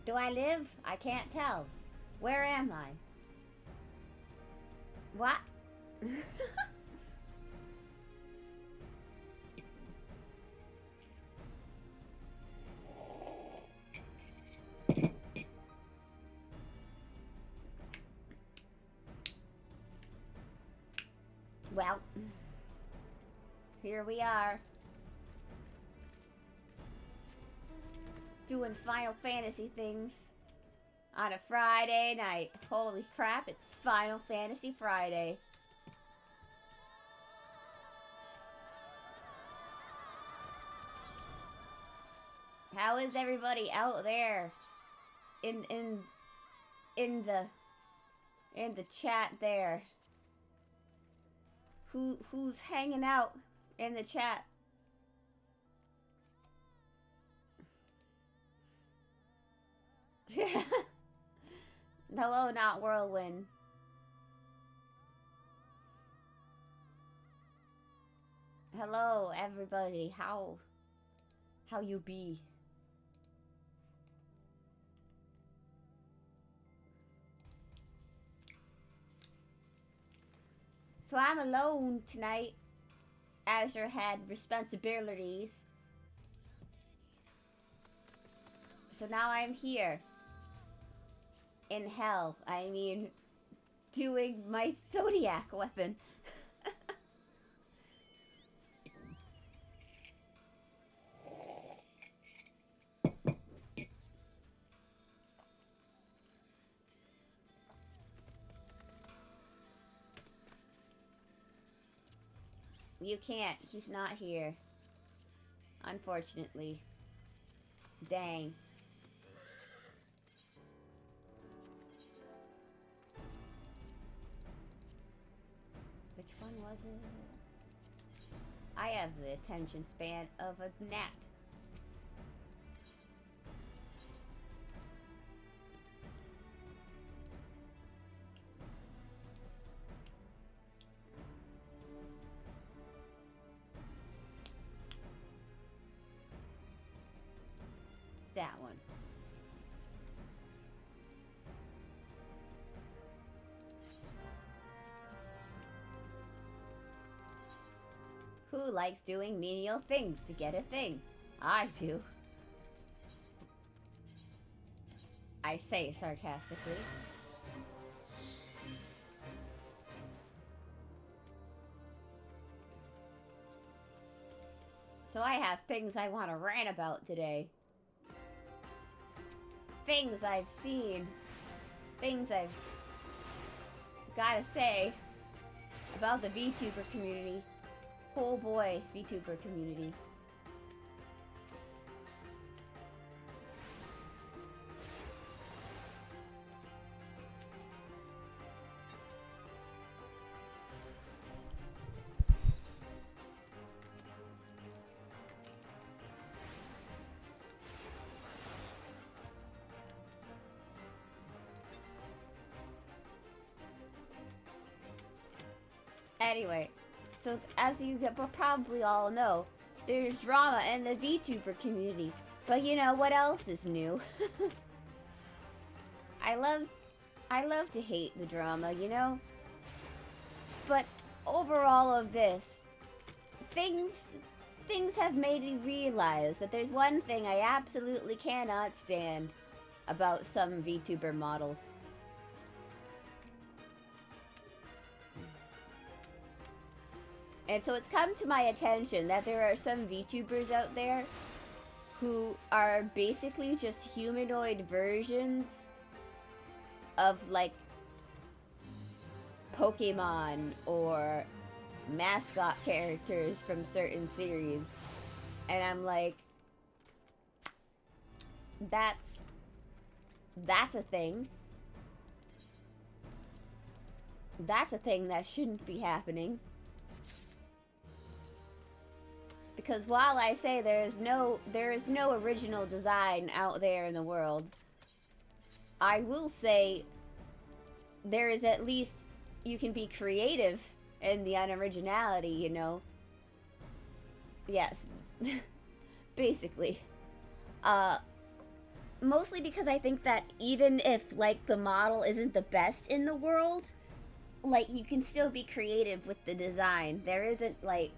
Do I live? I can't tell. Where am I? What? Well, here we are. Doing Final Fantasy things on a Friday night. Holy crap, it's Final Fantasy Friday. How is everybody out there in the chat there? Who's hanging out in the chat? Hello, not Whirlwind. Hello, everybody. How you be? So I'm alone tonight. Azure had responsibilities. So now I'm here. In hell. I mean, doing my Zodiac weapon. You can't. He's not here. Unfortunately. Dang. Which one was it? I have the attention span of a gnat. That one. Who likes doing menial things to get a thing? I do. I say sarcastically. So I have things I want to rant about today. Things I've seen, things I've gotta say about the VTuber community. Oh boy, VTuber community. Anyway, so as you probably all know, there's drama in the VTuber community. But you know what else is new? I love to hate the drama, you know? But over all of this, things have made me realize that there's one thing I absolutely cannot stand about some VTuber models. And so it's come to my attention that there are some VTubers out there who are basically just humanoid versions of, like, Pokemon or mascot characters from certain series. And I'm like, that's a thing. That's a thing that shouldn't be happening. Because while I say there is no original design out there in the world, I will say there is at least, you can be creative in the unoriginality, you know? Yes. Basically. mostly because I think that even if, like, the model isn't the best in the world, like, you can still be creative with the design. There isn't, like,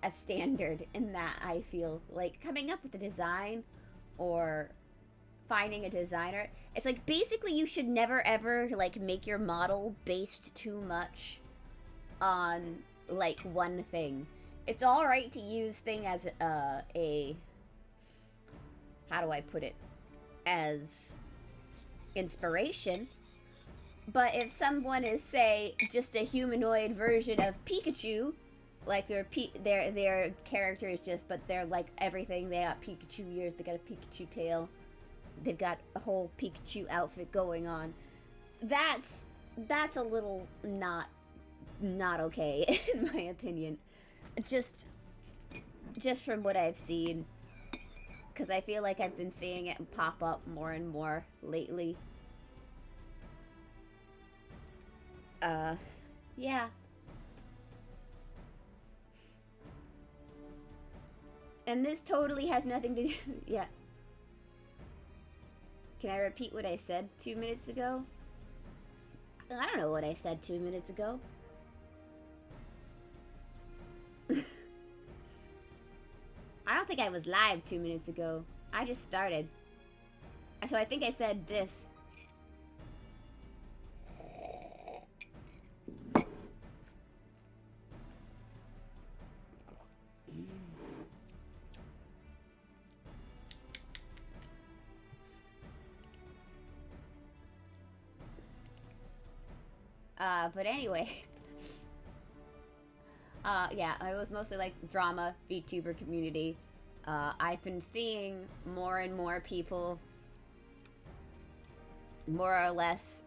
a standard in that, I feel. Like, coming up with a design or finding a designer, it's like, basically you should never ever, like, make your model based too much on, like, one thing. It's alright to use thing as a... How do I put it? As inspiration. But if someone is, say, just a humanoid version of Pikachu, like their character is just, but they're like everything. They got Pikachu ears, they got a Pikachu tail, they've got a whole Pikachu outfit going on. That's a little not okay in my opinion. Just from what I've seen, because I feel like I've been seeing it pop up more and more lately. Yeah. And this totally has nothing to do... Yeah. Can I repeat what I said 2 minutes ago? I don't know what I said 2 minutes ago. I don't think I was live 2 minutes ago. I just started. So I think I said this. But anyway. Yeah, it was mostly like drama, VTuber community. I've been seeing more and more people more or less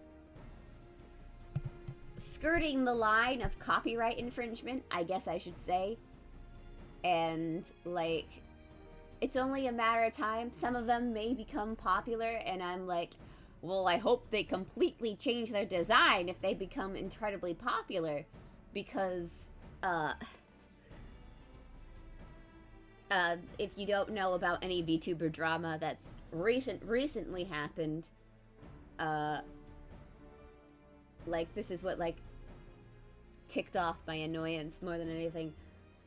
skirting the line of copyright infringement, I guess I should say. And, like, it's only a matter of time. Some of them may become popular, and I'm like, well, I hope they completely change their design if they become incredibly popular. Because, if you don't know about any VTuber drama that's recently happened, like, this is what, like, ticked off my annoyance more than anything.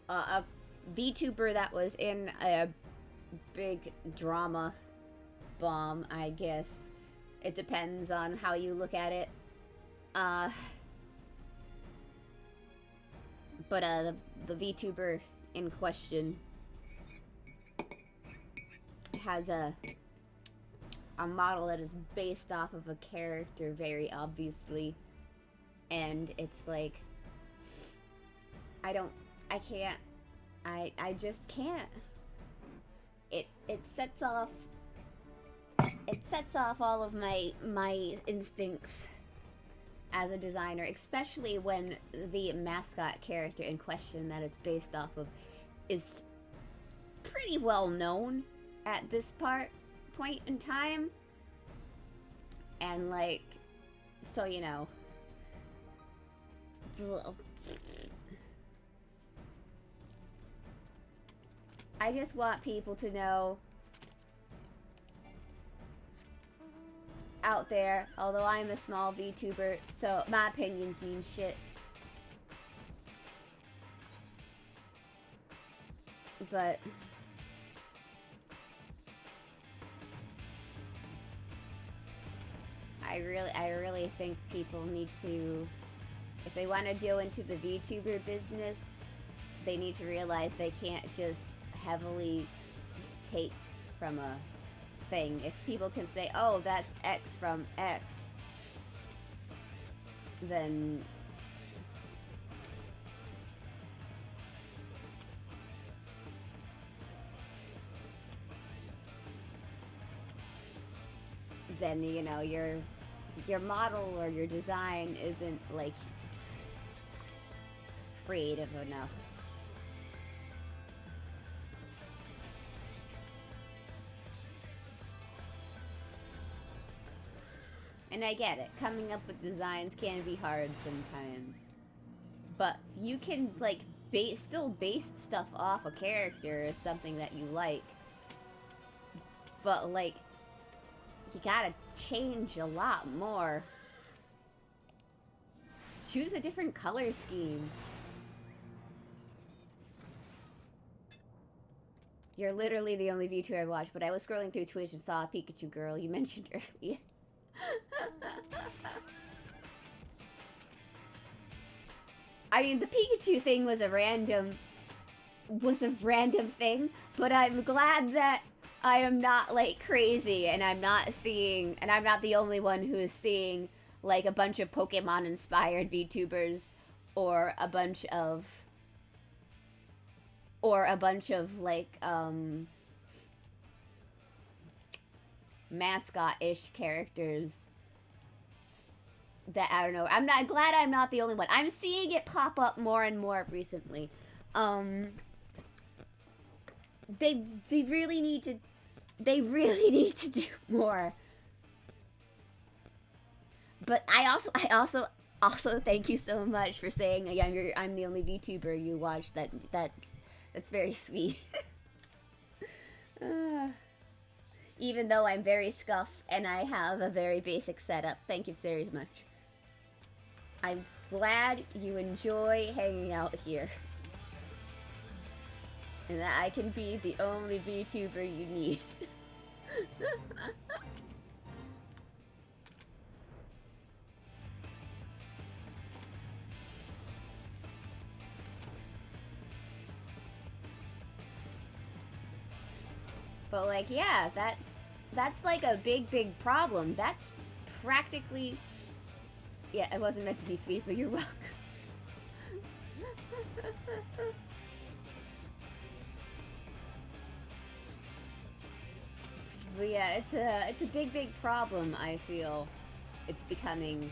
A VTuber that was in a big drama bomb, I guess. It depends on how you look at it. But, the VTuber in question has a model that is based off of a character, very obviously. And it's like, I just can't. It sets off all of my instincts as a designer, especially when the mascot character in question that it's based off of is pretty well known at this point in time. And, like, so, you know, it's a little... I just want people to know out there, although I'm a small VTuber, so my opinions mean shit. But I really think people need to, if they want to go into the VTuber business, they need to realize they can't just heavily take from a thing. If people can say, oh, that's X from X, then you know, your model or your design isn't, like, creative enough. And I get it, coming up with designs can be hard sometimes. But you can, like, still base stuff off a character or something that you like. But, like, you gotta change a lot more. Choose a different color scheme. You're literally the only VTuber I watch, but I was scrolling through Twitch and saw a Pikachu girl you mentioned earlier. I mean, the Pikachu thing was a random thing, but I'm glad that I am not, like, crazy, and I'm not seeing, and I'm not the only one who is seeing, like, a bunch of Pokemon-inspired VTubers, or a bunch of, like, mascot-ish characters that, I don't know, I'm glad I'm not the only one. I'm seeing it pop up more and more recently. They really need to do more. But I also thank you so much for saying I'm the only VTuber you watch. That's very sweet. Even though I'm very scuff and I have a very basic setup, thank you very much. I'm glad you enjoy hanging out here. And that I can be the only VTuber you need. But like, yeah, that's like a big problem. That's practically... Yeah, it wasn't meant to be sweet, but you're welcome. But yeah, it's a big problem, I feel. It's becoming,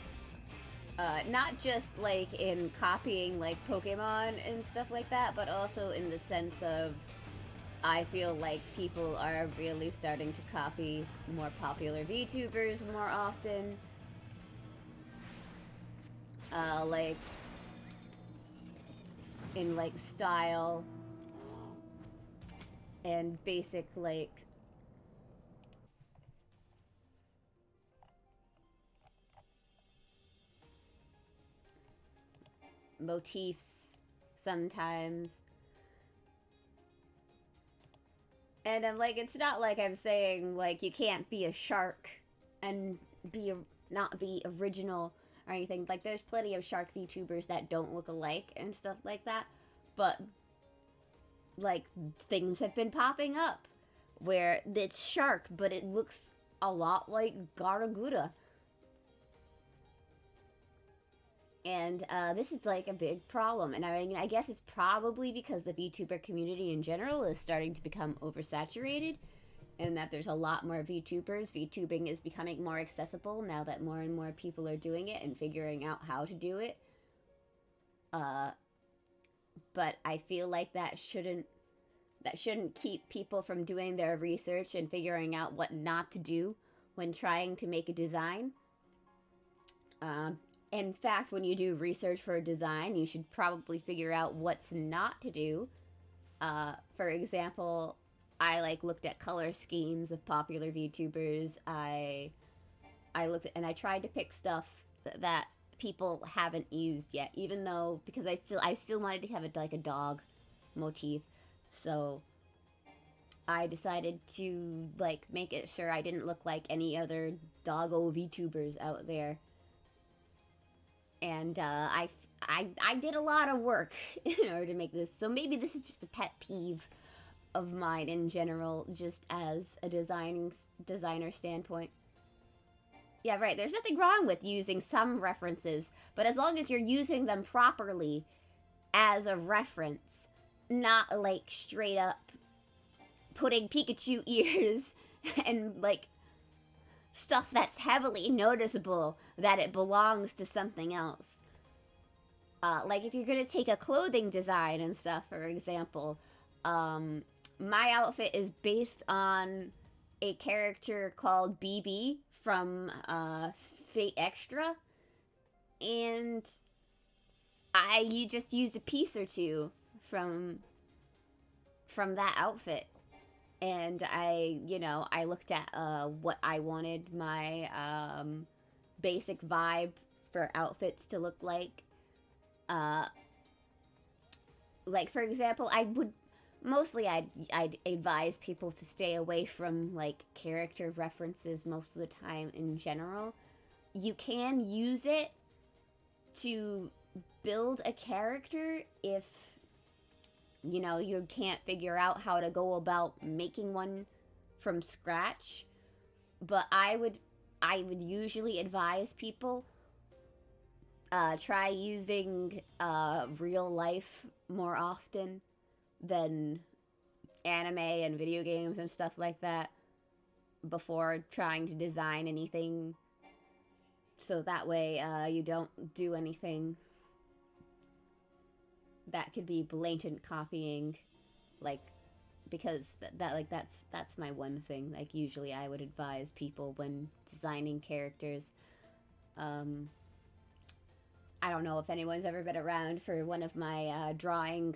not just like in copying like Pokemon and stuff like that, but also in the sense of, I feel like people are really starting to copy more popular VTubers more often. Like, in like style and basic like motifs sometimes. And I'm like, it's not like I'm saying like you can't be a shark and not be original or anything. Like, there's plenty of shark VTubers that don't look alike and stuff like that. But like, things have been popping up where it's shark, but it looks a lot like Garagura. And this is like a big problem. And I mean, I guess it's probably because the VTuber community in general is starting to become oversaturated, and that there's a lot more VTubers. VTubing is becoming more accessible now that more and more people are doing it and figuring out how to do it. But I feel like that shouldn't keep people from doing their research and figuring out what not to do when trying to make a design. In fact, when you do research for a design, you should probably figure out what's not to do. For example, I like looked at color schemes of popular VTubers. I looked at, and I tried to pick stuff that people haven't used yet, even though, because I still wanted to have like a dog motif. So I decided to like make it sure I didn't look like any other doggo VTubers out there. And I did a lot of work in order to make this. So maybe this is just a pet peeve of mine in general, just as a designer standpoint. Yeah, right. There's nothing wrong with using some references, but as long as you're using them properly as a reference, not like straight up putting Pikachu ears and like stuff that's heavily noticeable that it belongs to something else. Like if you're gonna take a clothing design and stuff, for example, my outfit is based on a character called BB from Fate Extra, and you just used a piece or two from that outfit. and I looked at what I wanted my basic vibe for outfits to look like. Like for example, I'd advise people to stay away from like character references most of the time in general. You can use it to build a character if you can't figure out how to go about making one from scratch. But I would usually advise people try using real life more often than anime and video games and stuff like that before trying to design anything, so that way you don't do anything that could be blatant copying, like, because that's my one thing. Like, usually I would advise people when designing characters. I don't know if anyone's ever been around for one of my drawing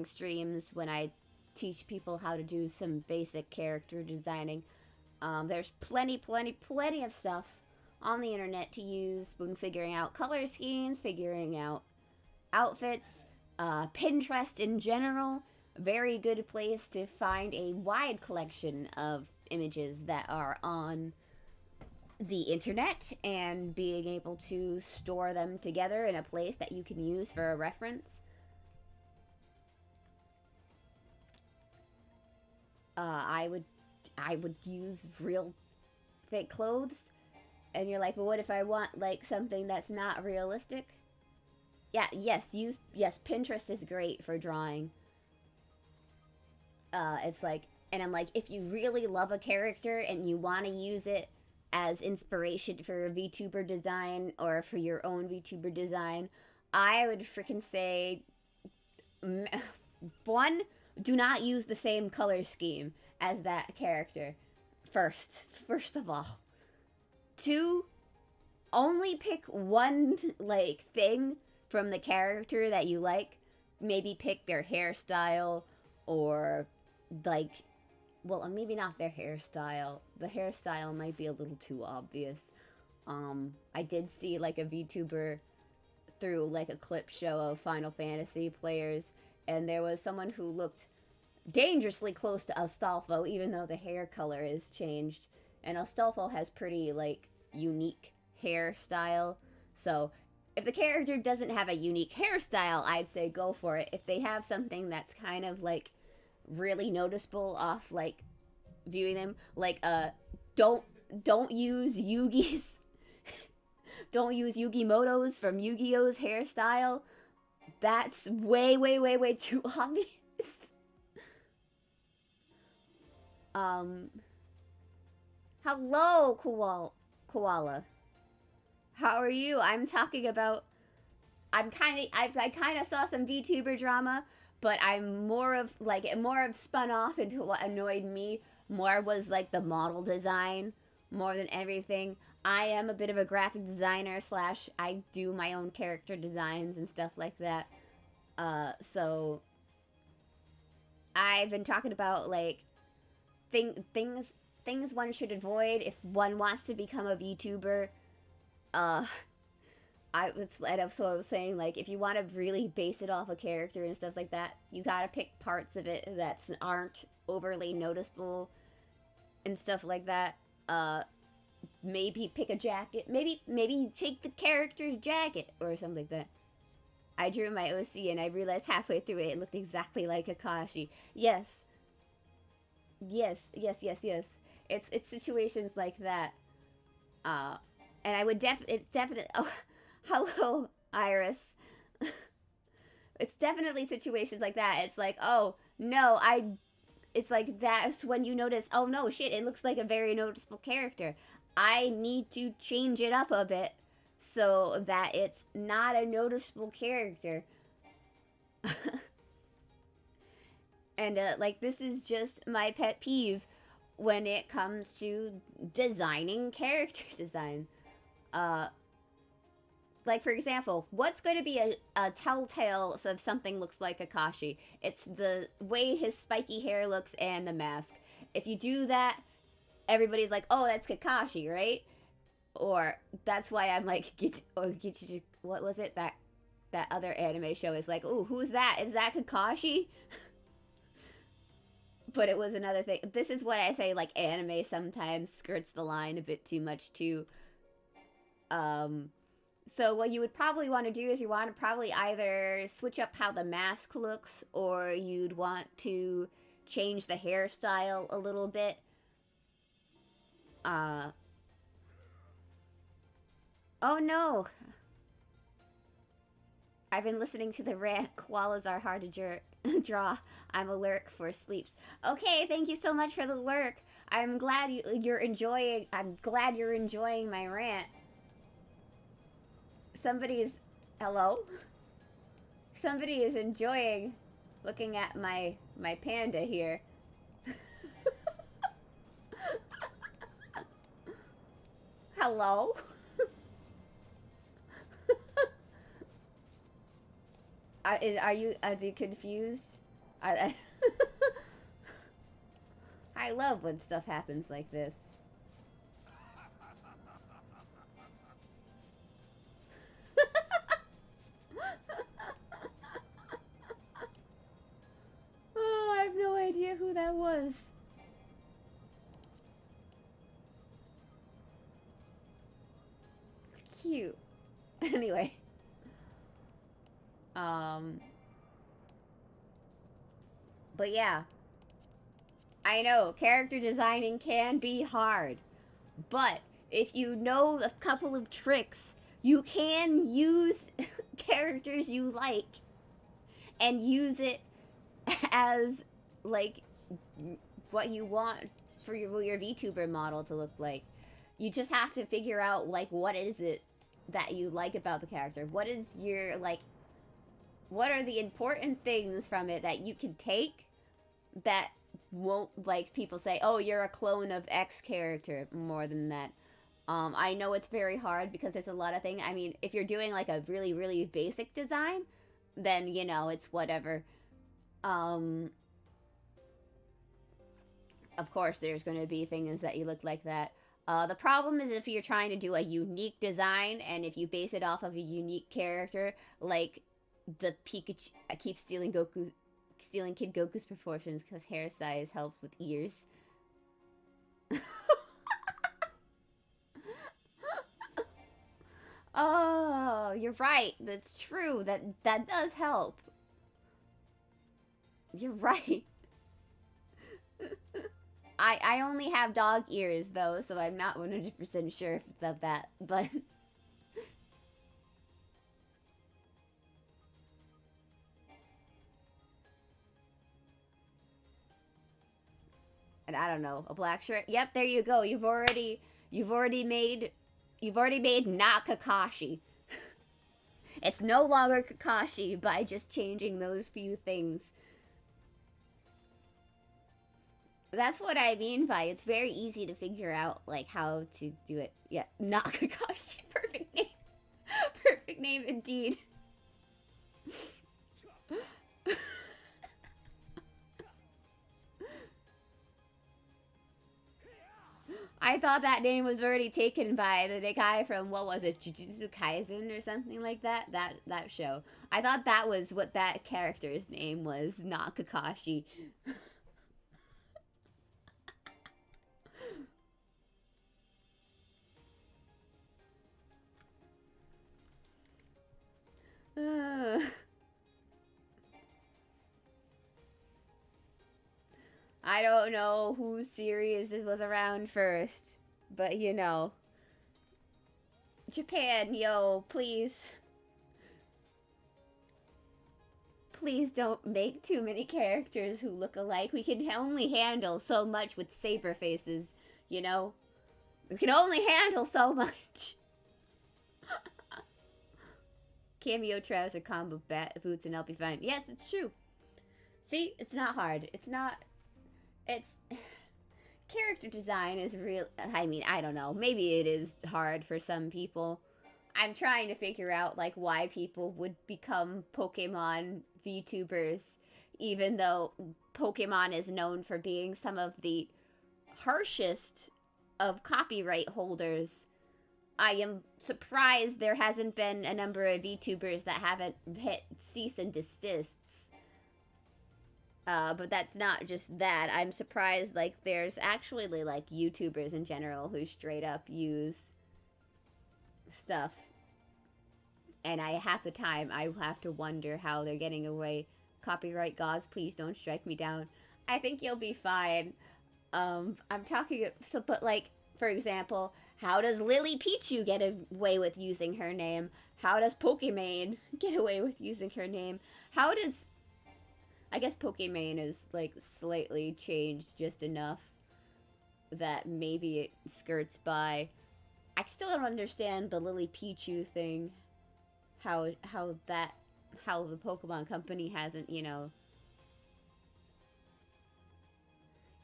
streams when I teach people how to do some basic character designing. There's plenty of stuff on the internet to use when figuring out color schemes, figuring out outfits. Pinterest in general, very good place to find a wide collection of images that are on the internet and being able to store them together in a place that you can use for a reference. I would use real fake clothes. And you're like, well, what if I want like something that's not realistic? Yeah, yes, Pinterest is great for drawing. It's like, and I'm like, if you really love a character and you want to use it as inspiration for a VTuber design or for your own VTuber design, I would freaking say, one, do not use the same color scheme as that character. First of all. Two, only pick one, like, thing from the character that you like. Maybe pick their hairstyle, or, like, well, maybe not their hairstyle. The hairstyle might be a little too obvious. I did see, like, a VTuber through, like, a clip show of Final Fantasy players, and there was someone who looked dangerously close to Astolfo, even though the hair color is changed. And Astolfo has pretty, like, unique hairstyle. So, if the character doesn't have a unique hairstyle, I'd say go for it. If they have something that's kind of, like, really noticeable off, like, viewing them, like, don't use Yugi's, don't use Yugimoto's from Yu-Gi-Oh's hairstyle. That's way too obvious. Hello, Koala. How are you? I'm talking about, I kind of saw some VTuber drama, but I'm more of spun off into what annoyed me more was, like, the model design more than everything. I am a bit of a graphic designer / I do my own character designs and stuff like that. So I've been talking about, like, things one should avoid if one wants to become a VTuber. I was saying, like, if you want to really base it off a character and stuff like that, you gotta pick parts of it that aren't overly noticeable and stuff like that. Maybe pick a jacket. Maybe take the character's jacket or something like that. I drew my OC and I realized halfway through it looked exactly like Akashi. Yes. It's situations like that. And I would definitely. Oh, hello, Iris. It's definitely situations like that. It's like, oh no, It's like that's when you notice, oh no, shit, it looks like a very noticeable character. I need to change it up a bit so that it's not a noticeable character. And, like, this is just my pet peeve when it comes to designing character design. like, for example, what's going to be a telltale of something looks like Kakashi? It's the way his spiky hair looks and the mask. If you do that, everybody's like, oh, that's Kakashi, right? Or that's why I'm like, what was it? That other anime show is like, oh, who's that? Is that Kakashi? But it was another thing. This is what I say, like, anime sometimes skirts the line a bit too much, too. So what you would probably want to do is you want to probably either switch up how the mask looks, or you'd want to change the hairstyle a little bit. Oh no! I've been listening to the rant. Koalas are hard to draw. I'm a lurk for sleeps. Okay, thank you so much for the lurk. I'm glad you're enjoying. I'm glad you're enjoying my rant. Hello? Somebody is enjoying looking at my panda here. Hello? Are you confused? I love when stuff happens like this. Oh, I have no idea who that was. It's cute. Anyway. But yeah. I know, character designing can be hard. But if you know a couple of tricks, you can use characters you like and use it as, like, what you want for your VTuber model to look like. You just have to figure out, like, what is it that you like about the character? What is your, like, what are the important things from it that you can take that won't, like, people say, oh, you're a clone of X character, more than that. I know it's very hard because there's a lot of things. I mean, if you're doing, like, a really, really basic design, then, you know, it's whatever. Of course, there's going to be things that you look like that. The problem is if you're trying to do a unique design, and if you base it off of a unique character, like the Pikachu... I keep stealing Kid Goku's proportions because hair size helps with ears. Oh, you're right. That's true. That does help. You're right. I only have dog ears, though, so I'm not 100% sure of that, but... And I don't know, a black shirt? Yep, there you go. You've already made not Kakashi. It's no longer Kakashi by just changing those few things. That's what I mean by it's very easy to figure out, like, how to do it. Yeah, not Kakashi. Perfect name. Perfect name indeed. I thought that name was already taken by the guy from, what was it, Jujutsu Kaisen or something like that? That show. I thought that was what that character's name was, not Kakashi. I don't know whose series this was around first, but you know. Japan, yo, please. Please don't make too many characters who look alike. We can only handle so much with saber faces, you know? We can only handle so much. Cameo trouser, combo boots, and I'll be fine. Yes, it's true. See, it's not hard. It's character design is real. I mean, I don't know. Maybe it is hard for some people. I'm trying to figure out, like, why people would become Pokemon VTubers, even though Pokemon is known for being some of the harshest of copyright holders. I am surprised there hasn't been a number of VTubers that haven't hit cease and desists. But that's not just that. I'm surprised, like, there's actually, like, YouTubers in general who straight up use stuff. And half the time, I have to wonder how they're getting away. Copyright gods, please don't strike me down. I think you'll be fine. I'm talking, so, but, like, for example, how does Lily Pichu get away with using her name? How does Pokimane get away with using her name? How does... I guess Pokimane is, like, slightly changed just enough that maybe it skirts by. I still don't understand the Lily Pichu thing. How the Pokemon Company hasn't, you know...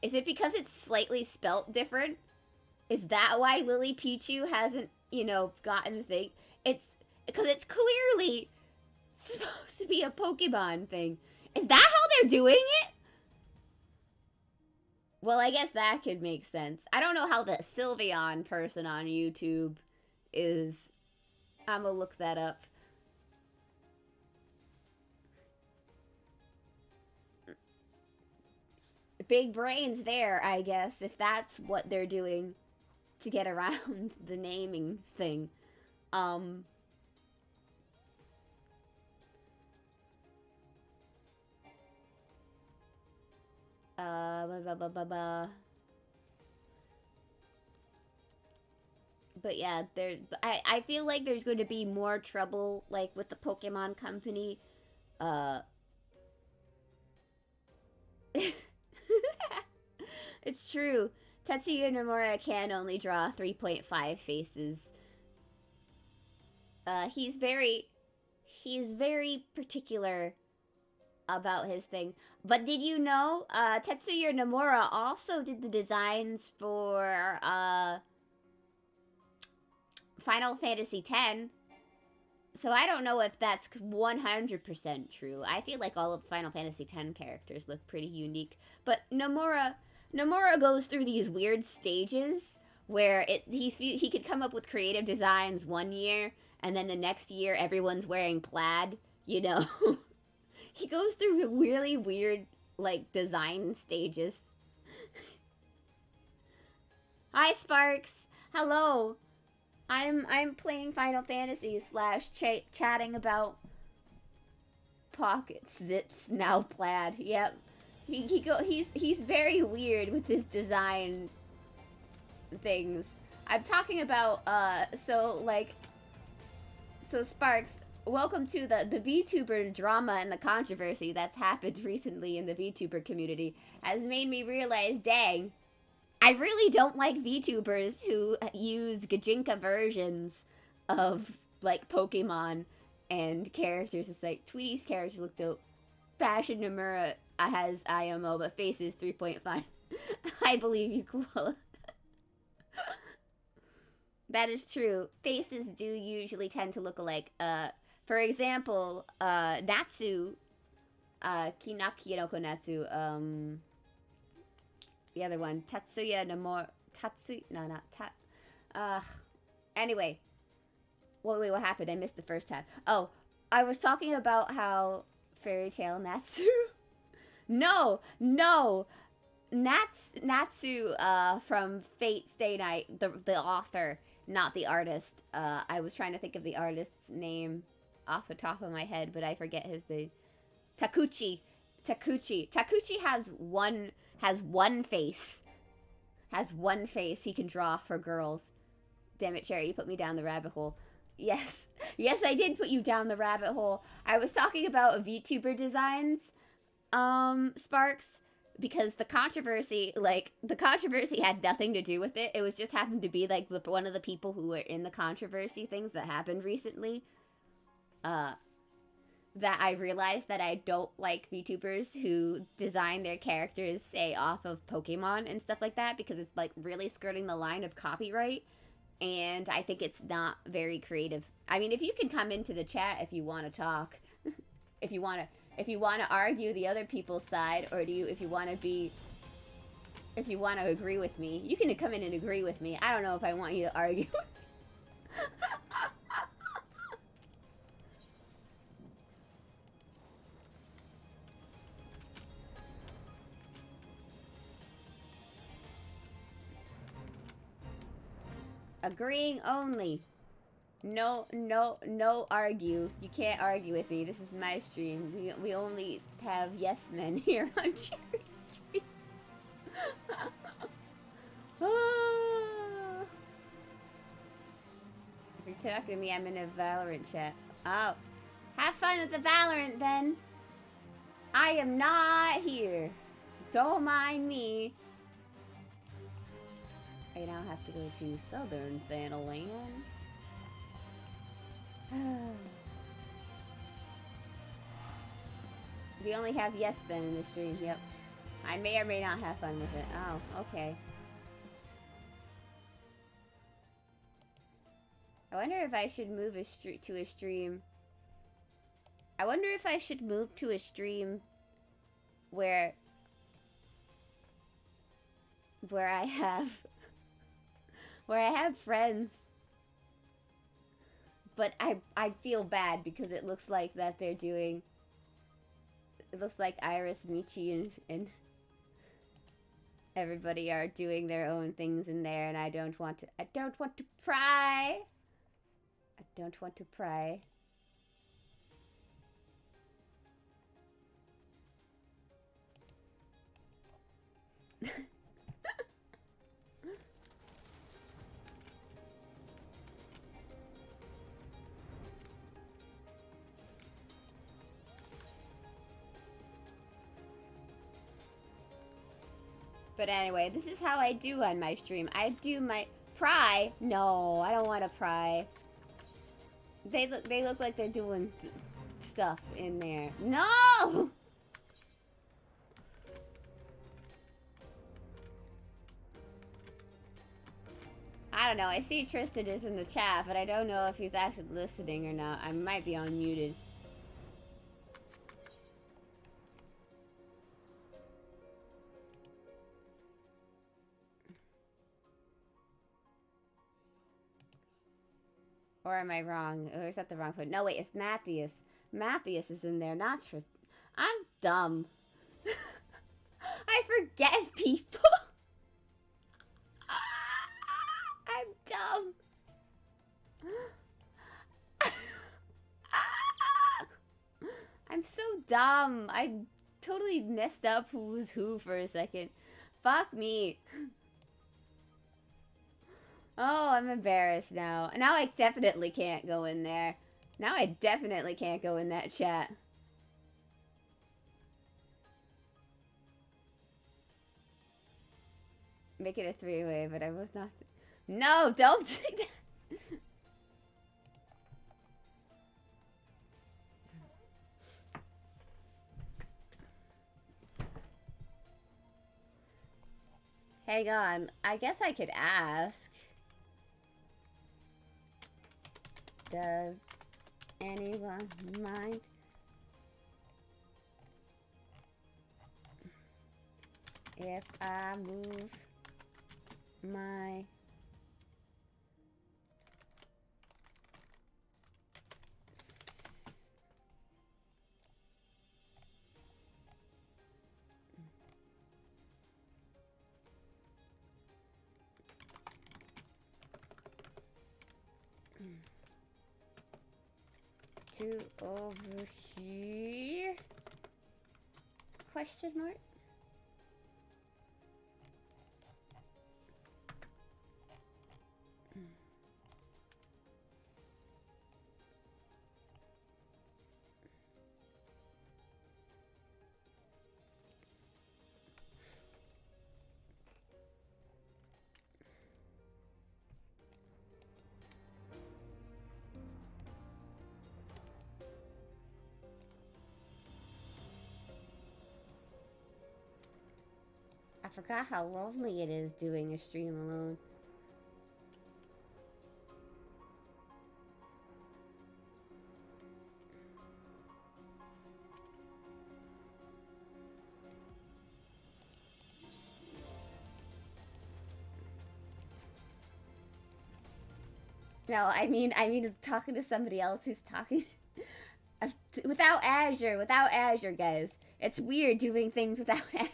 Is it because it's slightly spelt different? Is that why Lily Pichu hasn't, you know, gotten a thing? It's because it's clearly supposed to be a Pokemon thing. Is that how they're doing it? Well, I guess that could make sense. I don't know how the Sylveon person on YouTube is. I'm gonna look that up. Big brains there, I guess, if that's what they're doing to get around the naming thing. But yeah, I feel like there's going to be more trouble, like, with the Pokemon Company. It's true. Tetsuya Nomura can only draw 3.5 faces. He's very particular about his thing. But did you know, Tetsuya Nomura also did the designs for, Final Fantasy X. So I don't know if that's 100% true. I feel like all of Final Fantasy X characters look pretty unique. But Nomura goes through these weird stages where he could come up with creative designs one year, and then the next year everyone's wearing plaid, you know? He goes through really weird, like, design stages. Hi, Sparks! Hello! I'm playing Final Fantasy / chatting about pocket zips, now plaid. Yep. He's very weird with his design things. I'm talking about so Sparks, welcome to the VTuber drama and the controversy that's happened recently in the VTuber community has made me realize, dang, I really don't like VTubers who use Gajinka versions of, like, Pokemon and characters. It's like, Tweety's characters look dope. Fashion Nomura has IMO, but faces 3.5. I believe you, Koala. That is true. Faces do usually tend to look alike. For example, Natsu, Kinaki no Natsu, the other one, Tatsuya Nomura, anyway. Wait, what happened? I missed the first half. Oh, I was talking about how Fairy Tail Natsu... No! Natsu, from Fate Stay Night, the author, not the artist. I was trying to think of the artist's name off the top of my head, but I forget his name. Takuchi has one face. Has one face he can draw for girls. Damn it, Cherry, you put me down the rabbit hole. Yes, I did put you down the rabbit hole. I was talking about VTuber designs, Sparks, because the controversy had nothing to do with it. It was just happened to be, like, one of the people who were in the controversy things that happened recently. That I realized that I don't like VTubers who design their characters, say, off of Pokemon and stuff like that, because it's, like, really skirting the line of copyright, and I think it's not very creative I mean, if you can come into the chat if you want to talk, if you want to argue the other people's side, or if you want to agree with me, you can come in and agree with me. I don't know if I want you to argue. Agreeing only. No argue. You can't argue with me. This is my stream. We only have yes men here on Cherry Street. If you're talking to me, I'm in a Valorant chat. Oh. Have fun with the Valorant then. I am not here. Don't mind me. I now have to go to Southern Thanaland. We only have yes men in the stream, yep. I may or may not have fun with it. Oh, okay. I wonder if I should move to a stream. I wonder if I should move to a stream where I have friends. But I feel bad because it looks like that they're doing. It looks like Iris, Michi, and everybody are doing their own things in there, and I don't want to pry. I don't want to pry. But anyway, this is how I do on my stream. I do my pry. No, I don't want to pry. They look like they're doing stuff in there. No! I don't know. I see Tristan is in the chat, but I don't know if he's actually listening or not. I might be unmuted. Or am I wrong? Or is that the wrong foot? No, wait, it's Matthias. Matthias is in there, not Tristan. I'm dumb. I forget people. I'm dumb. I'm so dumb. I totally messed up who was who for a second. Fuck me. Oh, I'm embarrassed now. Now I definitely can't go in there. Now I definitely can't go in that chat. Make it a three-way, but I was not... No, don't do that! Hang on. I guess I could ask. Does anyone mind if I move my to over here? Question mark? I forgot how lonely it is doing a stream alone. No, I mean talking to somebody else who's talking without Azure, guys. It's weird doing things without Azure.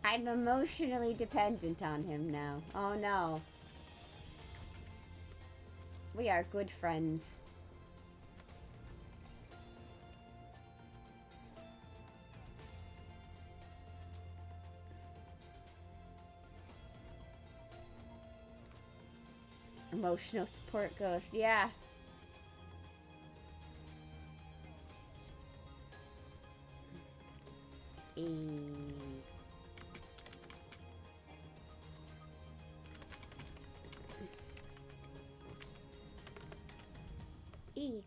I'm emotionally dependent on him now. Oh no. We are good friends. Emotional support ghost, yeah. Eek.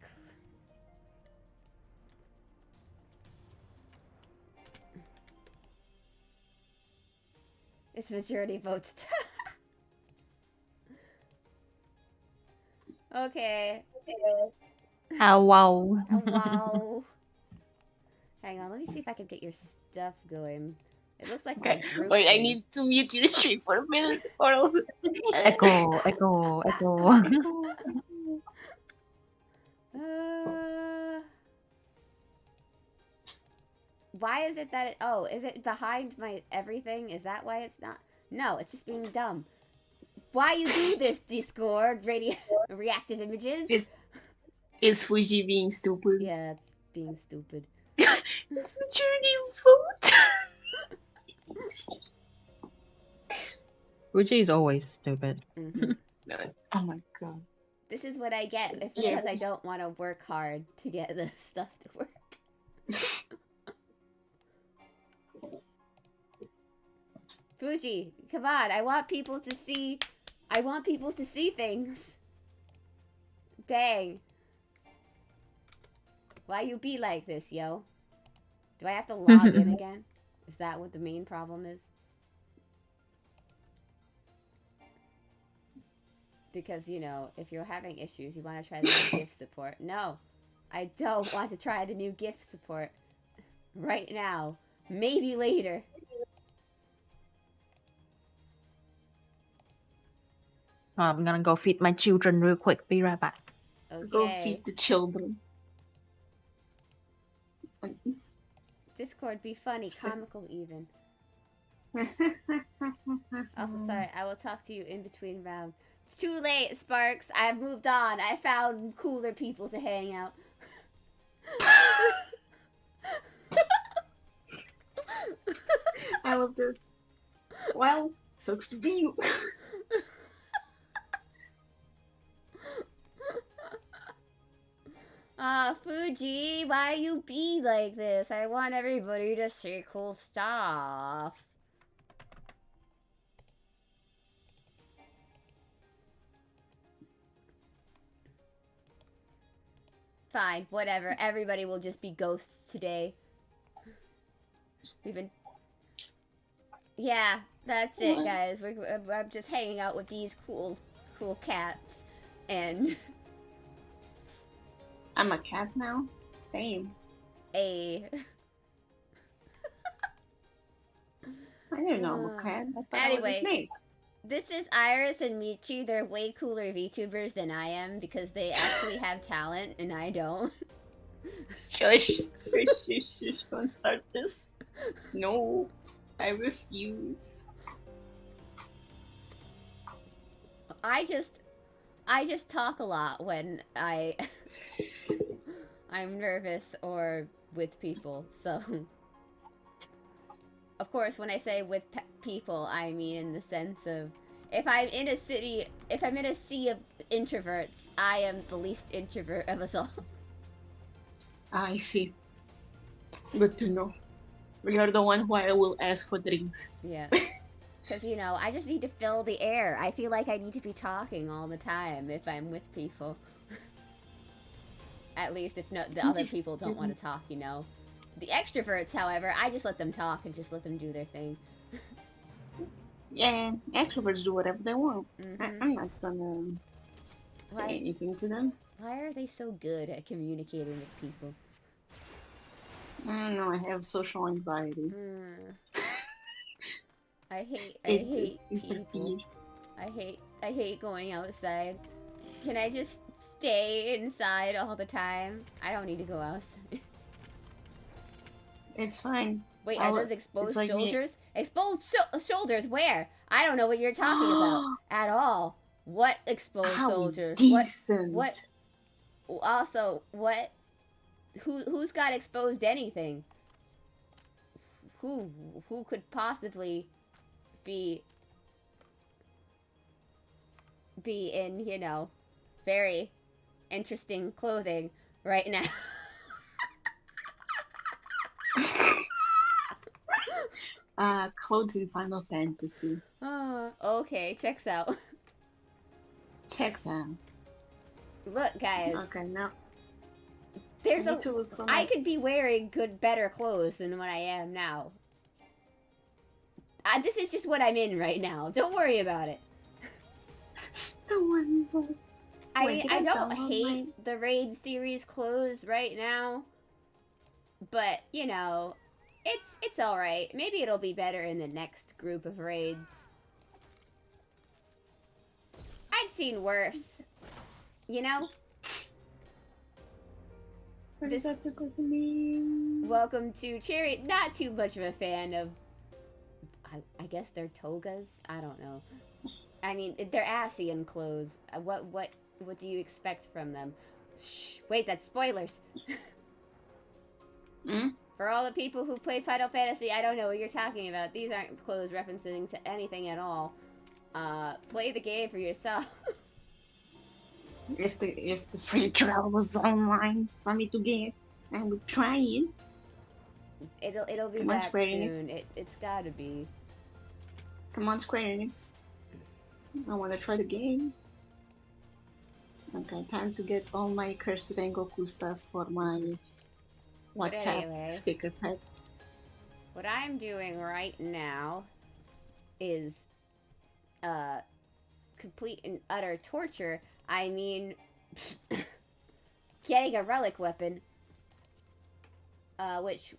It's majority votes. Okay. Oh, wow. Oh, wow. Hang on, let me see if I can get your stuff going. It looks like Okay. my group Wait, I thing. need to mute your stream for a minute, or else. Echo. Why is it that it... Oh, is it behind my everything? Is that why it's not... No, it's just being dumb. Why you do this, Discord? Reactive images? It's Fuji being stupid. Yeah, it's being stupid. It's majority vote. Fuji is always stupid. Mm-hmm. Oh my god. This is what I get because I don't want to work hard to get the stuff to work. Fuji, come on, I want people to see things. Dang. Why you be like this, yo? Do I have to log in again? Is that what the main problem is? Because, you know, if you're having issues, you want to try the new GIF support. No, I don't want to try the new GIF support right now. Maybe later. I'm gonna go feed my children real quick. Be right back. Okay. Go feed the children. Discord, be funny, comical even. Also, sorry, I will talk to you in between rounds. It's too late, Sparks. I've moved on. I found cooler people to hang out. I love this. Well, sucks to be you. Fuji, why you be like this? I want everybody to see cool stuff. Fine, whatever. Everybody will just be ghosts today. We've been... Yeah, that's it, guys. I'm just hanging out with these cool cats. And... I'm a cat now? Same. I didn't know I'm a cat. I thought I was a snake. This is Iris and Michi. They're way cooler VTubers than I am because they actually have talent and I don't. Shush. Don't start this. No. I refuse. I just talk a lot when I'm nervous or with people, so... Of course, when I say with people, I mean in the sense of... If I'm in a sea of introverts, I am the least introvert of us all. I see. Good to know. You're the one who I will ask for drinks. Yeah. Because, you know, I just need to fill the air. I feel like I need to be talking all the time if I'm with people. At least if the other people don't want to talk, you know. The extroverts, however, I just let them talk and just let them do their thing. Yeah, extroverts do whatever they want. I'm not gonna say Why? anything to them. Why are they so good at communicating with people? I don't know. I have social anxiety. I hate It people. interferes. I hate going outside. Can I just stay inside all the time? I don't need to go outside. It's fine. Wait, are those exposed like me- shoulders? Exposed shoulders? Where? I don't know what you're talking about at all. What exposed How shoulders? decent. What? Also, what? Who's got exposed anything? Who could possibly be in, you know, very interesting clothing right now? Clothes in Final Fantasy. Okay, checks out. Checks out. Look, guys. Okay, now There's I need to look for I my- could be wearing better clothes than what I am now. This is just what I'm in right now. Don't worry about it. Don't worry about it. I Wait, mean, did I I don't download hate the Raid series clothes right now, but you know, it's all right. Maybe it'll be better in the next group of raids. I've seen worse. You know? What This- is that supposed to mean? Welcome to Cherry. Not too much of a fan of. I guess they're togas. I don't know. I mean, they're Asian clothes. What do you expect from them? Shh. Wait, that's spoilers. Hmm? For all the people who played Final Fantasy, I don't know what you're talking about. These aren't clothes referencing to anything at all. Play the game for yourself. If the free trial was online for me to get, I would try it. It'll be Come on, back Square Enix. soon. It's gotta be. Come on, Square Enix. I want to try the game. Okay, time to get all my cursed Rengoku stuff for my But WhatsApp anyway. sticker pack. What I'm doing right now is complete and utter torture. I mean, getting a relic weapon, which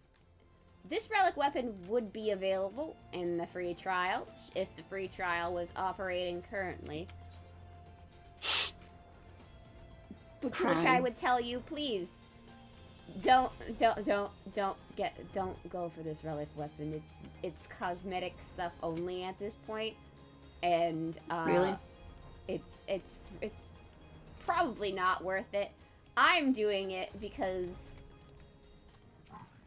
this relic weapon would be available in the free trial if the free trial was operating currently. Which I would tell you, please, don't go for this relic weapon. It's cosmetic stuff only at this point, and Really? it's probably not worth it. I'm doing it because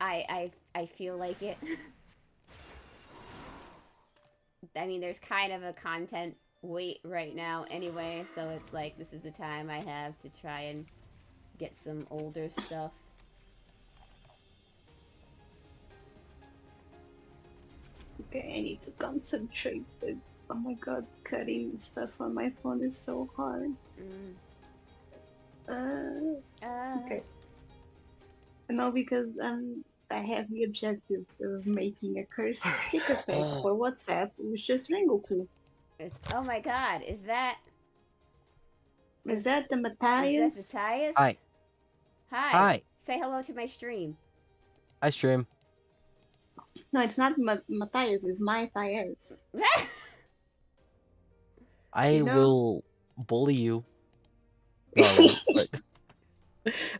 I feel like it. I mean, there's kind of a content wait right now anyway, so it's like this is the time I have to try and get some older stuff. Okay, I need to concentrate. Oh my god, cutting stuff on my phone is so hard. Okay. No, because I have the objective of making a cursed sticker pack for WhatsApp with just Rengoku. Oh my god, is that Is that the is Matthias? that Matthias? Hi. Hi. Hi. Say hello to my stream. I stream. No, it's not Matthias, it's my Matthias. I You know- will bully you. No, I won't.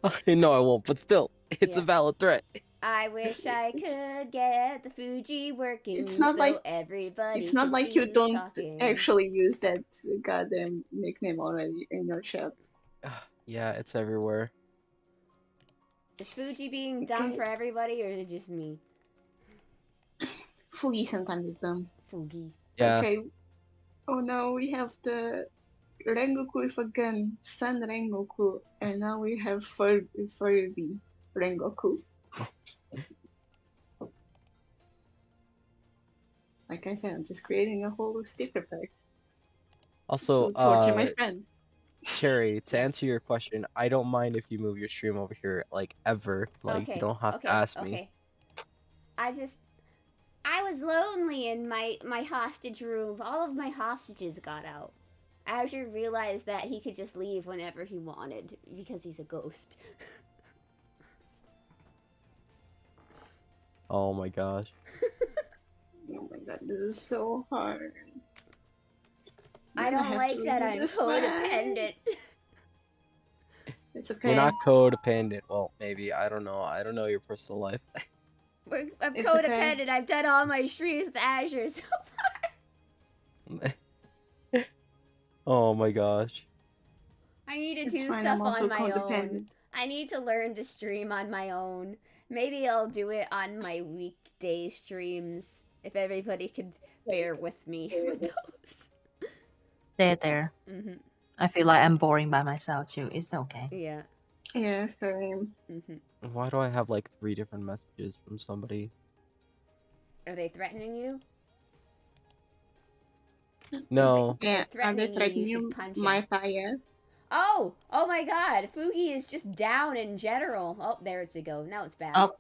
But... no, I won't. But still, it's a Yeah. valid threat. I wish I could get the Fuji working. It's not so like- everybody. It's not could like see you who's don't talking. actually use that goddamn nickname already in your chat. Yeah, it's everywhere. Is Fuji being dumb Okay. for everybody, or is it just me? Fugi sometimes is dumb. Fugi. Yeah. Okay. Oh no, we have the Rengoku with a gun, Sun Rengoku, and now we have Furby Rengoku. Like I said, I'm just creating a whole sticker pack Also, to torture my friends. Cherry, to answer your question, I don't mind if you move your stream over here, like, ever. Like, Okay. you don't have okay. to ask me. Okay. I was lonely in my hostage room. All of my hostages got out. Azure realized that he could just leave whenever he wanted because he's a ghost. Oh my gosh. Oh my god, this is so hard. I Then don't have like to that redo I'm this one. codependent. It's okay. You're not codependent. Well, maybe. I don't know. I don't know your personal life. I'm It's codependent. okay. I've done all my streams with Azure so Oh my gosh. I need to It's do fine, stuff I'm on also my own. codependent. I need to learn to stream on my own. Maybe I'll do it on my weekday streams if everybody could bear with me with those. There. Mhm. I feel like I'm boring by myself too. It's okay. Yeah. Yeah, same. Mhm. Why do I have like 3 different messages from somebody? Are they threatening you? No. Yeah, are they threatening you, threatening you should you? punch My him. thighs? Oh! Oh my god! Fugi is just down in general. Oh, there it go. Now it's back. Oh.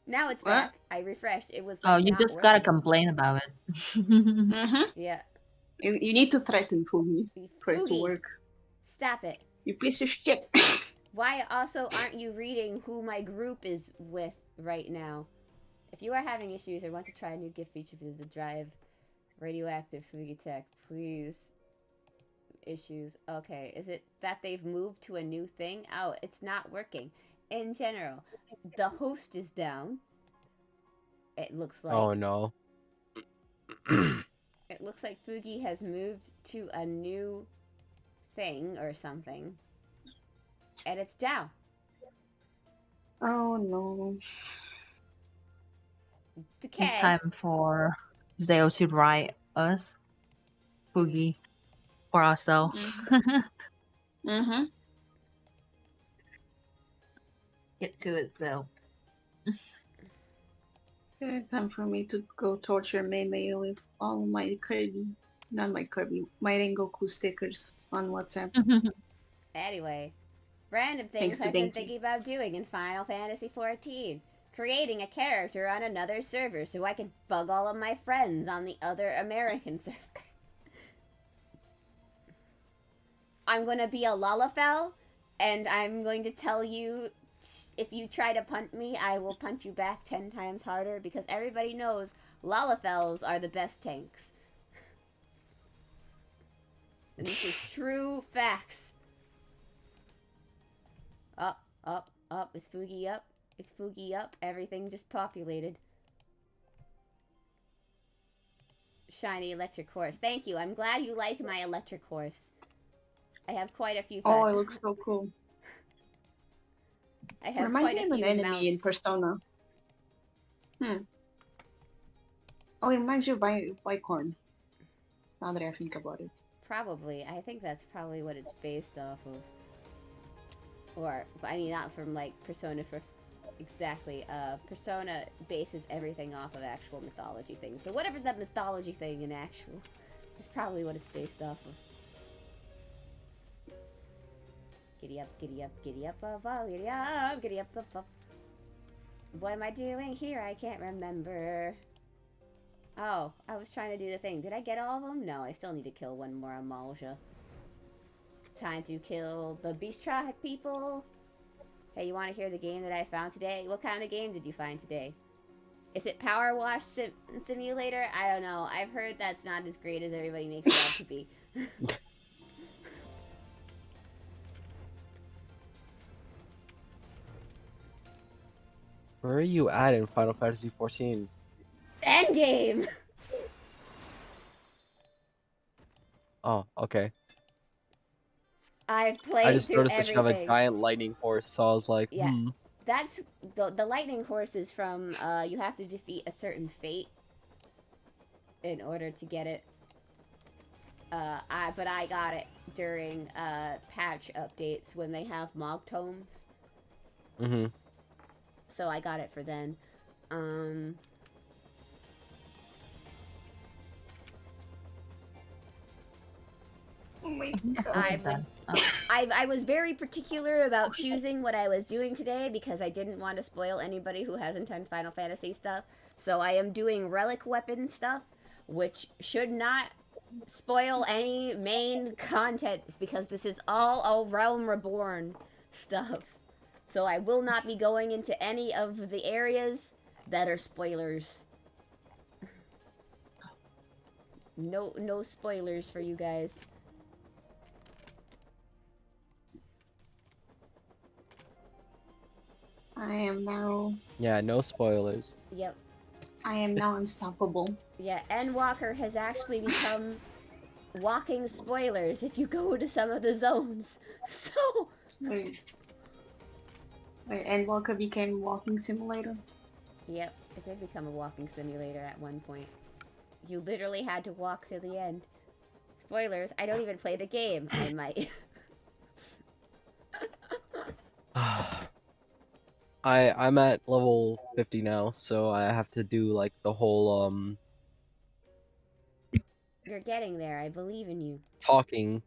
Now it's What? back. I refreshed. It was Oh, like you not just gotta working. complain about it. Mm-hmm. Yeah. You need to threaten Fugi for it to Fugi, work. stop it. You piece of shit. Why also aren't you reading who my group is with right now? If you are having issues or want to try a new gift feature for the drive radioactive Fugi tech, please. Issues. Okay, is it that they've moved to a new thing? Oh, it's not working. In general, the host is down. It looks like. Oh no. It looks like Fugi has moved to a new thing or something. And it's down. Oh no. Decay. It's time for Zeo to write us, Boogie, for ourselves. Mm-hmm. Get to it, Zeo. Yeah, time for me to go torture Mei with all my Kirby, not my Kirby, my Rengoku stickers on WhatsApp. Anyway, random Thanks things to I've been Dinky. thinking about doing in Final Fantasy XIV. Creating a character on another server so I can bug all of my friends on the other American server. I'm gonna be a Lalafell, and I'm going to tell you, if you try to punt me, I will punch you back 10 times harder, because everybody knows Lalafells are the best tanks. And this is true facts. Up, up, up. Is Fugi up? Is Fugi up? Everything just populated. Shiny electric horse. Thank you. I'm glad you like my electric horse. I have quite a few. Oh, it looks so cool. I have Reminds quite me a of an few enemy mounts. in Persona. Oh, it reminds you of Bicorn. Now that I think about it. Probably. I think that's probably what it's based off of. Or, I mean, not from, like, Persona for exactly. Persona bases everything off of actual mythology things. So whatever that mythology thing in actual is probably what it's based off of. Giddy up, giddy up, giddy up, up, up, giddy up, giddy up, up, up. What am I doing here? I can't remember. Oh, I was trying to do the thing. Did I get all of them? No, I still need to kill one more Amalja. Time to kill the Beast Tribe people. Hey, you want to hear the game that I found today? What kind of game did you find today? Is it Power Wash Simulator? I don't know. I've heard that's not as great as everybody makes it out to be. Where are you at in Final Fantasy 14? Endgame! Oh, okay. I've played I just through noticed that you have a everything. giant lightning horse, so I was like, Yeah. That's the lightning horse is from you have to defeat a certain fate in order to get it. But I got it during patch updates when they have Mog Tomes. Mm-hmm. So I got it for then. Oh my god. I was very particular about choosing what I was doing today because I didn't want to spoil anybody who hasn't done Final Fantasy stuff. So I am doing relic weapon stuff, which should not spoil any main content because this is all a Realm Reborn stuff. So I will not be going into any of the areas that are spoilers. No spoilers for you guys. I am now. Yeah, no spoilers. Yep. I am now unstoppable. Yeah, Endwalker has actually become walking spoilers if you go to some of the zones. So Wait. Wait, Endwalker became a walking simulator? yep, it did become a walking simulator at one point. You literally had to walk to the end. Spoilers, I don't even play the game. I might. I'm at level 50 now, so I have to do like the whole You're getting there. I believe in you. talking,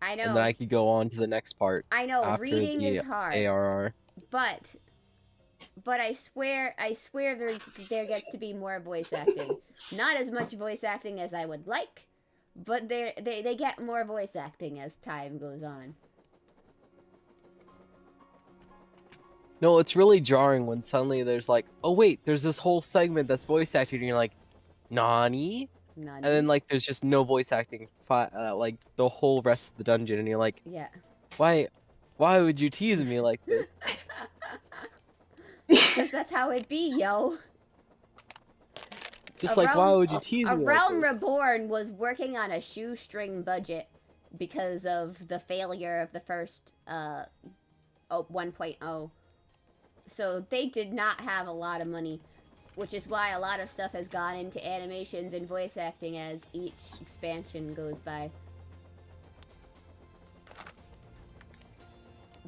I know. and then I could go on to the next part I know. after Reading the is hard. ARR. But I swear there gets to be more voice acting. Not as much voice acting as I would like, but they get more voice acting as time goes on. No, it's really jarring when suddenly there's like, oh wait, there's this whole segment that's voice acting, and you're like, Nani? None. And then like there's just no voice acting, like the whole rest of the dungeon, and you're like, Yeah. why would you tease me like this? Because that's how it be, yo. Just like, why would you tease me like Realm this? Reborn was working on a shoestring budget because of the failure of the first 1.0. So they did not have a lot of money, which is why a lot of stuff has gone into animations and voice acting as each expansion goes by.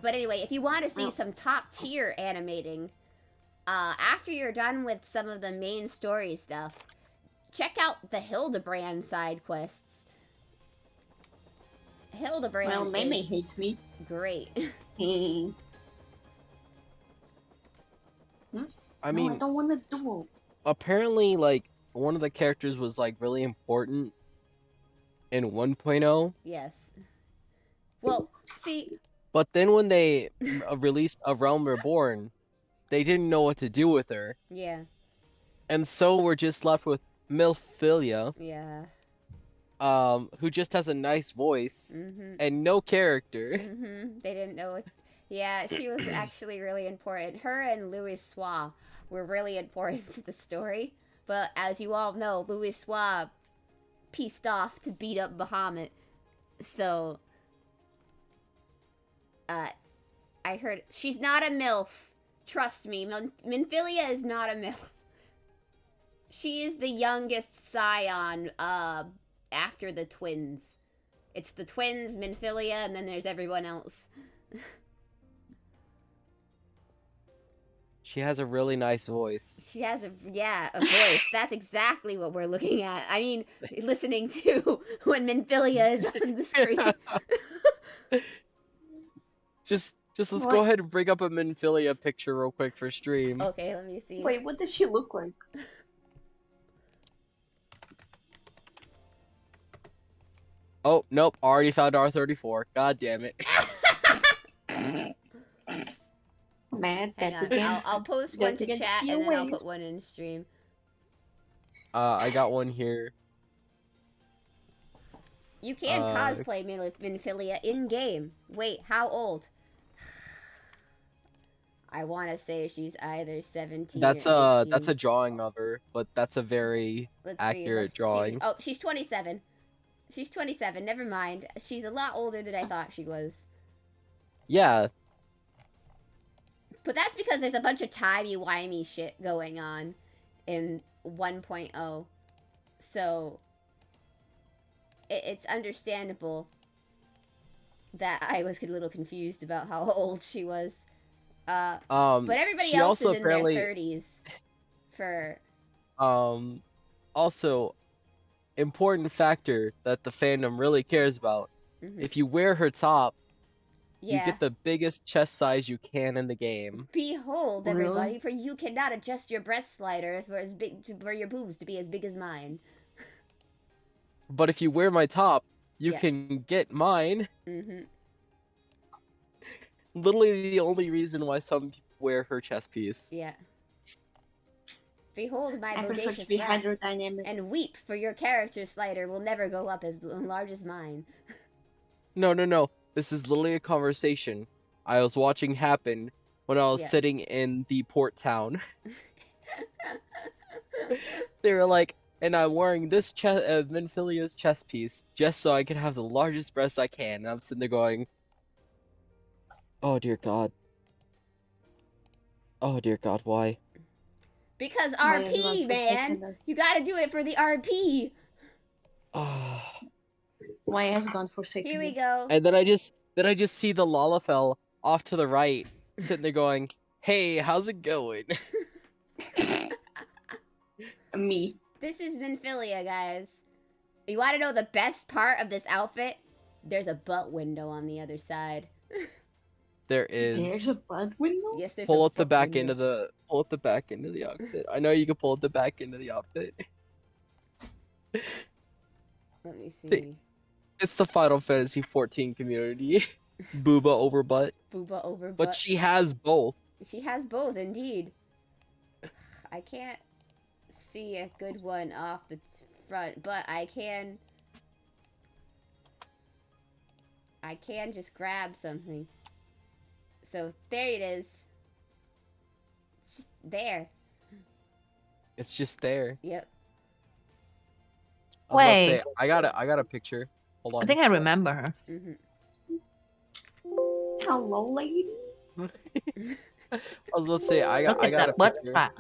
But anyway, if you want to see some top tier animating, after you're done with some of the main story stuff, check out the Hildebrand side quests. Hildebrand Well, Meme hates me. great. I No, mean, I don't want to duel. apparently, like, one of the characters was, like, really important in 1.0. Yes. Well, see, But then when they released A Realm Reborn, they didn't know what to do with her. yeah, And so we're just left with Milphilia, yeah. who just has a nice voice Mm-hmm. and no character. Mm-hmm. They didn't know. Yeah, she was actually really important. Her and Louis Soir were really important to the story. But as you all know, Louis Soir pieced off to beat up Bahamut. So, I heard she's not a MILF. Trust me, Minfilia is not a MILF. She is the youngest scion after the twins. It's the twins, Minfilia, and then there's everyone else. She has a really nice voice. She has a voice. That's exactly what we're looking at. I mean, listening to when Minfilia is on the screen. Just let's go ahead and bring up a Minfilia picture real quick for stream. Okay, let me see. Wait, what does she look like? Oh, nope, already found R34. God damn it. Mad, Hang that's on, against. I'll post one that's to against chat your and then I'll ways. put one in stream. I got one here. You can cosplay Minfilia in game. Wait, how old? I want to say she's either 17 That's or 18. that's a drawing of her, but that's a very accurate drawing. Oh, she's 27. She's 27. Never mind. She's a lot older than I thought she was. Yeah, But that's because there's a bunch of timey-wimey shit going on in 1.0. So, it's understandable that I was a little confused about how old she was. But everybody she else also is in apparently, their 30s for... also, important factor that the fandom really cares about. Mhm. If you wear her top, you Yeah. get the biggest chest size you can in the game. Behold, Really? everybody, for you cannot adjust your breast slider for your boobs to be as big as mine. but if you wear my top, you Yeah. can get mine. Mm-hmm. Literally the only reason why some people wear her chest piece. Yeah. Behold my I prefer to bodacious be rack, hydrodynamic. and weep, for your character slider will never go up as large as mine. No. This is literally a conversation I was watching happen when I was Yeah. sitting in the port town. They were like, and I'm wearing this Minfilia's chest piece just so I can have the largest breasts I can. And I'm sitting there going, oh dear God. Oh dear God, why? Because Why has RP, God man! forsaken us? You gotta do it for the RP! Why has God forsaken Here we us? go. And then I just see the Lalafell off to the right, sitting there going, hey, how's it going? Me. This is Minfilia, guys. You wanna know the best part of this outfit? There's a butt window on the other side. There There's is. a butt window? Yes, there's Pull a up the butt back window. end of the outfit. I know you can pull up the back end of the outfit. Let me see. The- It's the Final Fantasy 14 community. Booba over butt. Booba over butt. But she has both. She has both, indeed. I can't see a good one off the front, but I can just grab something. So there it is. It's just there. It's just there. Yep. I was about to Wait. say, I got a picture. Hold on. I think I remember her. Mm-hmm. Hello, lady. I was about to say, I Look at got a that butt picture. crack.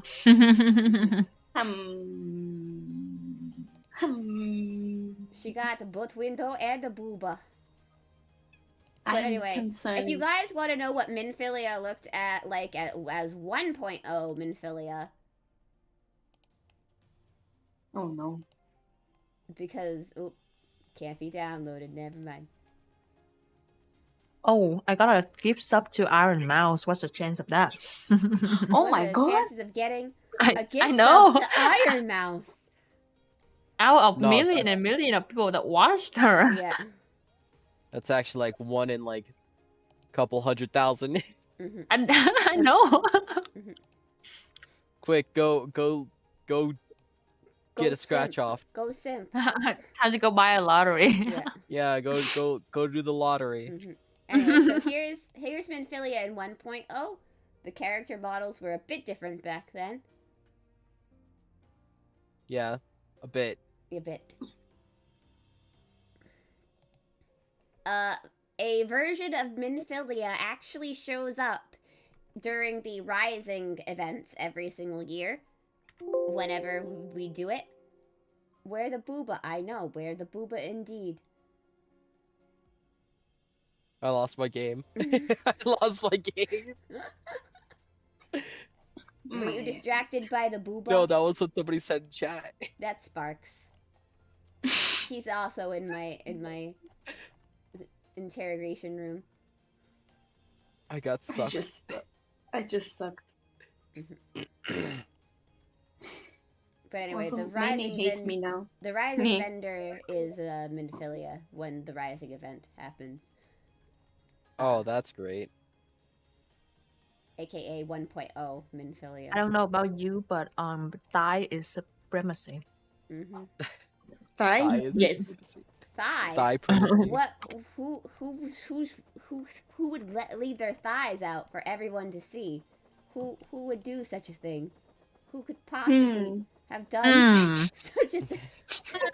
She got the butt window and the booba. But I'm anyway, concerned. if you guys want to know what Minfilia looked at like as 1.0 Minfilia, Oh no. because can't be downloaded. Never mind. Oh, I got a gift sub to Iron Mouse. What's the chance of that? Oh What my are the god. chances of getting a I gift know. sub to Iron Mouse? Out of No, million and million of people that watched her. Yeah. That's actually like one in like a couple 100,000. Mm-hmm. I know. Quick, go get a simp. scratch off. Go simp. Time to go buy a lottery. Yeah. Yeah, go do the lottery. Mm-hmm. Anyway, so here's Minfilia in 1.0. The character models were a bit different back then. Yeah, a bit. A bit. A version of Minfilia actually shows up during the Rising events every single year. Whenever we do it. Where the booba? I know, where the booba indeed. I lost my game. I lost my game. Were you distracted by the booba? No, that was what somebody said in chat. That's Sparks. He's also in my interrogation room. I got sucked. I just sucked. But anyway, Also, the Mimi Rising hates me now. The Rising Me. vendor is Minfilia when the Rising event happens. Oh, that's great. AKA 1.0 Minfilia. I don't know about you, but Thai is supremacy. Mm-hmm. Thigh? is- Yes. Thigh? Thigh primacy. What? Who would leave their thighs out for everyone to see? Who would do such a thing? Who could possibly have done such a thing?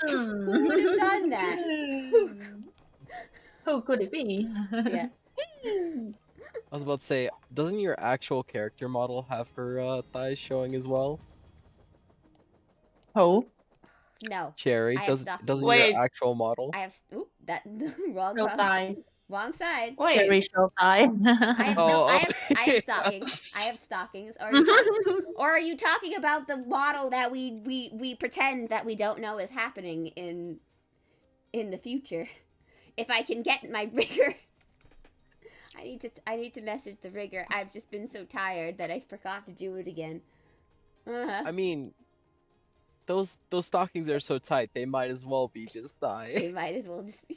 Who would have done that? Who could it be? Yeah. I was about to say, doesn't your actual character model have her thighs showing as well? Who? No. Cherry, I have doesn't stopped. doesn't Wait. your actual model? I have. Oop, that wrong. No Thai. Wrong side. Wait. Cherry show Thai. I have no. I Oh, have stockings. I have stockings. Or are you talking about the model that we pretend that we don't know is happening in the future? If I can get my rigger, I need to message the rigger. I've just been so tired that I forgot to do it again. I mean, those stockings are so tight, they might as well be just They thigh. might as well just be.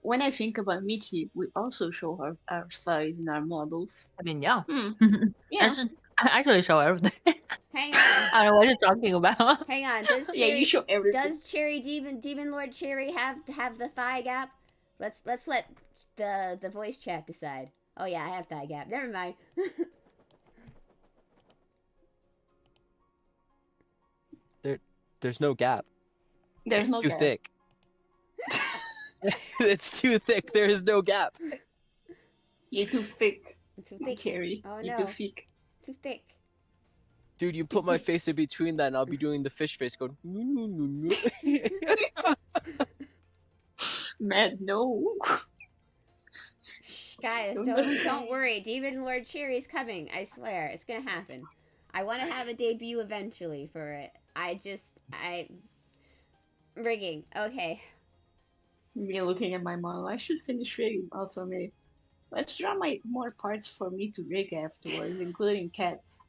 When I think about Michi, we also show our thighs in our models. I mean, yeah. Hmm. I Yeah. should actually show everything. Hang on. I don't know what you're talking about. Hang on. Does Yeah, Cherry you show everything. does Cherry Demon Lord Cherry have the thigh gap? Let's let the voice chat decide. Oh yeah, I have thigh gap. Never mind. There's no gap. There's It's no too gap. thick. It's too thick. There is no gap. You're too thick, Too thick. Cherry. Oh You're no. too thick. Too thick. Dude, you put my face in between that and I'll be doing the fish face going no no no no. Man, no. Shh, guys, Don't don't worry. worry. Demon Lord Cherry's coming. I swear, it's gonna happen. I want to have a debut eventually for it. Rigging. Okay. Me looking at my model. I should finish rigging also, maybe. Let's draw more parts for me to rig afterwards, including cats.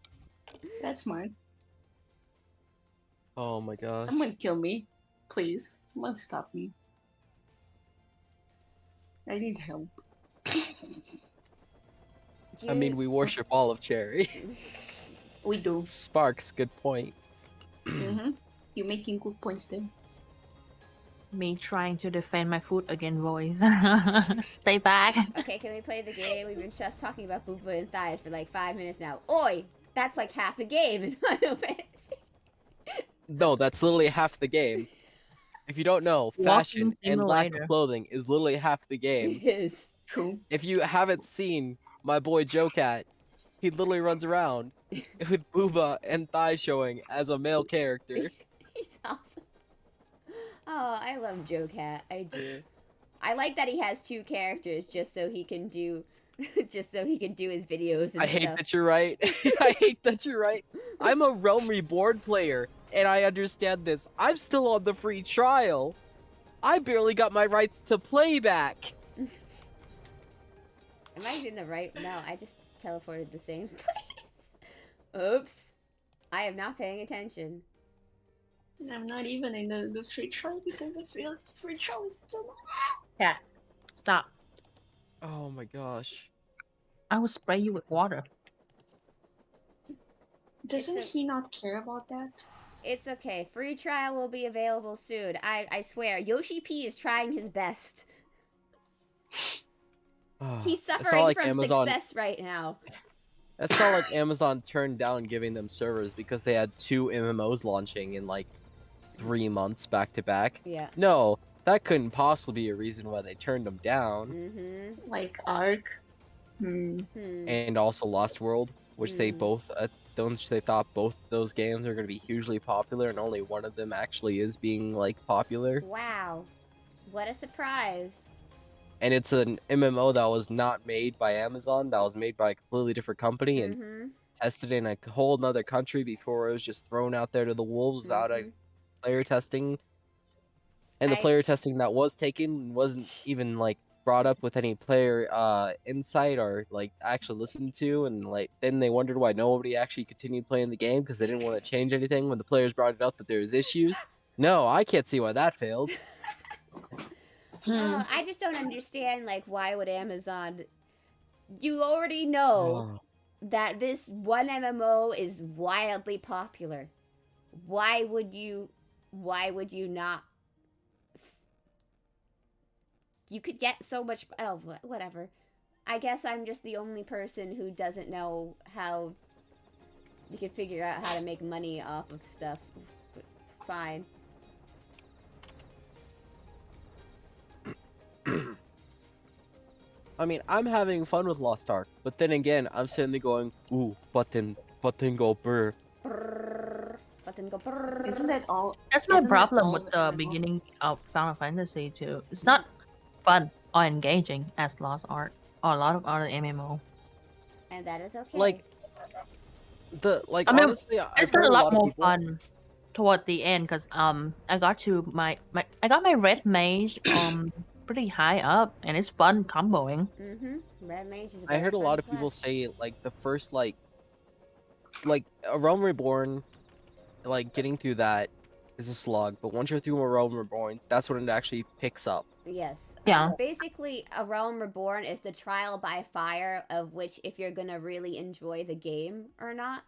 That's smart. Oh my gosh. Someone kill me. Please. Someone stop me. I need help. I mean, we worship all of Cherry. We do. Sparks, good point. Mm-hmm. You're making good points there. Me trying to defend my food again, voice. Stay back. Okay, can we play the game? We've been just talking about booba and thighs for like 5 minutes now. Oi! That's like half the game in Final Fantasy. No, that's literally half the game. If you don't know, fashion and lack of simulator. clothing is literally half the game. It is. True. If you haven't seen my boy Jokat, he literally runs around with booba and thigh showing as a male character. He's awesome. Oh, I love Jokat. I do. I like that he has 2 characters just so he can do his videos and I hate stuff. that you're right. I hate that you're right. I'm a Realm Reborn player, and I understand this. I'm still on the free trial. I barely got my rights to play back. Am I in the right? No, I just teleported the same place. Oops. I am not paying attention. I'm not even in the free trial because the free trial is still. Yeah. Stop. Oh my gosh. I will spray you with water. Doesn't It's a- he not care about that? It's okay. Free trial will be available soon. I swear. Yoshi P is trying his best. He's It's not suffering like from Amazon. success right now. That's not like Amazon turned down giving them servers because they had 2 MMOs launching in like 3 months back to back. Yeah. No, that couldn't possibly be a reason why they turned them down. Mm-hmm. Like Ark. And also Lost World, which they both, they thought both those games are going to be hugely popular, and only one of them actually is being like popular. Wow. What a surprise. And it's an MMO that was not made by Amazon, that was made by a completely different company and Mm-hmm. tested in a whole nother country before it was just thrown out there to the wolves without a player testing. And the player testing that was taken wasn't even like brought up with any player insight or like actually listened to, and like then they wondered why nobody actually continued playing the game because they didn't want to change anything when the players brought it up that there was issues. No, I can't see why that failed. I just don't understand, like, why would Amazon... You already know that this one MMO is wildly popular. Why would you not... You could get so much... Oh, whatever. I guess I'm just the only person who doesn't know how... You can figure out how to make money off of stuff. But fine. I mean, I'm having fun with Lost Ark, but then again, I'm sitting there going, ooh, button go brr. Button go brrrr. Isn't that all? That's my Isn't that problem all with the the MMO? beginning of Final Fantasy too. It's not fun or engaging as Lost Ark or a lot of other MMO. And that is okay. Like, I mean, honestly, I've It's got heard a lot of more people- fun toward the end because I got to my red mage pretty high up and it's fun comboing. Mm-hmm. Red Mage is I heard a very lot fun of people class. say like the first like like a Realm Reborn, like getting through that is a slog. But once you're through a Realm Reborn, that's when it actually picks up. Yes. Yeah. Basically, A Realm Reborn is the trial by fire of which if you're gonna really enjoy the game or not.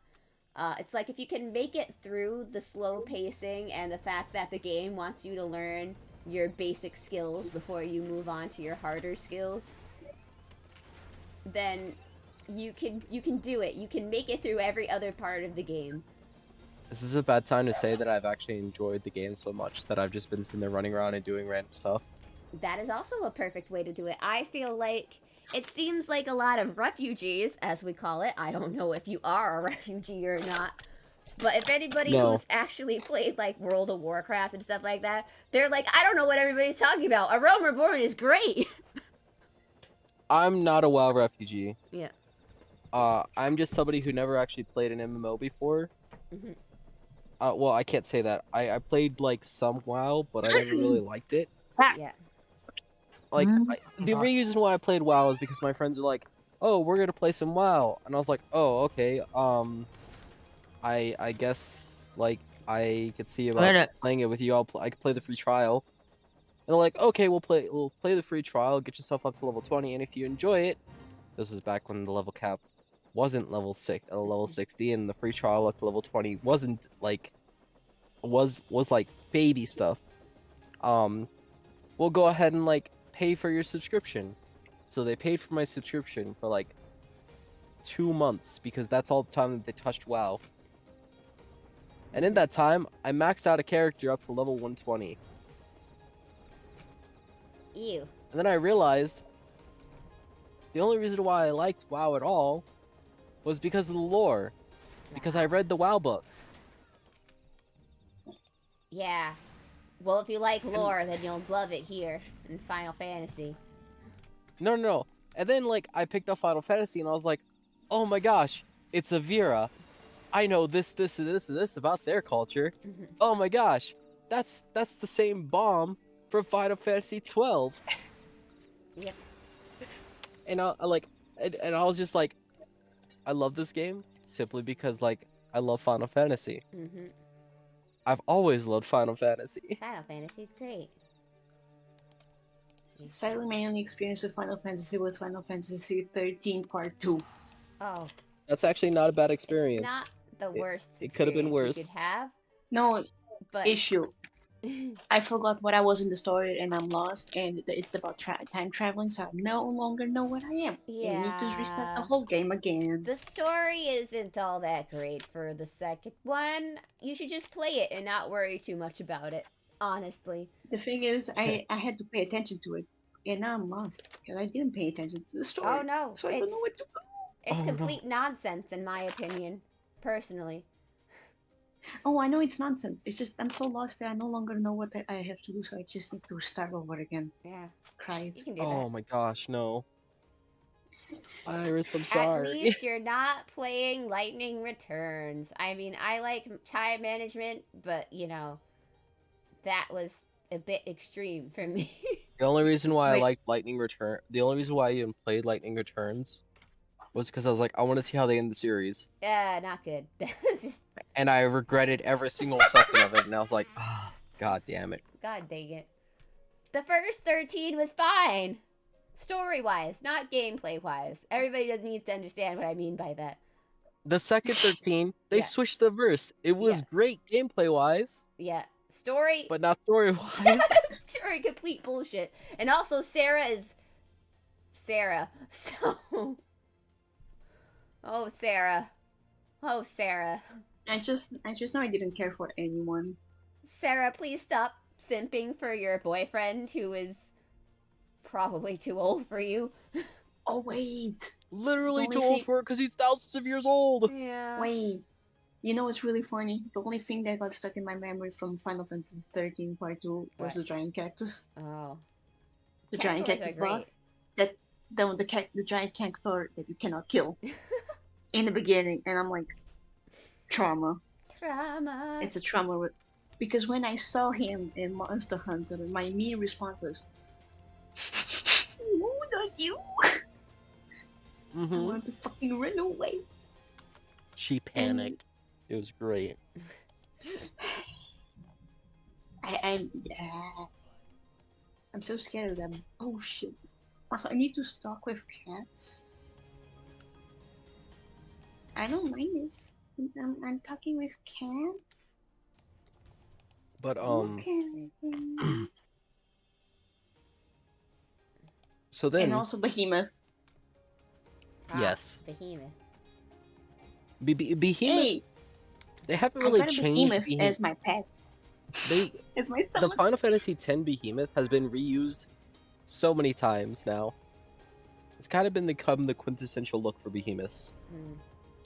It's like if you can make it through the slow pacing and the fact that the game wants you to learn your basic skills before you move on to your harder skills, then you can do it. You can make it through every other part of the game. This is a bad time to say that I've actually enjoyed the game so much that I've just been sitting there running around and doing random stuff. That is also a perfect way to do it. I feel like it seems like a lot of refugees, as we call it. I don't know if you are a refugee or not. But if anybody No. who's actually played like World of Warcraft and stuff like that, they're like, I don't know what everybody's talking about. A Realm Reborn is great. I'm not a WoW refugee. Yeah. I'm just somebody who never actually played an MMO before. Mhm. Well, I can't say that. I played like some WoW, but I never really liked it. Yeah. Like, Mm. the reason why I played WoW is because my friends were like, "Oh, we're gonna play some WoW," and I was like, "Oh, okay. I guess like I could see about playing it with you. I could play the free trial." And they're like, "Okay, we'll play the free trial. Get yourself up to level 20, and if you enjoy it, this was back when the level cap wasn't level 60, and the free trial up to level 20 wasn't like was like baby stuff. We'll go ahead and like pay for your subscription." So they paid for my subscription for like 2 months because that's all the time that they touched WoW. And in that time, I maxed out a character up to level 120. Ew. And then I realized the only reason why I liked WoW at all was because of the lore. Because I read the WoW books. Yeah. Well, if you like lore, then you'll love it here in Final Fantasy. No. And then like I picked up Final Fantasy and I was like, "Oh my gosh, it's a Vera. I know this and this about their culture. Oh my gosh, that's the same bomb from Final Fantasy 12." Yep. And and I was just like, I love this game simply because like I love Final Fantasy. Mm-hmm. I've always loved Final Fantasy. Final Fantasy's great. Sadly, my only experience with Final Fantasy was Final Fantasy 13 Part 2. Oh. That's actually not a bad experience. It's not the worst it could have been experience worse. you could have. No, But issue. I forgot what I was in the story and I'm lost, and it's about time traveling, so I no longer know what I am. Yeah. You need to restart the whole game again. the story isn't all that great for the second one. You should just play it and not worry too much about it, honestly. The thing is, I had to pay attention to it, and now I'm lost because I didn't pay attention to the story. Oh no, So I don't know where to go. it's Oh, no. complete nonsense in my opinion, personally. Oh, I know it's nonsense. It's just I'm so lost that I no longer know what I have to do, so I just need to start over again. Yeah, you Cries. can do Oh that. my gosh, no. Iris, I'm At sorry. least you're not playing Lightning Returns. I mean, I like time management, but you know, that was a bit extreme for me. The only reason why I Wait. liked the only reason why I even played Lightning Returns was because I was like, I want to see how they end the series. Yeah, not good. It's just, And I regretted every single second of it, and I was like, ah, god damn it. god dang it. The first 13 was fine. Story-wise, not gameplay-wise. Everybody just needs to understand what I mean by that. The second 13, they Yeah. switched the verse. It was Yeah. great gameplay-wise, Yeah, story... but not story-wise. story complete bullshit. And also, Sarah is... Sarah. So... Oh, Sarah. Oh, Sarah. I just know I didn't care for anyone. Sarah, please stop simping for your boyfriend who is probably too old for you. Oh wait, Literally The too only old thing- for it because he's thousands of years old. Yeah. wait. You know what's really funny? The only thing that got stuck in my memory from Final Fantasy 13 Part 2 was What? the giant cactus. Oh. The Cactuars giant are cactus great. boss. The giant cactus that you cannot kill in the beginning, and I'm like, trauma. Trauma. It's a trauma because when I saw him in Monster Hunter, my immediate response was, "Oh, not you!" I Mm-hmm. wanted to fucking run away. She panicked. It was great. I'm so scared of them. Oh shit. Also, I need to stalk with cats. I don't mind this. I'm talking with cats. But Okay. so And then also Behemoth. yes, Behemoth. Behemoth. Hey, They haven't I really got a changed Behemoth as my pet. They As my the stomach. Final Fantasy X Behemoth has been reused so many times now. It's kind of become the quintessential look for Behemoths. Mm,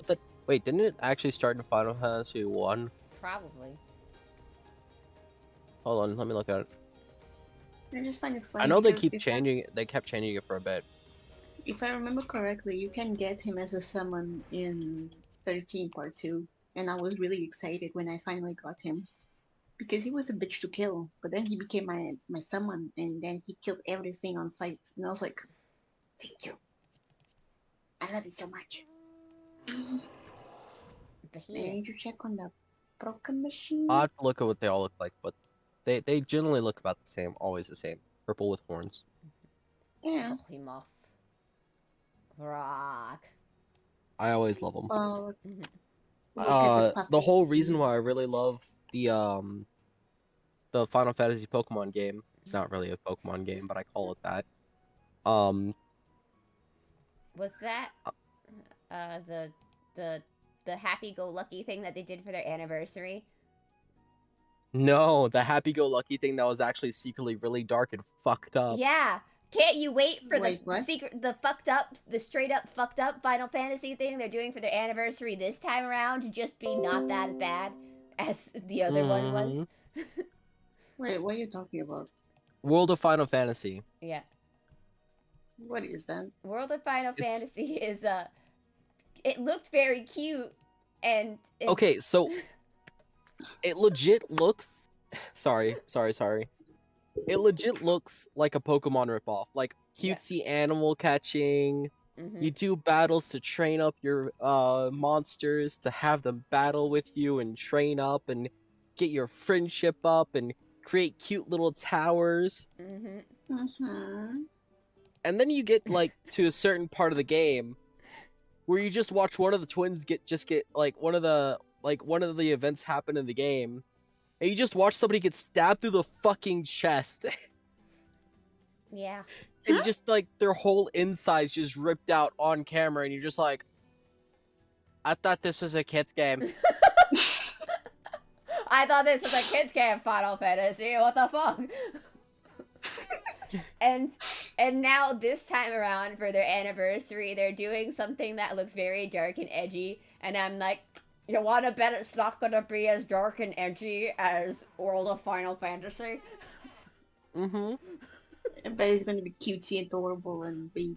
But wait, didn't it actually start in Final Fantasy 1? probably. Hold on, let me look at it. I just find it funny. I know they because keep changing it. They kept changing it for a bit. If I remember correctly, you can get him as a summon in 13 Part 2. And I was really excited when I finally got him. Because he was a bitch to kill. But then he became my summon. And then he killed everything on sight. And I was like, thank you. I love you so much. I Behemoth. need to check on the broken machine. I'll have to look at what they all look like, but they generally look about the same, always the same. Purple with horns. Yeah. Behemoth. Rock. I always love them. Well, Mhm. look at The whole puppies. reason why I really love the Final Fantasy Pokemon game. It's not really a Pokemon game, but I call it that. Was that the happy-go-lucky thing that they did for their anniversary? No, the happy-go-lucky thing that was actually secretly really dark and fucked up. Yeah. Can't you wait for Wait, the what? secret, the fucked up, the straight up fucked up Final Fantasy thing they're doing for their anniversary this time around to just be not that bad as the other one was? Wait, what are you talking about? World of Final Fantasy. Yeah. What is that? World of Final It's- Fantasy is it looked very cute and Okay, so it legit looks. Sorry. It legit looks like a Pokemon ripoff, like Yeah. cutesy animal catching. Mhm. You do battles to train up your monsters to have them battle with you and train up and get your friendship up and create cute little towers. Mhm. Mm-hmm. And then you get like to a certain part of the game where you just watch one of the twins get like one of the events happen in the game, and you just watch somebody get stabbed through the fucking chest. Yeah. And Huh? just like their whole insides just ripped out on camera, and you're just like, I thought this was a kid's game. I thought this was a kids game Final Fantasy. What the fuck? and now this time around for their anniversary, they're doing something that looks very dark and edgy, and I'm like, you wanna bet it's not gonna be as dark and edgy as World of Final Fantasy? Mm-hmm. But it's gonna be cutesy, adorable, and baby.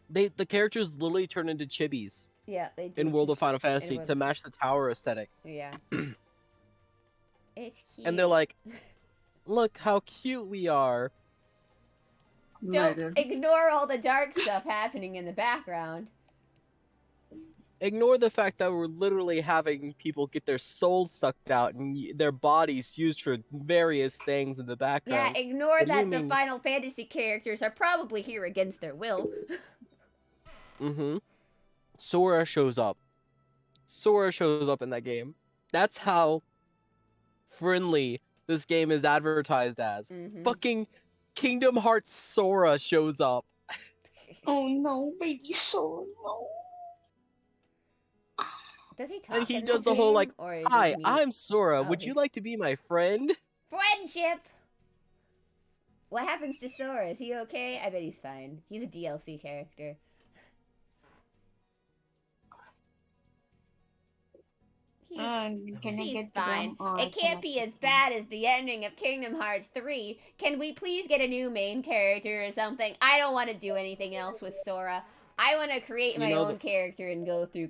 The characters literally turn into chibis Yeah, they do. in World of Final Fantasy World to of- match the tower aesthetic. Yeah. It's cute. And they're like, look how cute we are. don't Murder. ignore all the dark stuff happening in the background. Ignore the fact that we're literally having people get their souls sucked out and their bodies used for various things in the Yeah, background. ignore What do you that the mean? Final Fantasy characters are probably here against their will. Mm-hmm. Sora shows up. Sora shows up in that game. That's how friendly this game is advertised as. Mhm. Fucking Kingdom Hearts Sora shows up. Oh no, baby Sora, no. Does he talk And he in does this the whole game, like, or is hi, he mute? I'm Sora. Oh, Would you he's- like to be my friend? Friendship! What happens to Sora? Is he okay? I bet he's fine. He's a DLC character. He's, Can I he's get the fine. drum? Or It can't be as bad as the ending of Kingdom Hearts 3. Can we please get a new main character or something? I don't want to do anything else with Sora. I want to create You my know own character and go through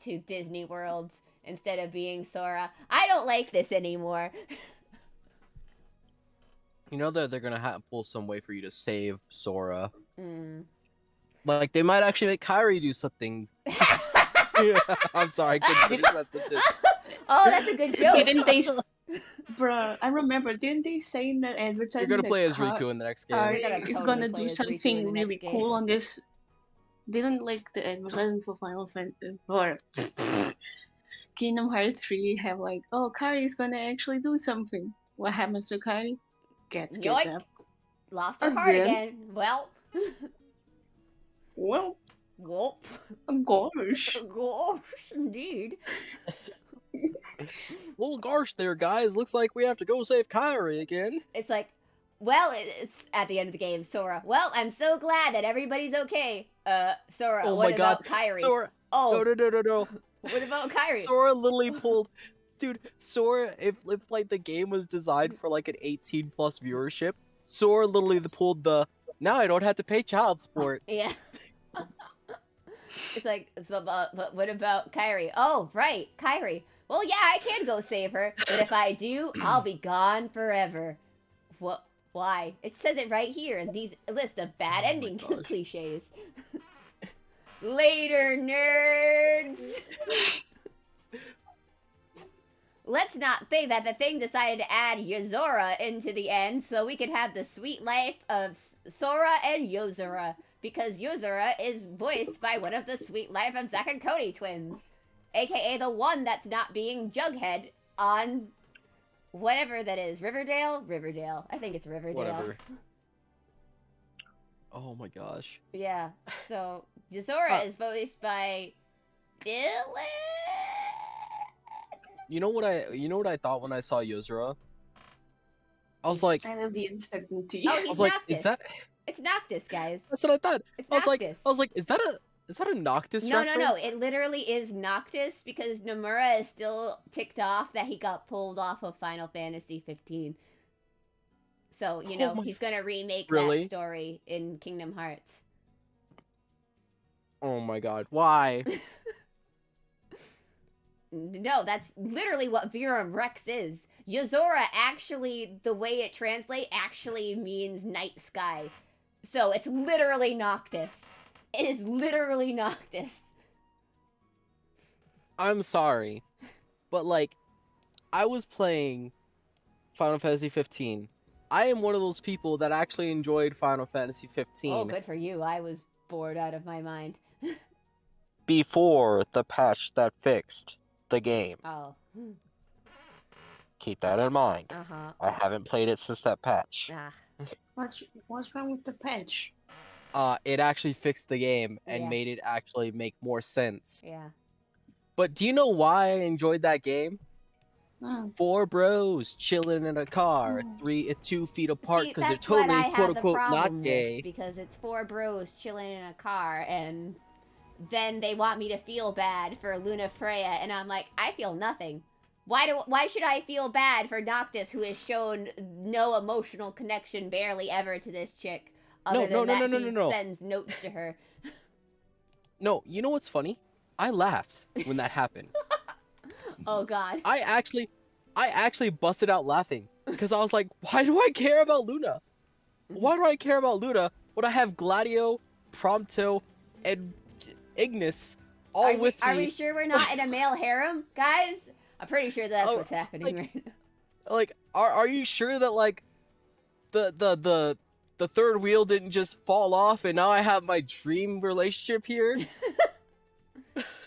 to Disney worlds instead of being Sora. I don't like this anymore. You know that they're gonna pull some way for you to save Sora. Mm. Like, they might actually make Kairi do something. Yeah, I'm sorry, I couldn't finish that sentence. Oh, that's a good joke. Didn't they, bruh? I remember. Didn't they say in the You're advertisement gonna that play as Riku in the next game. Kari We're gonna is totally gonna play do as Riku in the something next really game. cool on this? Didn't like the advertisement for Final Fantasy or Kingdom Hearts 3 have like, oh, Kari is gonna actually do something. What happens to Kari? Gets Yoink. kidnapped. Lost her heart Again. again. Well. Well, Whoop. gosh. Gosh, indeed. Well, gosh, there, guys. Looks like we have to go save Kyrie again. It's like, well, it's at the end of the game, Sora. Well, I'm so glad that everybody's okay. Sora, Oh what my God, about Kyrie? Sora! Oh, No. what about Kyrie? Sora literally pulled, dude. Sora, if like the game was designed for like an 18+ viewership, Sora literally pulled the. Now I don't have to pay child support. Yeah. It's like, so but what about Kyrie? Oh, right, Kyrie. Well, yeah, I can go save her, but if I do, I'll be gone forever. What? Why? It says it right here in these list of bad Oh my ending gosh. cliches. Later, nerds. Let's not think that the thing decided to add Yozora into the end so we could have the sweet life of Sora and Yozora. Because Yozora is voiced by one of the Sweet Life of Zack and Cody twins. AKA the one that's not being Jughead on whatever that is. Riverdale? Riverdale. I think it's Riverdale. Whatever. Oh my gosh. Yeah. So, Yozora is voiced by Dylan? You know what I thought when I saw Yozora? I was like, I love the uncertainty. Oh, I he's was like, Noctis. is that? It's Noctis, guys. That's what I thought. It's I was Noctis. like, is that a Noctis No, reference? It literally is Noctis because Nomura is still ticked off that he got pulled off of Final Fantasy 15. So, you know, he's gonna remake Really? that story in Kingdom Hearts. Oh my God, why? No, that's literally what Virum Rex is. Yozora actually, the way it translates, actually means night sky. So it's literally Noctis. It is literally Noctis. I'm sorry, but like, I was playing Final Fantasy 15. I am one of those people that actually enjoyed Final Fantasy 15 Oh, good for you. I was bored out of my mind. before the patch that fixed the game. Oh. Keep that in mind. Uh-huh. I haven't played it since that patch. Ah. What's wrong with the patch? It actually fixed the game and Yeah. made it actually make more sense. Yeah. But do you know why I enjoyed that game? Hmm. 4 bros chilling in a car, Oh. 2 feet apart See, because they're that's what totally I quote have the unquote problem not with, gay. because it's 4 bros chilling in a car, and then they want me to feel bad for Luna Freya, and I'm like, I feel nothing. Why should I feel bad for Noctis, who has shown no emotional connection barely ever to this chick, other than that he sends notes to her. No, you know what's funny? I laughed when that happened. Oh God. I actually busted out laughing because I was like, why do I care about Luna? Why do I care about Luna when I have Gladio, Prompto, and Ignis all with me? Are we sure we're not in a male harem, guys? I'm pretty sure that's what's happening right now. Like, are you sure that like the third wheel didn't just fall off and now I have my dream relationship here?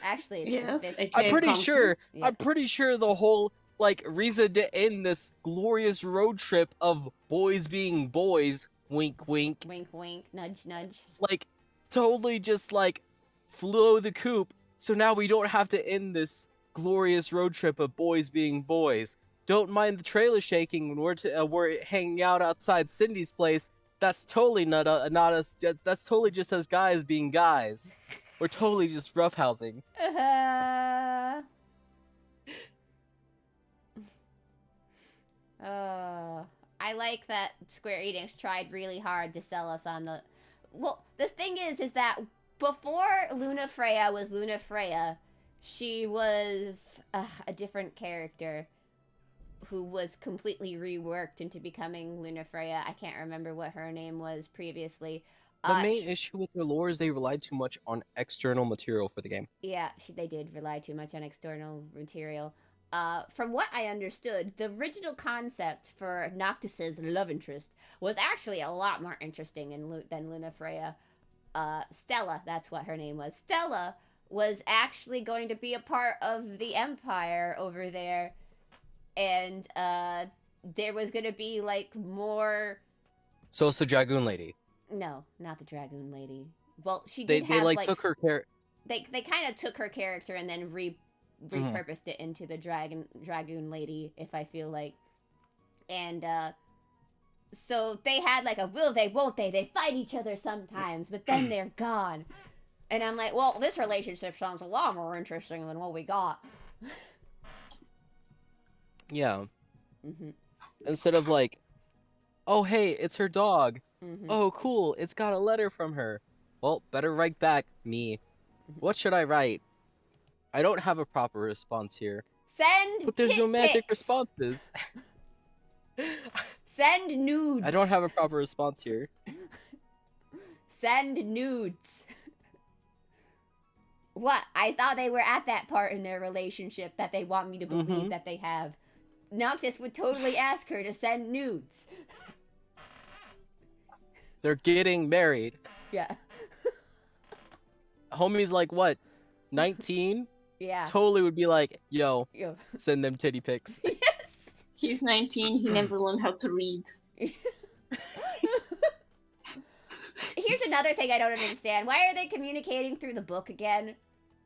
Actually, Yes, I'm pretty sure. Yeah. I'm pretty sure the whole like reason to end this glorious road trip of boys being boys, wink wink, Wink, wink, nudge, nudge. like totally just like flew the coop. So now we don't have to end this glorious road trip of boys being boys. Don't mind the trailer shaking when we're hanging out outside Cindy's place. That's totally not us. That's totally just us guys being guys. We're totally just roughhousing. I like that Square Enix tried really hard to sell us on the... Well, the thing is that before Luna Freya was Luna Freya, she was a different character who was completely reworked into becoming Luna Freya. I can't remember what her name was previously. The main issue with their lore is they relied too much on external material for the game. Yeah, they did rely too much on external material. From what I understood, the original concept for Noctis's love interest was actually a lot more interesting than Luna Freya. Stella, that's what her name was. Stella was actually going to be a part of the Empire over there, and there was going to be like more. So it's the Dragoon Lady. No, not the Dragoon Lady. Well, she They did have like took her character. They kind of took her character and then repurposed it into the Dragoon Lady, if I feel like. And so they had like a will they, won't they? They fight each other sometimes, but then they're gone. And I'm like, well, this relationship sounds a lot more interesting than what we got. Yeah. Instead of like, oh hey, it's her dog. Oh cool, it's got a letter from her. Well, better write back, me. What should I write? I don't have a proper response here. Send But there's romantic pics. responses. Send nudes. I don't have a proper response here. Send nudes. What? I thought they were at that part in their relationship that they want me to believe that they have. Noctis would totally ask her to send nudes. They're getting married. Yeah. Homie's like, what, 19? Yeah. Totally would be like, yo, Yo. send them titty pics. Yes. He's 19. He never learned how to read. Here's another thing I don't understand. Why are they communicating through the book again?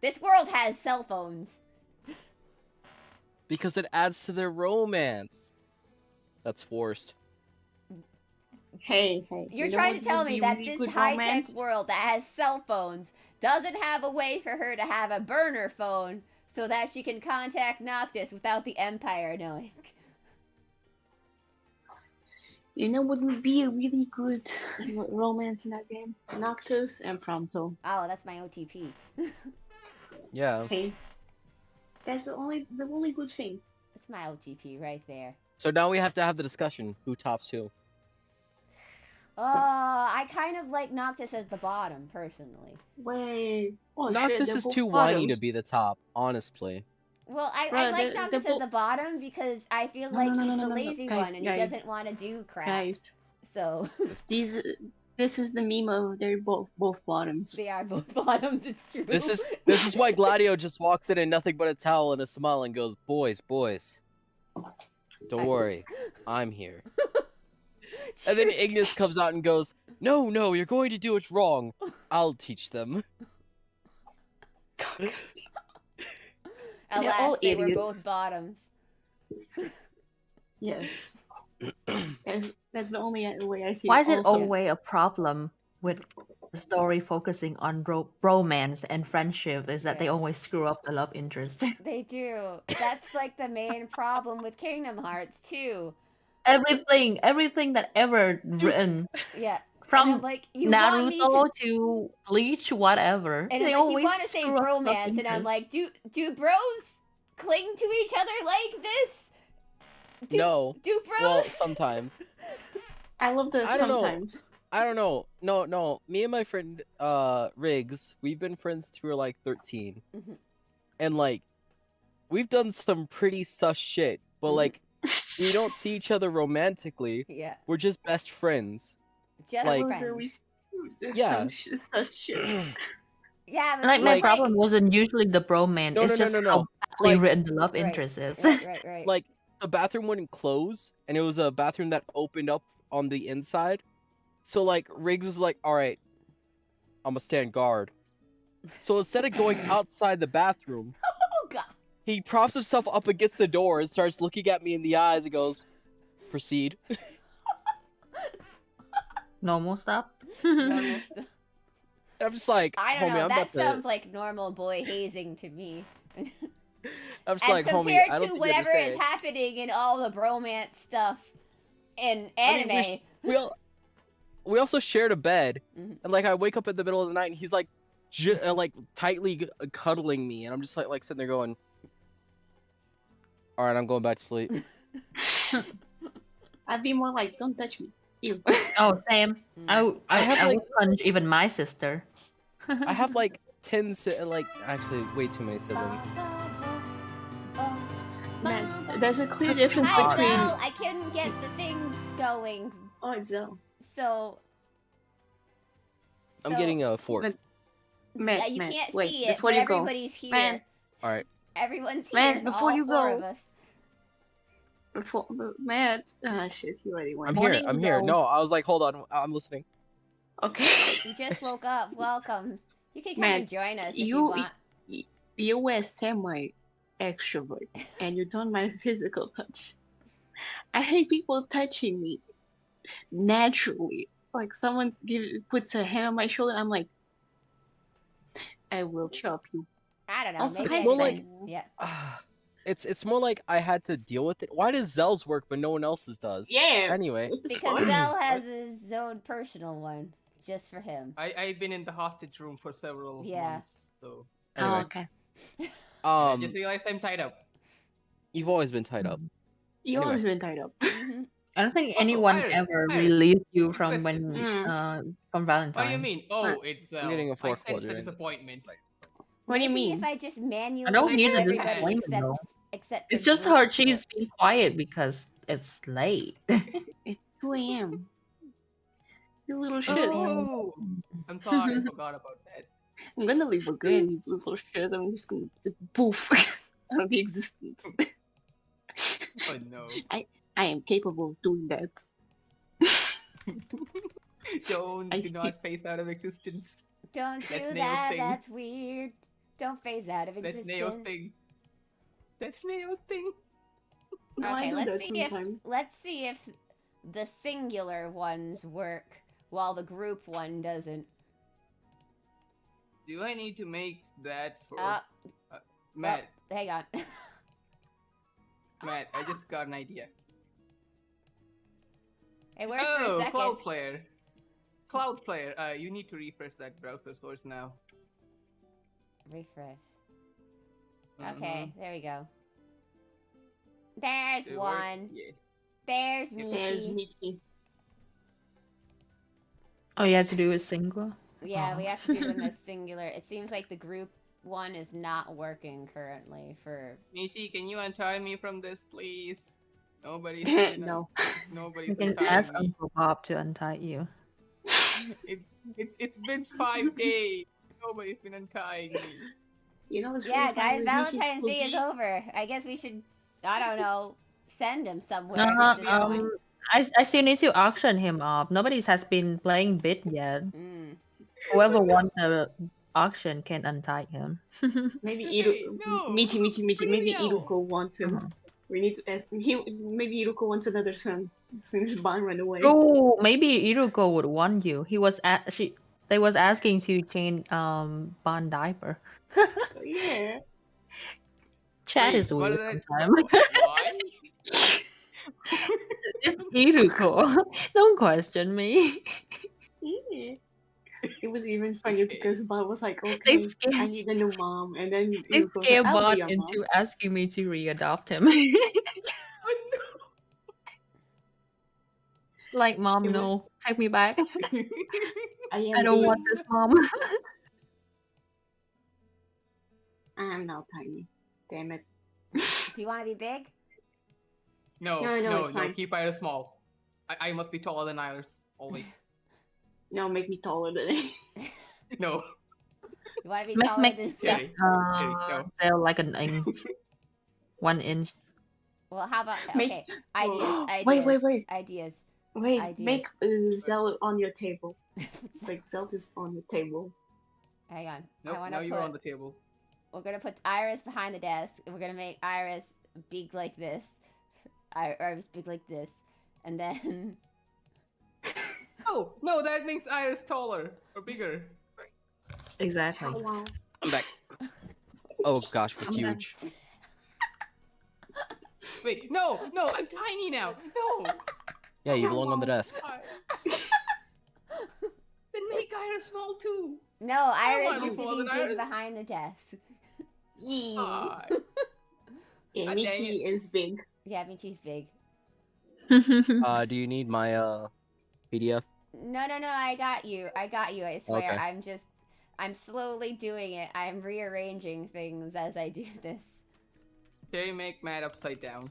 This world has cell phones. Because it adds to their romance. That's forced. Hey. You're you know trying what to tell would me be that really this good high-tech romance? world that has cell phones doesn't have a way for her to have a burner phone so that she can contact Noctis without the Empire knowing. You know what would be a really good romance in that game? Noctis and Prompto. Oh, that's my OTP. Yeah. Hey. That's the only good thing. That's my OTP right there. So now we have to have the discussion. Who tops who? I kind of like Noctis as the bottom, personally. Wait. Oh, Noctis shit, is they're too both whiny to bottoms. be the top, honestly. Well, I Bruh, like they're Noctis as both- the bottom because I feel No, like no, no, he's no, the no, no. lazy Guys, one and guys. he doesn't want to do crap. Guys, So this is the meme of they're both bottoms. they are both bottoms. It's true. This is why Gladio just walks in nothing but a towel and a smile and goes, boys, don't worry, I'm here. And then Ignis comes out and goes, no, you're going to do it wrong. I'll teach them. They're all Alas, they were idiots. both bottoms. Yes. That's the only way I see Why it. is it also. always a problem with the story focusing on romance and friendship? Is that they Yeah. always screw up the love interest? They do. That's like the main problem with Kingdom Hearts too. everything that ever written Yeah. from and I'm like, you want me Naruto to Bleach, whatever. And they I'm like, you always want to say screw up love bromance, and I'm interest. like, do bros cling to each other like this? No. Do bros? Well, sometimes. I love the I don't know. sometimes. I don't know. No. Me and my friend, Riggs, we've been friends since we were like 13. Mhm. And like, we've done some pretty sus shit. But like, we don't see each other romantically. Yeah, We're just best friends. just Like- friends. Yeah. Such shit. Yeah, but Like my Like- problem wasn't usually the bromance. No, it's no, just no. how badly Like- written the love Right, interest is. Right. Like, the bathroom wouldn't close, and it was a bathroom that opened up on the inside. So like, Riggs was like, alright, I'm gonna stand guard. So instead of going outside the bathroom, Oh god. he props himself up against the door and starts looking at me in the eyes and goes, proceed. Normal stuff. Normal stuff. And I'm just like, I don't homie, know. I'm That about to... sounds like normal boy hazing to me. I'm just As like, homie, compared I don't to think you whatever is understand. happening in all the bromance stuff in I mean, anime. we also shared a bed, Mhm. and like I wake up in the middle of the night and he's like, like tightly cuddling me, and I'm just like sitting there going, all right, I'm going back to sleep. I'd be more like, don't touch me. Ew. Oh, same. Mm. I have, I like- would punch even my sister. I have like 10 like actually way too many siblings. Man, there's a clear difference Hi, between. Zell. I couldn't get the thing going, Oh, it's Zell. so. I'm getting a fork. But- Man, Yeah, you man, can't wait, see it, before but you go, everybody's here. man. All right. Everyone's Man, here. before all you four go. of us. Matt. Ah, shit, you already won. I'm here. Morning, I'm here. Zell. No, I was like, hold on. I'm listening. Okay. You just woke up. Welcome. You can come Man, and join us if you you- want. You were semi-extrovert, and you don't mind physical touch. I hate people touching me naturally. Like someone puts a hand on my shoulder, I'm like, I will chop you. I don't know. Also, Maybe it's I more didn't- like- Yeah. It's more like I had to deal with it. Why does Zell's work but no one else's does? Yeah. Anyway. What the Because fuck? Zell has his own personal one. Just for him. I've been in the hostage room for several Yeah. months, so Oh, Anyway. okay. I just realized I'm tied up. You've always been tied up. You Anyway. always been tied up. hmm I don't think Also, anyone Iris, ever Iris, released you from question. from Valentine. What do you mean? Oh, it's I'm getting a I fourth sense the quadrant. disappointment. What do you Maybe mean? if I just manually I don't need do the everybody disappointment, except though. except It's the just group her. shit. She's being quiet because it's late. It's 2 a.m. You little shit. Oh, I'm sorry, I forgot about that. I'm gonna leave again, you little shit. I'm just gonna poof out of the existence. Oh no! I am capable of doing that. Do I not phase out of existence. Don't do That's Neo's that. thing. That's weird. Don't phase out of existence. That's Neo's thing. That's Neo's thing. No, I Okay, do let's that see sometimes. let's see if the singular ones work while the group one doesn't. Do I need to make that for Oh, Matt? hang on. Matt, I just got an idea. It worked for a Oh, second. Cloudflare. You need to refresh that browser source now. Refresh. Mhm. Okay, there we go. There's It worked? one. Yeah. There's There's Michi. Michi. Oh, you have to do it single. Yeah, we Oh. have to do them as singular. It seems like the group one is not working currently for. Michi, can you untie me from this, please? Nobody's been No. Nobody's You can untying ask me. Uncle Bob to untie you. It's been 5 days. Nobody's been untying me. You know, it's Yeah, really funny guys, with Michi's Valentine's Day is cookie. over. I guess we should, I don't know, send him somewhere Uh, at this point. I still need to auction him off. Nobody has been playing bit yet. Mm. Whoever won the auction can untie him. Maybe Hey, no. Michi. Maybe Really? Iruko wants him. Uh-huh. We need to ask. Maybe Iruko wants another son. Since Ban ran away. Oh, maybe Iruko would want you. They was asking to change Bond diaper. Yeah. Chat Wait, is what weird is that? sometimes. Why? It's Iruko. Don't question me. Yeah. It was even funny Okay. because Ban was like, They okay, scared, I need a new mom. And then they Iruko was scared like, I'll Bond be your mom. into asking me to readopt him. Oh, Like, mom, It was- no, take me back. no. I don't want this, mom. I'm not tiny. Damn it. Do you want to be big? No, No, no, it's no, fine. keep Iris small. I must be taller than Iris, always. No, make me taller than it. No. You want to be Make- taller make- than Kidding. Uh, go. they're like an inch, 1 inch. Well, how about Make- okay? Ideas. Wait. Ideas. Wait, Ideas. make Zell on your table. Like Zell just on the table. Hang on. Nope, I want now to you're put. on the table. We're gonna put Iris behind the desk. And we're gonna make Iris big like this. Iris big like this, and then. Oh, no, that makes Iris taller or bigger. Exactly. Oh, wow. I'm back. Oh gosh, we're I'm back. huge. Wait, no, I'm tiny now. No. Yeah, you belong on the desk. Why? Then make Iris small too. No, Iris wanna be needs to smaller be than big Iris. behind the desk. Yee. Ah, Yeah, God dang Michi is big. Yeah, I mean she's big. Do you need my PDF? No, I got you. I swear. Okay. I'm slowly doing it. I'm rearranging things as I do this. Cherry, make Matt upside down.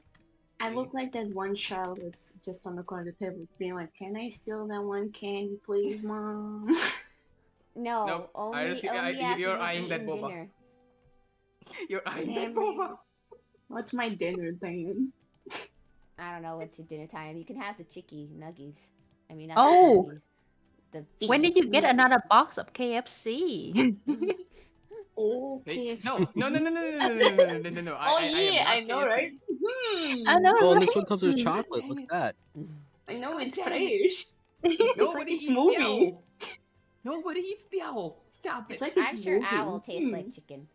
I look like that one child that's just on the corner of the table being like, "Can I steal that one candy, please, mom?" No, Nope. only Iris, after you're you've eyeing that eaten boba. dinner. You're eyeing Damn that it. boba. What's my dinner then? I don't know what's your dinner time. You can have the chicky nuggies. I mean, not Oh. the nuggies. When did you get No. another box of KFC? Oh, Wait, KFC. no. Oh I am yeah, not I know, KFC. right? I know, Oh, and right? this one comes with chocolate. Look at that. I know, God it's damn it. fresh. Nobody it's eats movie. the owl. Nobody eats the owl. Stop it. It's like it's I'm sure moving. owl tastes like chicken.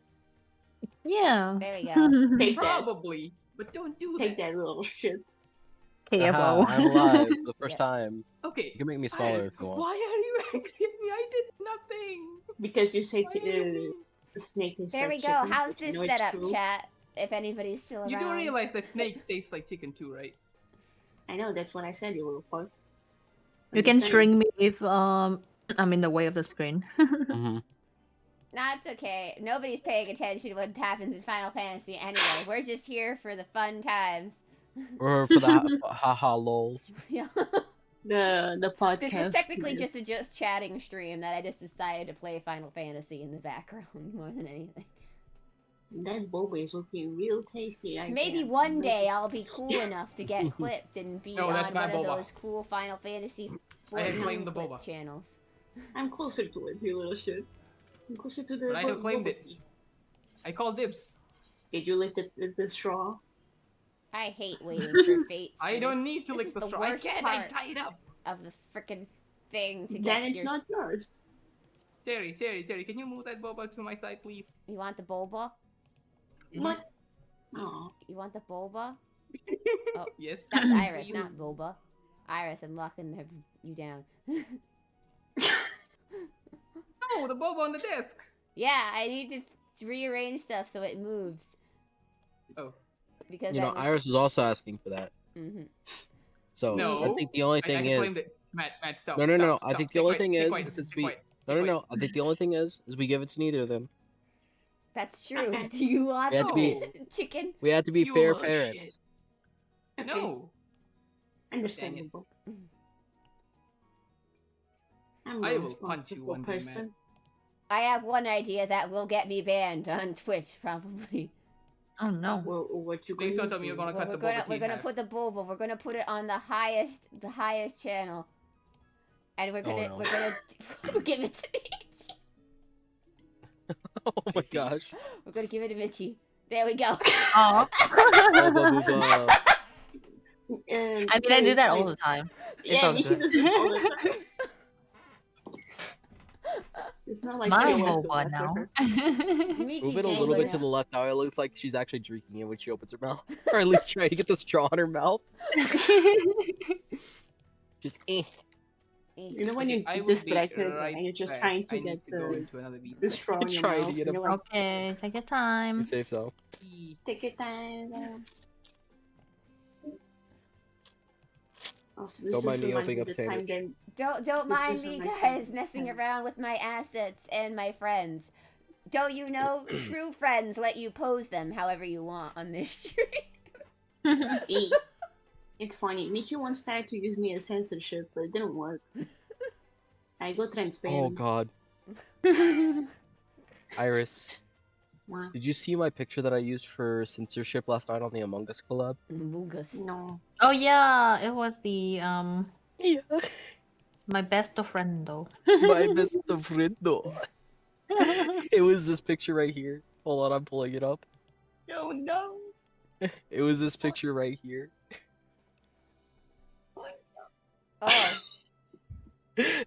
Yeah. There we go. Take that. Probably, but don't do Take that. that little shit. Aha, I'm KFO. alive for the first Yep. time. Okay. You can make me smaller Iris, if you want. why are you angry at me? I did nothing. Because you say Why are you mean? the snake is There like we go. chicken, How's which I this know it's set up, true. chat? If anybody's still around. You do realize that snakes taste like chicken too, right? I know, that's what I said, you little fuck. You can string me if I'm in the way of the screen. Hmm. Nah, it's okay. Nobody's paying attention to what happens in Final Fantasy anyway. We're just here for the fun times. Or for the haha lols. Yeah. The podcast. This is technically is- just a just chatting stream that I just decided to play Final Fantasy in the background more than anything. That boba is looking real tasty. Maybe one day I'll be cool enough to get clipped and be No, that's on my one of boba. those cool Final Fantasy I have 14 claimed the clip boba. channels. I'm closer to it, you little shit. I'm closer to the. But I have claimed boba it. tea. I call dibs. Did you lick the straw? I hate waiting for fates. I don't need to this lick is the the straw. I worst can't. I part. tie it up. Of the frickin' thing to Then get it's your... not yours. Cherry, can you move that boba to my side, please? You want the boba? What? Oh. You want the boba? Oh, Yes. that's Iris, please. not boba. Iris, I'm locking you down. No, the boba on the desk. Yeah, I need to rearrange stuff so it moves. Oh. Because You know, Iris was also asking for that. Mm-hmm. So No. I think the only I thing claimed is it. Matt, stop. no. I stop, think the stay only quiet, thing stay is quiet, since stay we quiet, no. stay quiet. I think the only thing is we give it to neither of them. That's true. Do you want We have to be- the chicken? We have to be You fair little parents. Okay. No. Understandable. I'm I a will punch you responsible one day, Matt. person. I have one idea that will get me banned on Twitch, probably. Oh no. Well, what you Please gonna don't tell me do? you're gonna Well, cut the we're boba tea we're in gonna half. put the boba. We're gonna put it on the highest channel, and we're gonna no. we're gonna give it to Michi. Oh my gosh. We're gonna give it to Michi. There we go. Aw. Booba, booba. And I mean, I do that all the time. It's Yeah, all Michi good. does this all the time. It's not like My TOS don't boba after now. her. Michi's Move it a getting little bit it to up. the left now. It looks like she's actually drinking it when she opens her mouth, or at least trying to get the straw in her mouth. Just You know when Okay, you're I will be distracted right and you're just back. trying I to need get to go the into another meeting. straw in your Trying to mouth. get And him. you're like, Okay, take your time. be safe though. take your time. Also, this Don't just mind me reminds opening me up of the time sandwich. then Don't This mind is me, what my guys, friend messing said. around with my assets and my friends. Don't you know true friends let you pose them however you want on this stream? Hey, it's funny. Michi once tried to use me as censorship, but it didn't work. I go Oh transparent. god. Iris, Wow. did you see my picture that I used for censorship last night on the Among Us collab? Mungus. No. Oh yeah, it was the Yeah. my best of friend though. My best friend though. It was this picture right here. Hold on, I'm pulling it up. Oh no. It was this picture right here. Oh,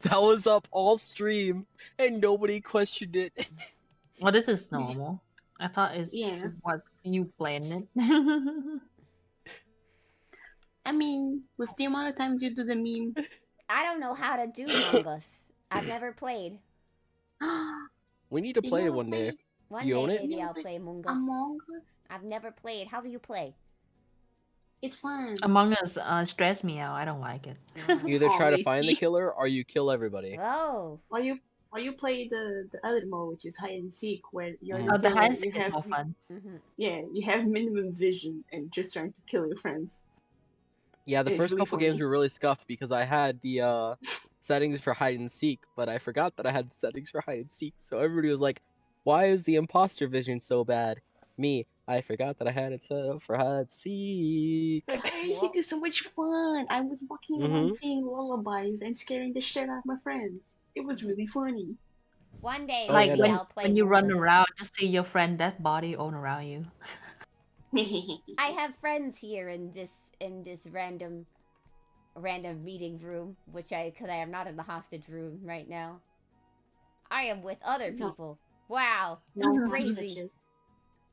That was up all stream and nobody questioned it. Well, this is normal. I thought it's Yeah. what you planned it. I mean, with the amount of times you do the meme. I don't know how to do Mungus. I've never played. We need to play it one day. One You day own it? maybe You I'll play play Mungus. Among Us? I've never played. How do you play? It's fun. Among Us stress me out. I don't like it. You either try to Always. find the killer or you kill everybody. Oh. Or you play the other mode, which is hide and seek, where you're Mhm. the Oh, the killer. hide and You seek is have more fun. you have minimum vision and just trying to kill your friends. Yeah, the It's first really couple games funny. were really scuffed because I had the settings for hide and seek, but I forgot that I had settings for hide and seek. So everybody was like, "Why is the imposter vision so bad?" Me, I forgot that I had it set up for hide and seek. But hide and seek is so much fun. I was walking around Mhm. singing lullabies and scaring the shit out of my friends. It was really funny. One day, Oh, Like yeah, maybe no. I'll play when you run Nimbus. around, just see your friend dead body all around you. I have friends here in this random meeting room, because I am not in the hostage room right now. I am with other No. people. Wow, No that's crazy. hostages.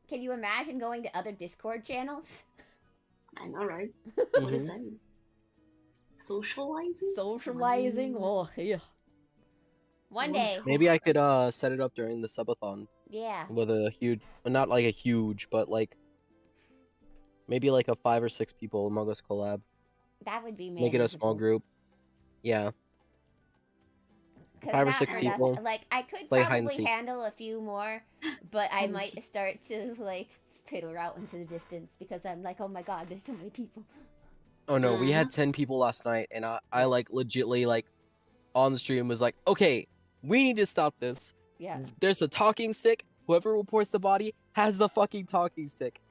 Can you imagine going to other Discord channels? I know, right? What is Mhm. that? Socializing? Socializing? Oh, yeah. One day. Maybe I could set it up during the subathon Yeah. with a huge, not like a huge, but like maybe like a 5 or 6 people Among Us collab. That would be Make it a small manageable. group. Yeah. 'Cause 5 or not 6 for people. nothing. Like, I could play hide and probably seek. handle a few more, but I Hide and might seek. start to, like, piddle out into the distance because I'm like, oh my god, there's so many people. Oh no, we had 10 people last night, and I like legitly like on the stream was like, okay, we need to stop this. Yeah. There's a talking stick. Whoever reports the body has the fucking talking stick.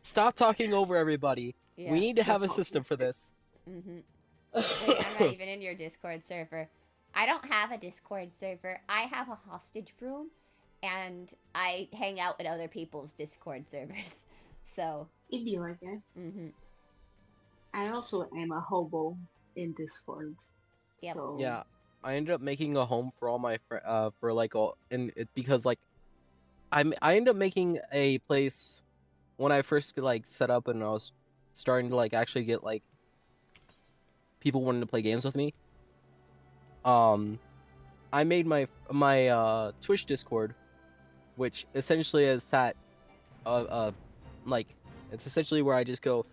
Stop talking over everybody. Yeah. We need to The have a talking system for this. Wait, I'm not even in your Discord server. I don't have a Discord server. I have a hostage room, and I hang out in other people's Discord servers. So. It'd be like that. I also am a hobo in Discord. Yep. So Yeah, I ended up making a home for all my for like all and it because like I ended up making a place when I first like set up and I was starting to like actually get like people wanting to play games with me. I made my Twitch Discord, which essentially is like it's essentially where I just go,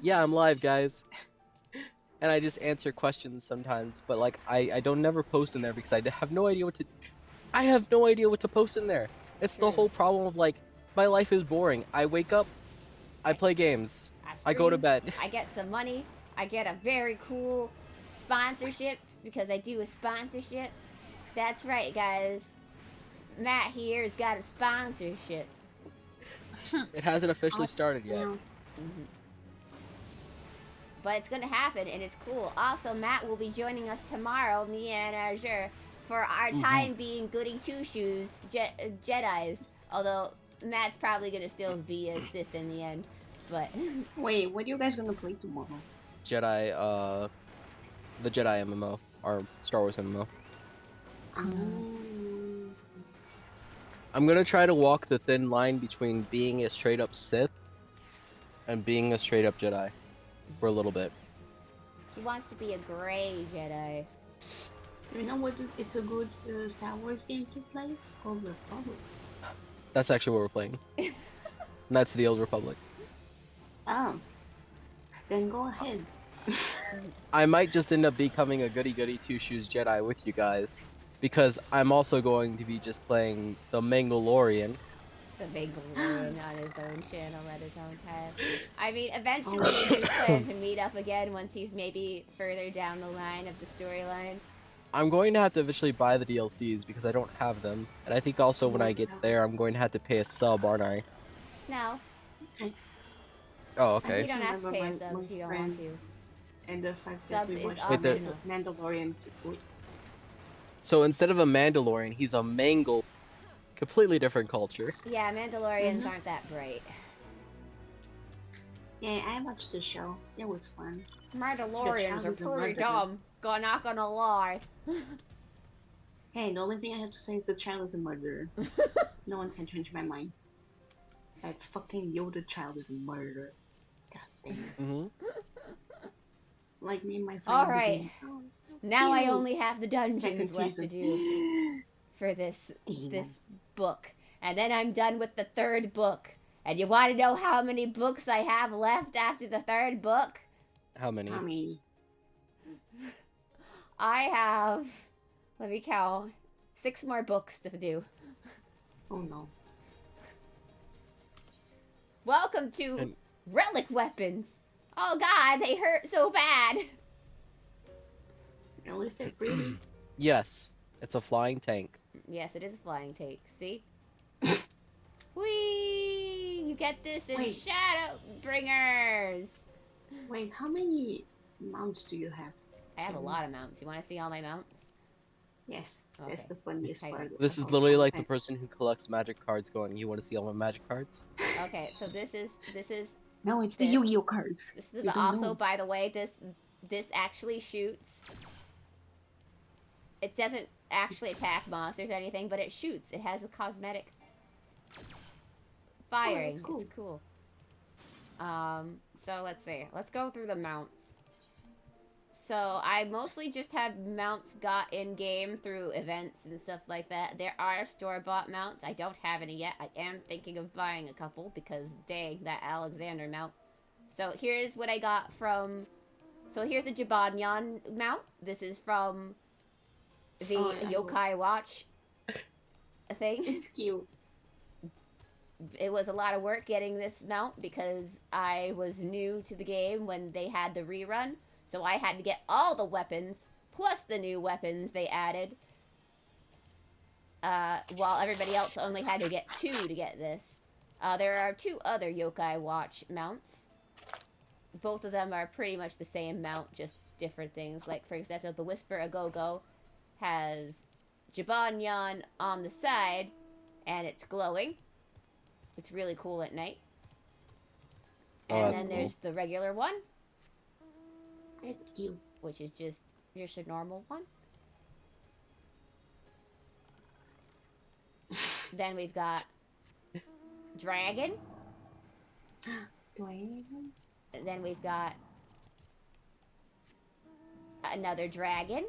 yeah, I'm live, guys. And I just answer questions sometimes, but like I don't never post in there because I have no idea what to post in there. It's the whole problem of like my life is boring. I wake up, I play games, I go to stream, bed. I get some money. I get a very cool sponsorship because I do a sponsorship. That's right, guys. Matt here has got a sponsorship. It hasn't officially started yet. But it's gonna happen, and it's cool. Also, Matt will be joining us tomorrow, me and Azure, for our time being goody two-shoes Jedis. Although, Matt's probably gonna still be a Sith in the end. But... wait, what are you guys gonna play tomorrow? Jedi, the Jedi MMO, or Star Wars MMO. I'm gonna try to walk the thin line between being a straight up Sith and being a straight up Jedi for a little bit. He wants to be a gray Jedi. You know what? It's a good Star Wars game to play? Old Republic. That's actually what we're playing. And that's the Old Republic. Oh. Then go ahead. I might just end up becoming a goody goody two shoes Jedi with you guys, because I'm also going to be just playing the Mandalorian. The Mandalorian on his own channel at his own time. I mean, eventually we plan to meet up again once he's maybe further down the line of the storyline. I'm going to have to eventually buy the DLCs because I don't have them, and I think also when I get there, I'm going to have to pay a sub, aren't I? No. Oh, You okay. don't have to pay a sub My if you don't want to. And the fact Sub that we is watched optional. Mandalorian. So instead of a Mandalorian, he's a Mangle. Completely different culture. Yeah, Mandalorians aren't that bright. Yeah, I watched the show. It was fun. Mandalorians The are child is a pretty murderer. dumb. Not gonna lie. Hey, the only thing I have to say is the child is a murderer. No one can change my mind. That fucking Yoda child is a murderer. God damn it. Mm-hmm. Like me and my friend. All in the right. game. Oh, so Now I cute. only have the Second dungeons left to season. do for this Damn. this book. And then I'm done with the third book. And you want to know how many books I have left after the third book? How many? How many? I have, let me count, 6 more books to do. Oh no. Welcome to And- relic weapons. Oh god, they hurt so bad. At least they're pretty. Yes, it's a flying tank. Yes, it is a flying tank. See? Whee! You get this in Wait. Shadowbringers. Wait, how many mounts do you have? I have a Tim? lot of mounts. You want to see all my mounts? Yes, that's Okay. the funniest Hang on. part. This is of literally all like the time. person who collects magic cards going, you want to see all my magic cards? Okay, so this is No, it's the this. Yu-Gi-Oh cards. This is You don't also, know. by the way, this actually shoots. It doesn't actually attack monsters or anything, but it shoots. It has a cosmetic firing. cool. It's cool. So let's see. Let's go through the mounts. So I mostly just had mounts got in game through events and stuff like that. There are store-bought mounts. I don't have any yet. I am thinking of buying a couple because dang, that Alexander mount. So here's what I got from. So here's the Jibanyan Mount. This is from the Oh, yeah, I know. Yokai Watch thing. It's cute. It was a lot of work getting this mount because I was new to the game when they had the rerun. So I had to get all the weapons, plus the new weapons they added. While everybody else only had to get 2 to get this. There are 2 other Yokai Watch mounts. Both of them are pretty much the same mount, just different things. Like, for example, the Whisper A-Go-Go has Jibanyan on the side, and it's glowing. It's really cool at night. Oh, And that's then cool. there's the regular one, It's cute. which is just a normal one. Then we've got Dragon. Do I even? Then we've got another dragon.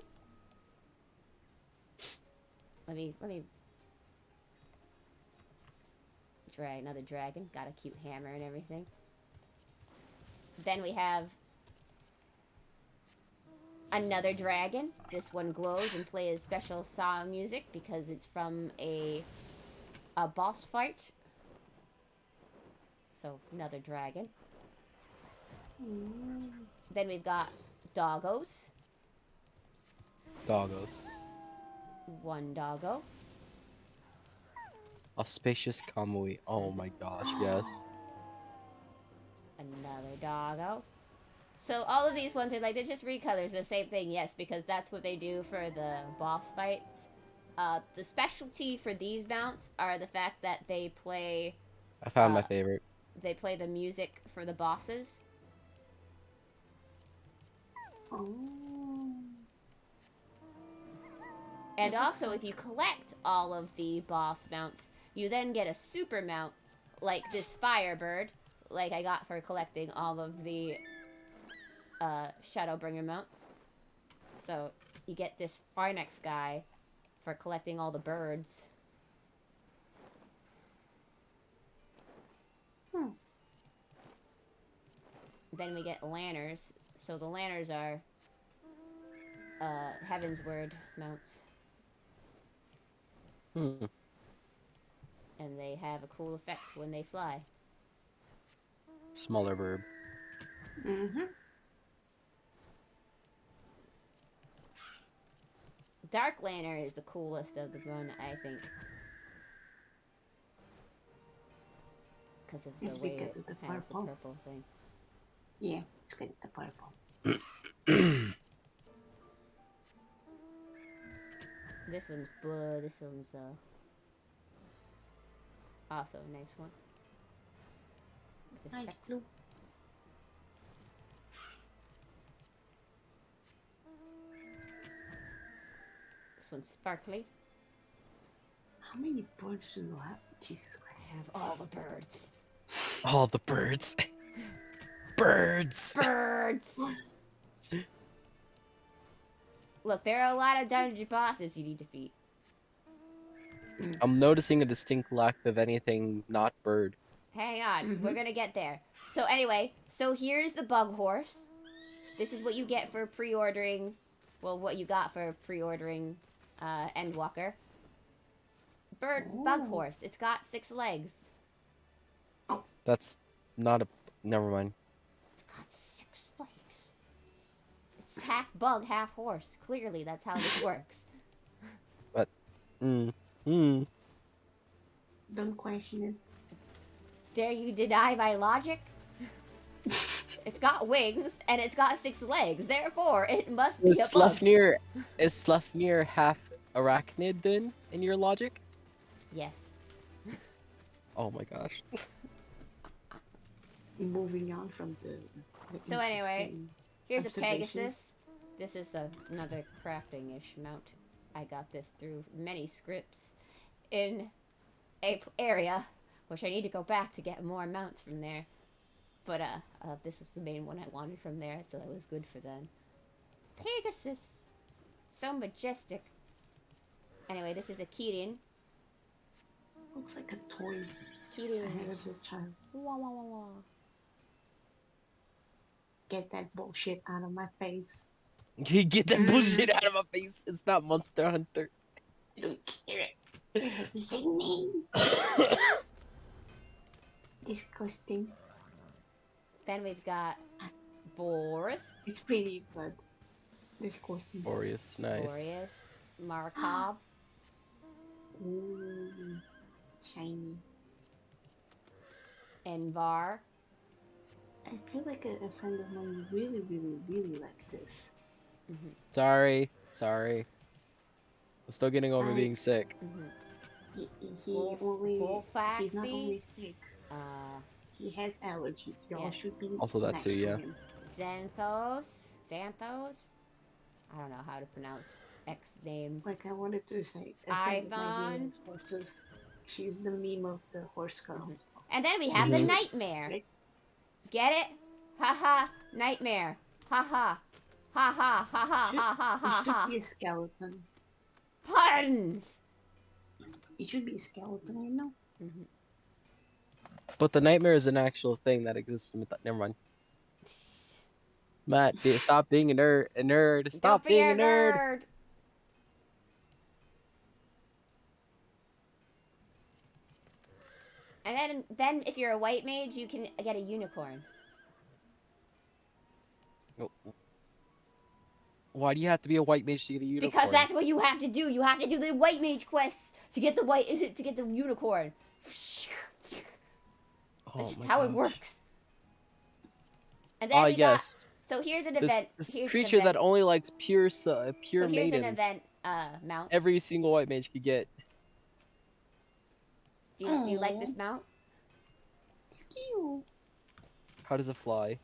Let me try another dragon. Got a cute hammer and everything. Then we have another dragon. This one glows and plays special song music because it's from a boss fight. So another dragon. Then we've got doggos. Doggos. 1 doggo. Auspicious Kamui. Oh my gosh, yes. Another doggo. So all of these ones are like, they're just recolors, the same thing, yes, because that's what they do for the boss fights. The specialty for these mounts are the fact that they play I found my Uh, favorite. the music for the bosses. Oh. And also, if you collect all of the boss mounts, you then get a super mount, like this Firebird, like I got for collecting all of the Shadowbringer mounts. So, you get this Farnex guy for collecting all the birds. Then we get Lanners. So the Lanners are Heaven's Word mounts. Hmm. And they have a cool effect when they fly. Smaller bird. Mm-hmm. Dark Lantern is the coolest of the one, I think. Because of the It's way because it of the has the purple. purple thing. Yeah, it's good. The purple. This one's blue, this one's also a nice one. With I effects. blue. This one's sparkly. How many birds do you have? Jesus I Christ. have all the birds. All the birds. Birds. Birds! Look, there are a lot of dungeon bosses you need to defeat. I'm noticing a distinct lack of anything not bird. Hang on, we're gonna get there. So anyway, so here's the bug horse. This is what you get for pre-ordering, well, what you got for pre-ordering Endwalker. Bug horse. It's got 6 legs. That's not a. Never mind. It's got 6 legs. It's half bug, half horse. Clearly, that's how this works. But. Don't question it. Dare you deny my logic? It's got wings, and it's got 6 legs. Therefore, it must be a bug. Is Slefnir half arachnid then, in your logic? Yes. Oh my gosh. Moving on from the So anyway, interesting here's a observations. Pegasus. This is another crafting-ish mount. I got this through many scripts in a area, which I need to go back to get more mounts from there. But this was the main one I wanted from there, so that was good for them. Pegasus! So majestic. Anyway, this is a Kirin. Looks like a toy I Kirin. had as a child. Wah, wah, wah, wah. Get that bullshit out of my face. Get that bullshit out of my face. It's not Monster Hunter. I don't care. It has the same name. Disgusting. Then we've got Boris. It's pretty, but disgusting. Boreas, nice. Boreas. Markov. Ooh, shiny. Envar. I feel like a friend of mine really liked this. Sorry. I'm still getting over Hi. being sick. He Bullfaxy. he's not only sick, he has allergies. Y'all Yeah. should be Also that nice too, to yeah. him. Xanthos. Xanthos? I don't know how to pronounce X names. Like I wanted to say, a friend of mine Ivon. really likes horses. She's the meme of the horse girls. And then we have the Mhm. Nightmare. Right? Get it? Haha, Nightmare. Haha. Ha ha ha ha Should- ha ha It ha should ha. be a skeleton. Puns! It should be a skeleton, you know? But the nightmare is an actual thing that exists in Never mind. Matt, stop being a nerd. Stop Don't be being a nerd. And then if you're a white mage, you can get a unicorn. Why do you have to be a white mage to get a unicorn? Because that's what you have to do. You have to do the white mage quests to get the unicorn. Oh That's just my how it gosh. works. And then we got- yes. so here's an This, event. this here's an creature event. that only likes pure So here's maidens. an event mount. Every single white mage could get. Do you like this mount? It's cute. How does it fly?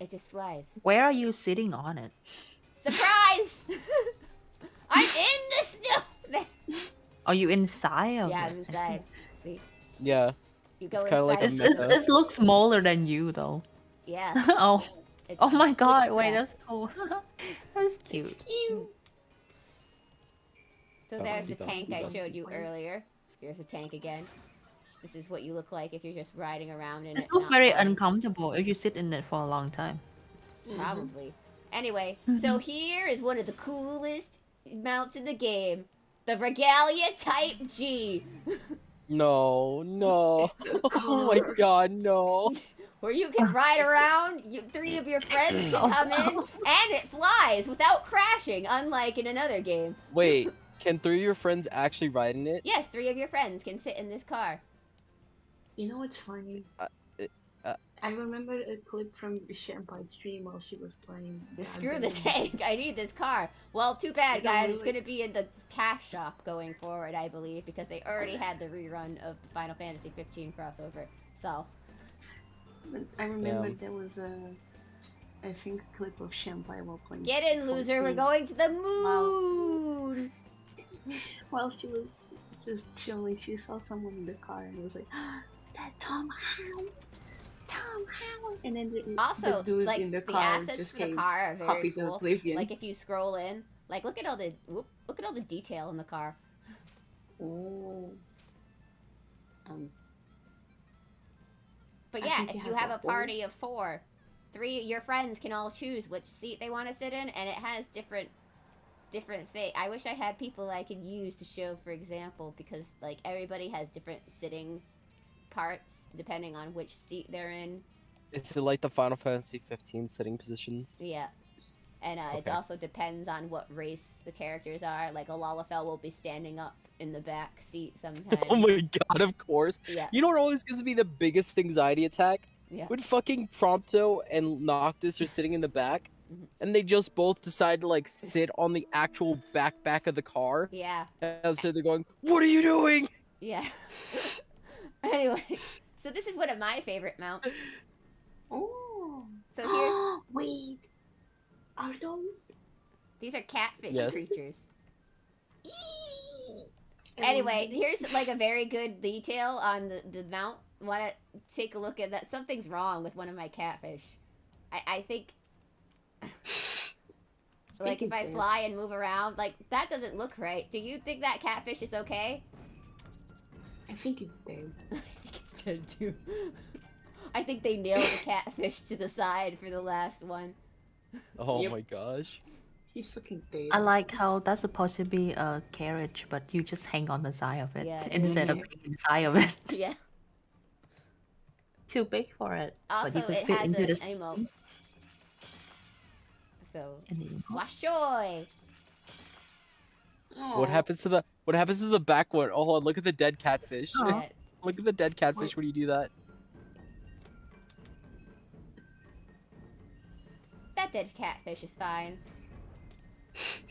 It just flies. Where are you sitting on it? Surprise! I'm in the snow. Are you inside of Yeah, it? I'm I see. inside. See, Yeah. you go It's inside. kinda like a It looks smaller than you though. Yeah. Oh, It's oh my God! Wait, witchcraft. that's cool. That's cute. It's cute. So Oh, there's see the that. tank I That's showed you fine. earlier. Here's the tank again. This is what you look like if you're just riding around in It's it. not not very flying. uncomfortable if you sit in it for a long time. Probably. Anyway, so here is one of the coolest mounts in the game. The Regalia Type G. No. Oh my god, no. Where you can ride around, 3 of your friends can come in, and it flies without crashing, unlike in another game. Wait, can 3 of your friends actually ride in it? Yes, 3 of your friends can sit in this car. You know what's funny? uh, I remember a clip from Shampai stream while she was playing. Screw the Goddamn. tank, I need this car. Well, too bad, No, guys. It's really. gonna be in the cash shop going forward, I believe, because they already had the rerun of the Final Fantasy 15 crossover. So, But I remember Damn. there was I think a clip of Shampai while playing. get in, loser. We're 14. going to the moon. While she was just chilling, she saw someone in the car and was like, "That Tom Howard, Tom Howard!" And then the Also, dude like in the the car assets just for the gave car are very copies of cool. Oblivion. Like if you scroll in, like look at all the detail in the car. Oh. But I yeah, think it if you has have a a party of 4, 3 your friends can all choose which seat they want to sit in, and it has different thing. I wish I had people I could use to show for example, because like everybody has different sitting parts depending on which seat they're in. Is it like the Final Fantasy 15 sitting positions? Yeah. And it Okay. also depends on what race the characters are. Like a Lalafell will be standing up in the back seat sometimes. Oh my god, of course. Yeah. You know what always gives me the biggest anxiety attack? Yeah. When fucking Prompto and Noctis are sitting in the back, Mhm. and they just both decide to like sit on the actual back of the car. Yeah. And so they're going, "What are you doing?" Yeah. Anyway, so this is one of my favorite mounts. Oh. So here's Wait. Are those? these are catfish Yes. creatures. Eee. Anyway, here's like a very good detail on the mount. Want to take a look at that? Something's wrong with one of my catfish. I think like if it's I dead. fly and move around, like that doesn't look right. Do you think that catfish is okay? I think it's dead. I think it's dead too. I think they nailed the catfish to the side for the last one. Oh Yep. my gosh. He's fucking dead. I like how that's supposed to be a carriage, but you just hang on the side of it Yeah, it instead of is. being inside of it. Yeah. Too big for it. but Also, you could it fit has into an the emote. So, and the emote. washoy. What Aw. happens to the back one? Oh, hold on, look at the dead catfish. Oh. Yeah, Look at the dead catfish when you do that. that dead catfish is fine.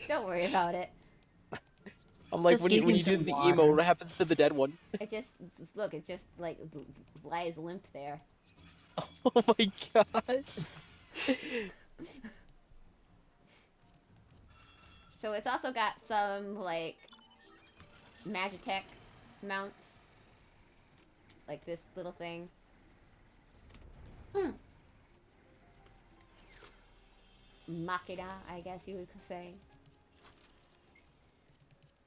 Don't worry about it. I'm like, Just when you give when him you do some the water. emo, what happens to the dead one? It just look. It just like lies limp there. Oh my gosh. So it's also got some like Magitech mounts, like this little thing. Machina, I guess you would say.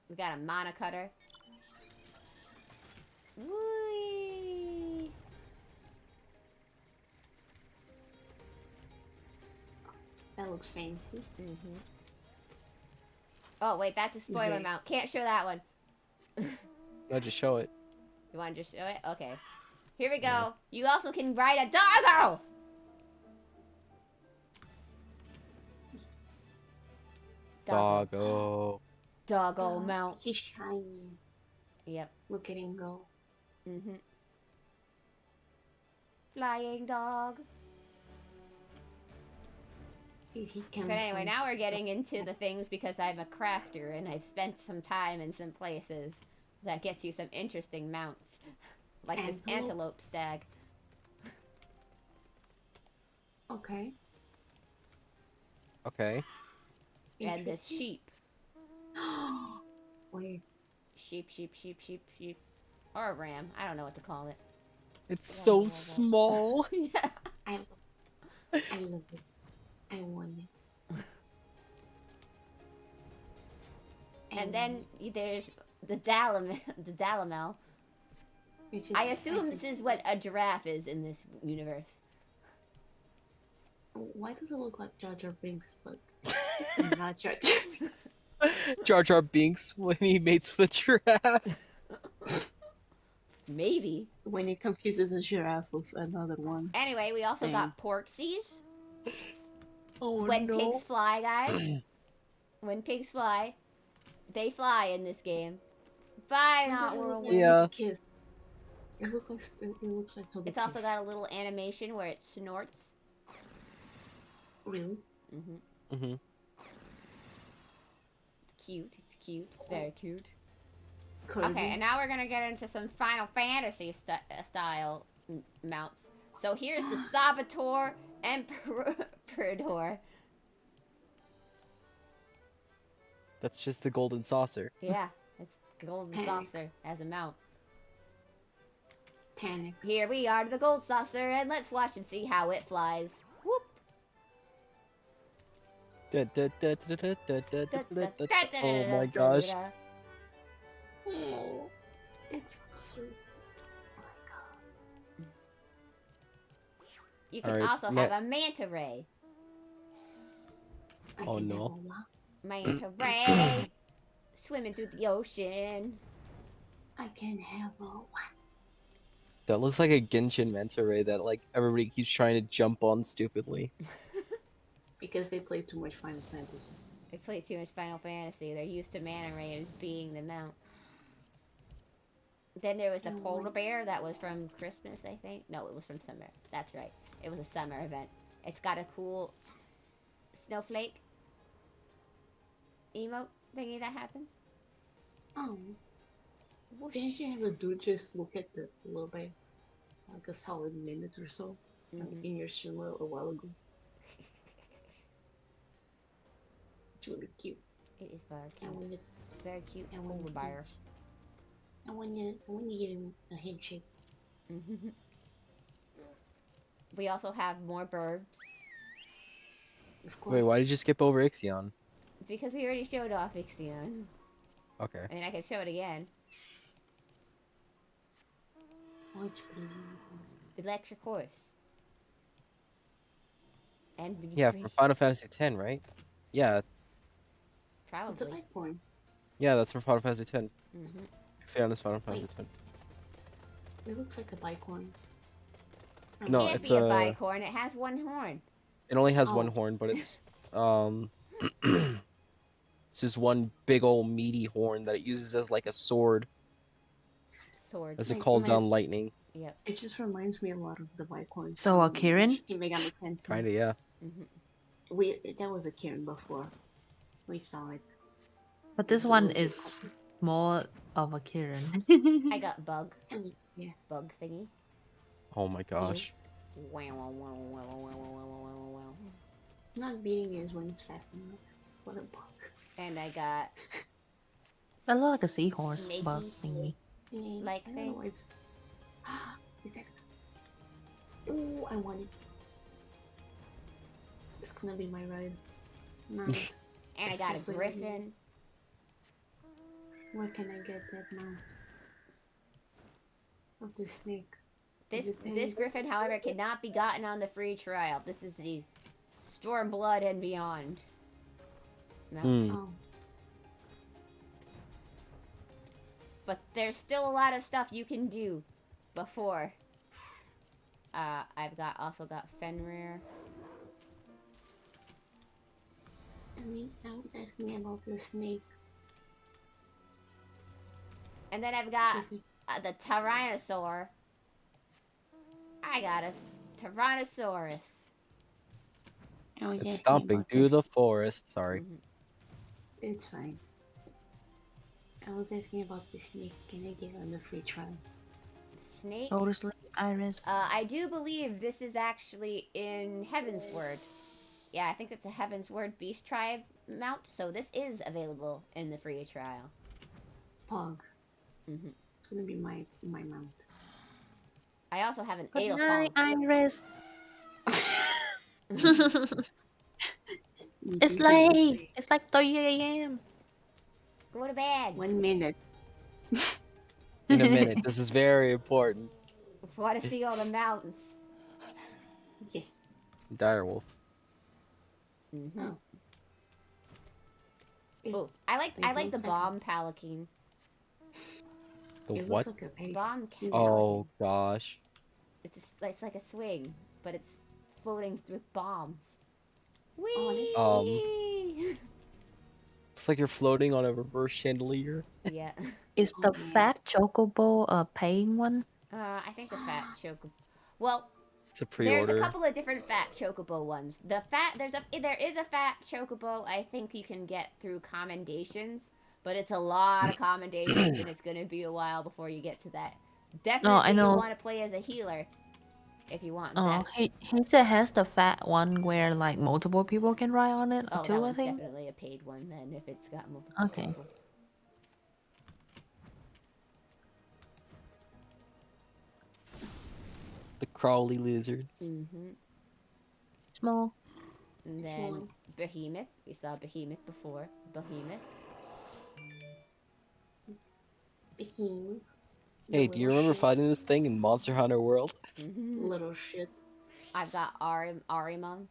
We got a mana cutter. Whee! That looks fancy. Mm-hmm. Oh wait, that's a spoiler Okay. mount. Can't show that one. No, just show it. You want to just show it? Okay. Here we go. Yeah. You also can ride a doggo! Doggo. Doggo mount. He's shiny. Yep. Look at him go. Mm-hmm. Flying dog. He can. But anyway, now we're getting into the things because I'm a crafter and I've spent some time in some places that gets you some interesting mounts. Like this Antelope. antelope stag. Okay. Okay. And this Interesting. sheep. Wait. Sheep. Or a ram. I don't know what to call it. It's so small. Yeah. I love it. I want it. And then there's the Dalamel. Which is I assume this think- is what a giraffe is in this universe. Why does it look like Jar Jar Binks, but not Jar Jar Binks? Jar Jar Binks when he mates with a giraffe. Maybe. When he confuses a giraffe with another one. Anyway, we also Dang. got porksies. Oh When pigs fly, guys. When pigs fly, they fly in this game. Bye, Why not does it look world. like Yeah. a kiss? It looks like Toby It's also Kiss. got a little animation where it snorts. Really? Mm-hmm. Mm-hmm. Cute. It's cute. Very cute. Kirby? Okay, and now we're gonna get into some Final Fantasy style mounts. So here's the Saboteur Emperador. That's just the golden saucer. Yeah, it's the golden Panic. saucer as a mount. Panic. Here we are to the gold saucer, and let's watch and see how it flies. Whoop! Oh my gosh. Oh, it's so cute. Oh my god. You can Alright, also have a manta ray. I Oh, can have no. a what? Manta ray. Swimming through the ocean. I can have a what? That looks like a Genshin Manta Ray that like everybody keeps trying to jump on stupidly. Because they play too much Final Fantasy. They play too much Final Fantasy. They're used to mana rays being the mount. Then there was the polar bear that was from Christmas, I think. No, it was from summer. That's right. It was a summer event. It's got a cool snowflake emote thingy that happens. Oh, Whoosh. didn't you have a dude just look at the little bit like a solid minute or so in your stream a while ago? It's really cute. It is very I cute. want to, It's very cute I want polar bear. I want to give him a handshake. We also have more birds. Of course. Wait, why did you skip over Ixion? Because we already showed off Ixion. Okay. I mean, I can show it again. Oh, it's pretty. Electric horse. And Yeah, from Final Fantasy X, right? Yeah, It's a probably. light porn. yeah, that's from Final Fantasy X. Mm-hmm. Ixion is Final Fantasy X. It looks like a bicorn. It No, can't it's be a a- bicorn. It has one horn. It only has one Oh. horn, but it's it's just one big old meaty horn that it uses as like a sword Sword. as it Like, calls my- down lightning. Yep. It just reminds me a lot of the bicorn. So, Kirin? Shin Megami Tensei. Kinda, yeah. That was a Kirin before. We saw it. But this It's a one little bit is copy. more of a Kirin. I got bug. I mean, yeah. Bug thingy. Oh my gosh. Wow, wow, wow, wow, wow, wow, wow, wow, wow. It's not beating is when it's fast enough. What a bug. And I got. I look like a seahorse snaky bug thingy. Yeah, Like I don't thing. know. It's. Is that? Oh, I want it. It's gonna be my ride. Mount. And I got a Hopefully I can- griffin. Where can I get that mount? Of the snake. This Is it this pink? griffin, however, cannot be gotten on the free trial. This is the Stormblood and Beyond. No. Oh, But there's still a lot of stuff you can do before. I've also got Fenrir. I mean, I was asking about the snake. And then I've got Okay. the Tyrannosaur. I got a Tyrannosaurus. I was It's asking stomping about through this. the forest. Sorry. Mhm. It's fine. I was asking about the snake. Can I get on the free trial? Snake. Go to sleep, Iris. I do believe this is actually in Heaven's Word. Yeah, I think it's a Heaven's Word Beast Tribe mount, so this is available in the free trial. Pog. Mhm. It's gonna be my mount. I also have an Good night, Adelphon. Iris. You It's think it was late. It's like 3 a.m. Go to bed. 1 minute. In a minute. This is very important. Want to see all the mountains. Yes. Oh, Direwolf. I like It the looks like bomb palanquin. The It what? looks like a paste. Bomb Cute. Oh gosh. It's like a swing, but it's floating with bombs. Whee! Oh, Looks like you're floating on a reverse chandelier. Yeah. Is Oh, the man. fat chocobo a paying one? I think the fat chocobo. Well, It's a there's a pre-order. couple of different fat chocobo ones. There is a fat chocobo I think you can get through commendations, but it's a lot of commendations and it's gonna be a while before you get to that. Definitely I know. you want to play as a healer if you want Oh, that. he said has the fat one where like multiple people can ride on it Oh, that too. I one's think. definitely a paid one then if it's got multiple Okay. people. The crawly lizards. Mm-hmm. Small. And then Behemoth. We saw Behemoth before. Behemoth. Behemoth. Hey, do you remember fighting this thing in Monster Hunter World? Mm-hmm. Little shit. I've got Arimon.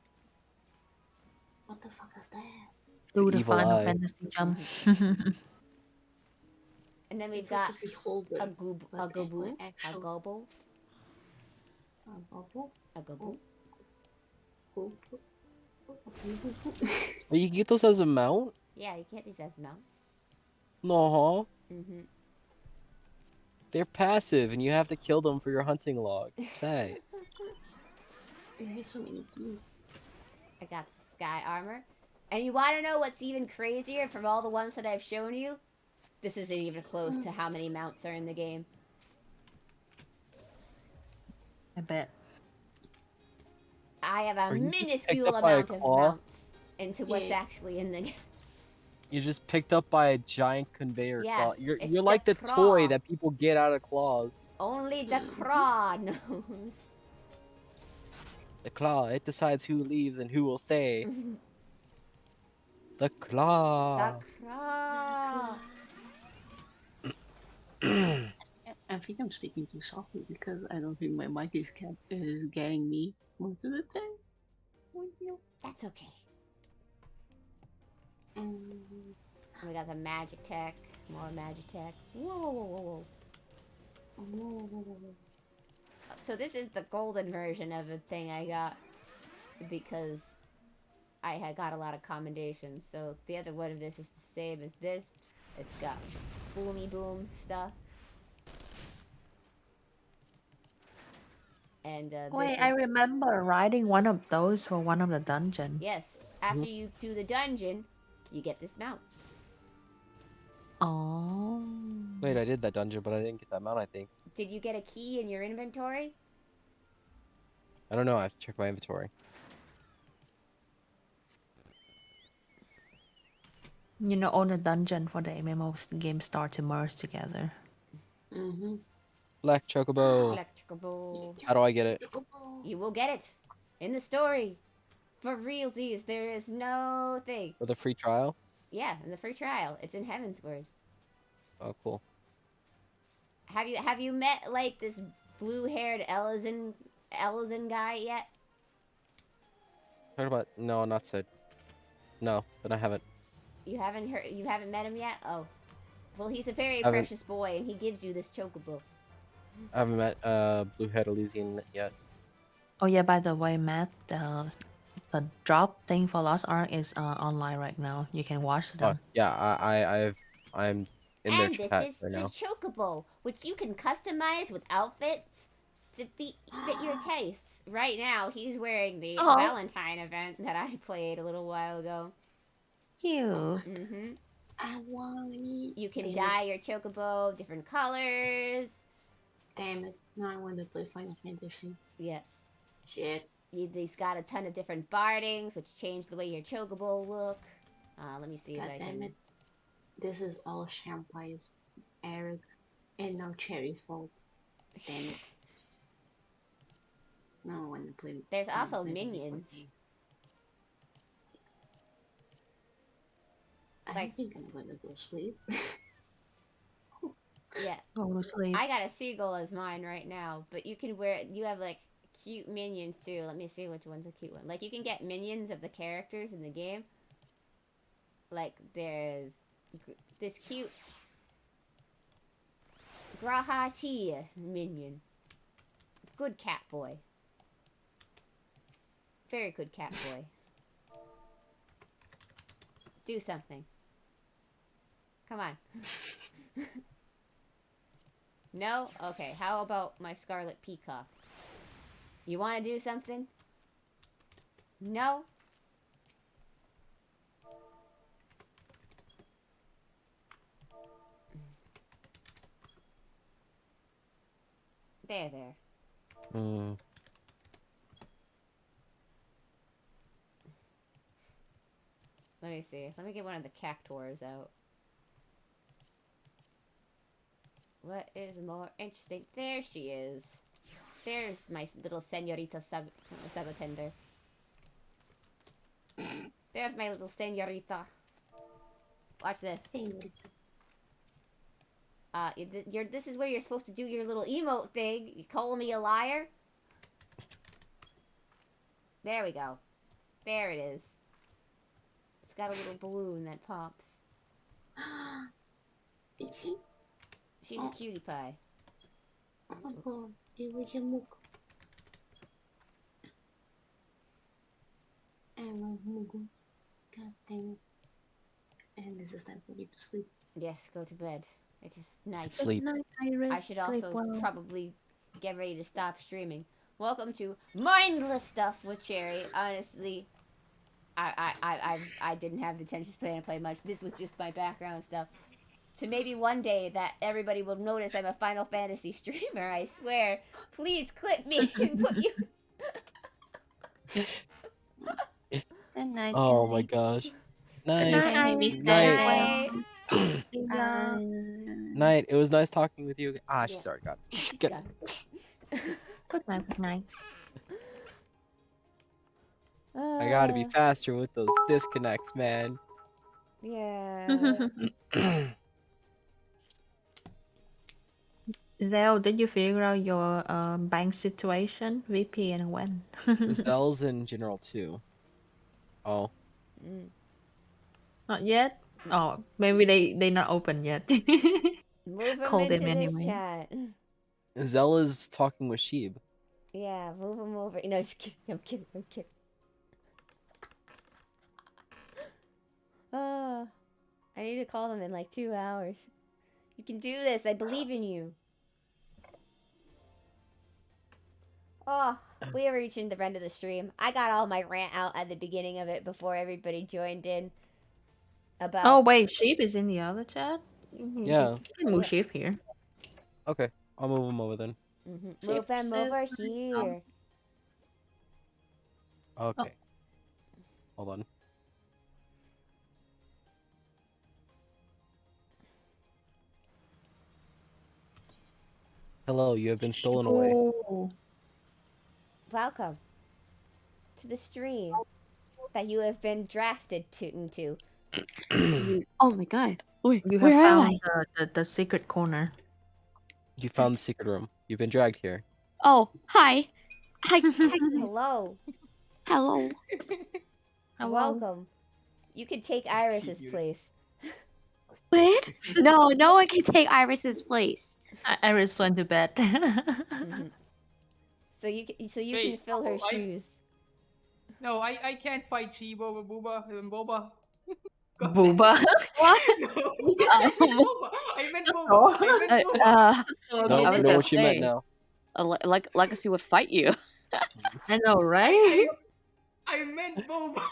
What the fuck is that? Do The the evil Final eye. Fantasy jump. And then we've It's like got a beholder. a but Gobu, a actual- Gobo, Oh, a Gobu. But you can get those as a mount? Yeah, you get these as mounts. No. Mm-hmm. They're passive, and you have to kill them for your hunting log. It's sad. There's so many keys. I got sky armor. And you want to know what's even crazier from all the ones that I've shown you? This isn't even close to how many mounts are in the game. I bet. I have a Are you just picked minuscule up by a amount of claw? mounts into what's Yeah. actually in the game. You're just picked up by a giant conveyor Yeah, claw. You're it's you're the like the claw. toy that people get out of claws. Only the craw knows. The claw, it decides who leaves and who will stay. The claw. The craw. I think I'm speaking too softly because I don't think my mic is getting me most of the time. That's okay. Mm. We got the magic tech. More magic tech. Whoa, whoa, whoa, whoa, whoa. So this is the golden version of the thing I got because I had got a lot of commendations. So the other one of this is the same as this. It's got boomy boom stuff. And Wait, this I is, remember riding one of those for one of the dungeon. yes, after you do the dungeon, you get this mount. Oh. Wait, I did that dungeon, but I didn't get that mount, I think. Did you get a key in your inventory? I don't know, I have to check my inventory. You know, all the dungeon for the MMO game start to merge together. Mm-hmm. Black Chocobo. Electrical. How do I get it? You will get it in the story. For realsies, there is no thing. For the free trial? Yeah, in the free trial. It's in Heavensward. Oh, cool. Have you met like this blue-haired Elizin guy yet? Heard about... No, not Sid. No, then I haven't. You haven't met him yet? Oh. Well, he's a very Haven't. precious boy, and he gives you this chocobo. I haven't met Blue-Head Elysian yet. Oh yeah, by the way, Matt, the drop thing for Lost Ark is online right now. You can watch Oh, them. yeah, I'm in their And this chat is right the now. chocobo, which you can customize with outfits to fit your tastes. Right now, he's wearing the Aw. Valentine event that I played a little while ago. Cute. Mm-hmm. I want it. You can Damn dye your chocobo different colors. Damn it. Now I want to play Final Fantasy. Yeah. Shit. He's got a ton of different bardings, which change the way your chocobo look. Let me see if God I damn can... it. This is all Champai's, Eric's, and now Cherry's fault. Damn it. Now I want to play. There's Final also Fantasy minions. 14. I Like- think I'm gonna go sleep. Yeah. Go to sleep. I got a seagull as mine right now, but you can wear... You have, like, cute minions, too. Let me see which one's a cute one. Like, you can get minions of the characters in the game. Like, there's this cute Grahati minion. Good cat boy. Very good cat boy. Do something. Come on. No? Okay, how about my Scarlet Peacock? You want to do something? No? There. Hmm. Let me see. Let me get one of the cactuars out. What is more interesting? There she is. There's my little senorita Sabatender. There's my little senorita. Watch this. This is where you're supposed to do your little emote thing. You call me a liar? There we go. There it is. It's got a little balloon that pops. Is she? She's a cutie pie. Oh my god, it was a mook. I love muggles. God damn it. And this is time for me to sleep. Yes, go to bed. It is night. Sleep. Good night, Iris. I should Sleep also well. probably get ready to stop streaming. Welcome to Mindless Stuff with Cherry. Honestly, I didn't have the intentions to play much. This was just my background stuff. So maybe one day that everybody will notice I'm a Final Fantasy streamer, I swear. Please clip me and put you... Good night, Oh my guys. gosh. Good Nice. night, Iris. Night. Night. See ya. Night. It was nice talking with you. Ah, Yeah. she's already gone. She's Good. gone. Good night. Good night. I gotta be faster with those disconnects, man. Yeah. Zell, did you figure out your bank situation? VPN when? The cells in general too. Oh. Mm. Not yet? Oh, maybe they not open yet. Move him Call into them this anyway. chat. Zella's talking with Sheeb. Yeah, move him over. No, just kidding. I'm kidding. I'm kidding. Oh, I need to call them in like 2 hours. You can do this. I believe in you. Oh, we are reaching the end of the stream. I got all my rant out at the beginning of it before everybody joined in. About Oh wait, Sheep is in the other chat? Yeah. You can move Yeah. Sheep here. Okay. I'll move him over then. Move them says over hi, here. Okay. Hold on. Hello, you have been stolen away. Oh. Welcome to the stream that you have been drafted into. Oh my god. Wait, You have where am I? found the secret corner. You found the secret room. You've been dragged here. Oh, hi. Hi. Hello. Hello. Hello. Welcome. You could take Iris's Cute. place. What? No, no one can take Iris's place. Iris went to bed. So you can Wait, fill her I- shoes. No, I can't fight Chibo with Booba and Boba. Booba. What? No. Oh. I meant Boba. I meant Boba. No, I you was know gonna what you meant say, now. like Legacy would fight you. I know, right? I meant Boba.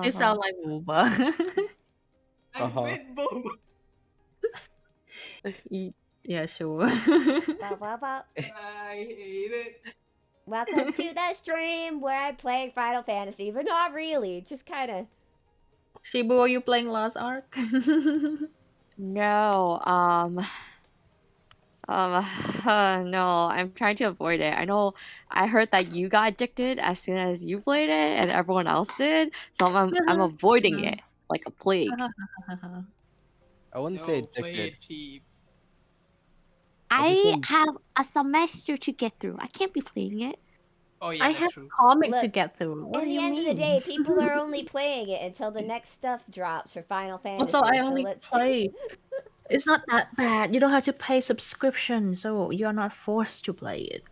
You sound like Booba. I meant Boba. Yeah, sure. Bow, bow, bow. I hate it. Welcome to the stream where I play Final Fantasy, but not really. Just kind of. Shibu, are you playing Lost Ark? No, no, I'm trying to avoid it. I know I heard that you got addicted as soon as you played it and everyone else did, so I'm avoiding it like a plague. I wouldn't say No, play addicted. it cheap. I just I mean- have a semester to get through. I can't be playing it. Oh yeah, I that's have true. comic to Look, get through. What At do the you end mean? of the day, people are only playing it until the next stuff drops for Final Fantasy. Also, I so only let's... play. It's not that bad. You don't have to pay subscription, so you are not forced to play it.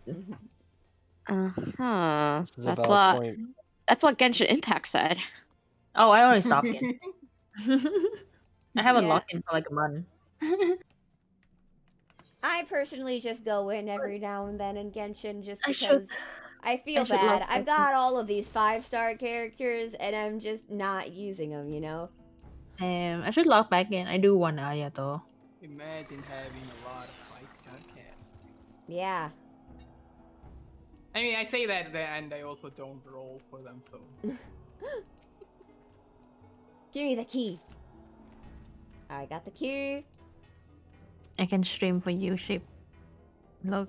Uh-huh. This is a valid point. That's what Genshin Impact said. Oh, I already stopped it. I haven't Yeah. logged in for like a month. I personally just go in every now and then in Genshin just I because should- I feel I should bad. log I've back in. got all of these 5-star characters and I'm just not using them, you know? I should log back in. I do want Aya though. Imagine having a lot of 5-star cats. Yeah. I mean, I say that, and I also don't roll for them, so. Give me the key. I got the key. I can stream for you, Ship. Look,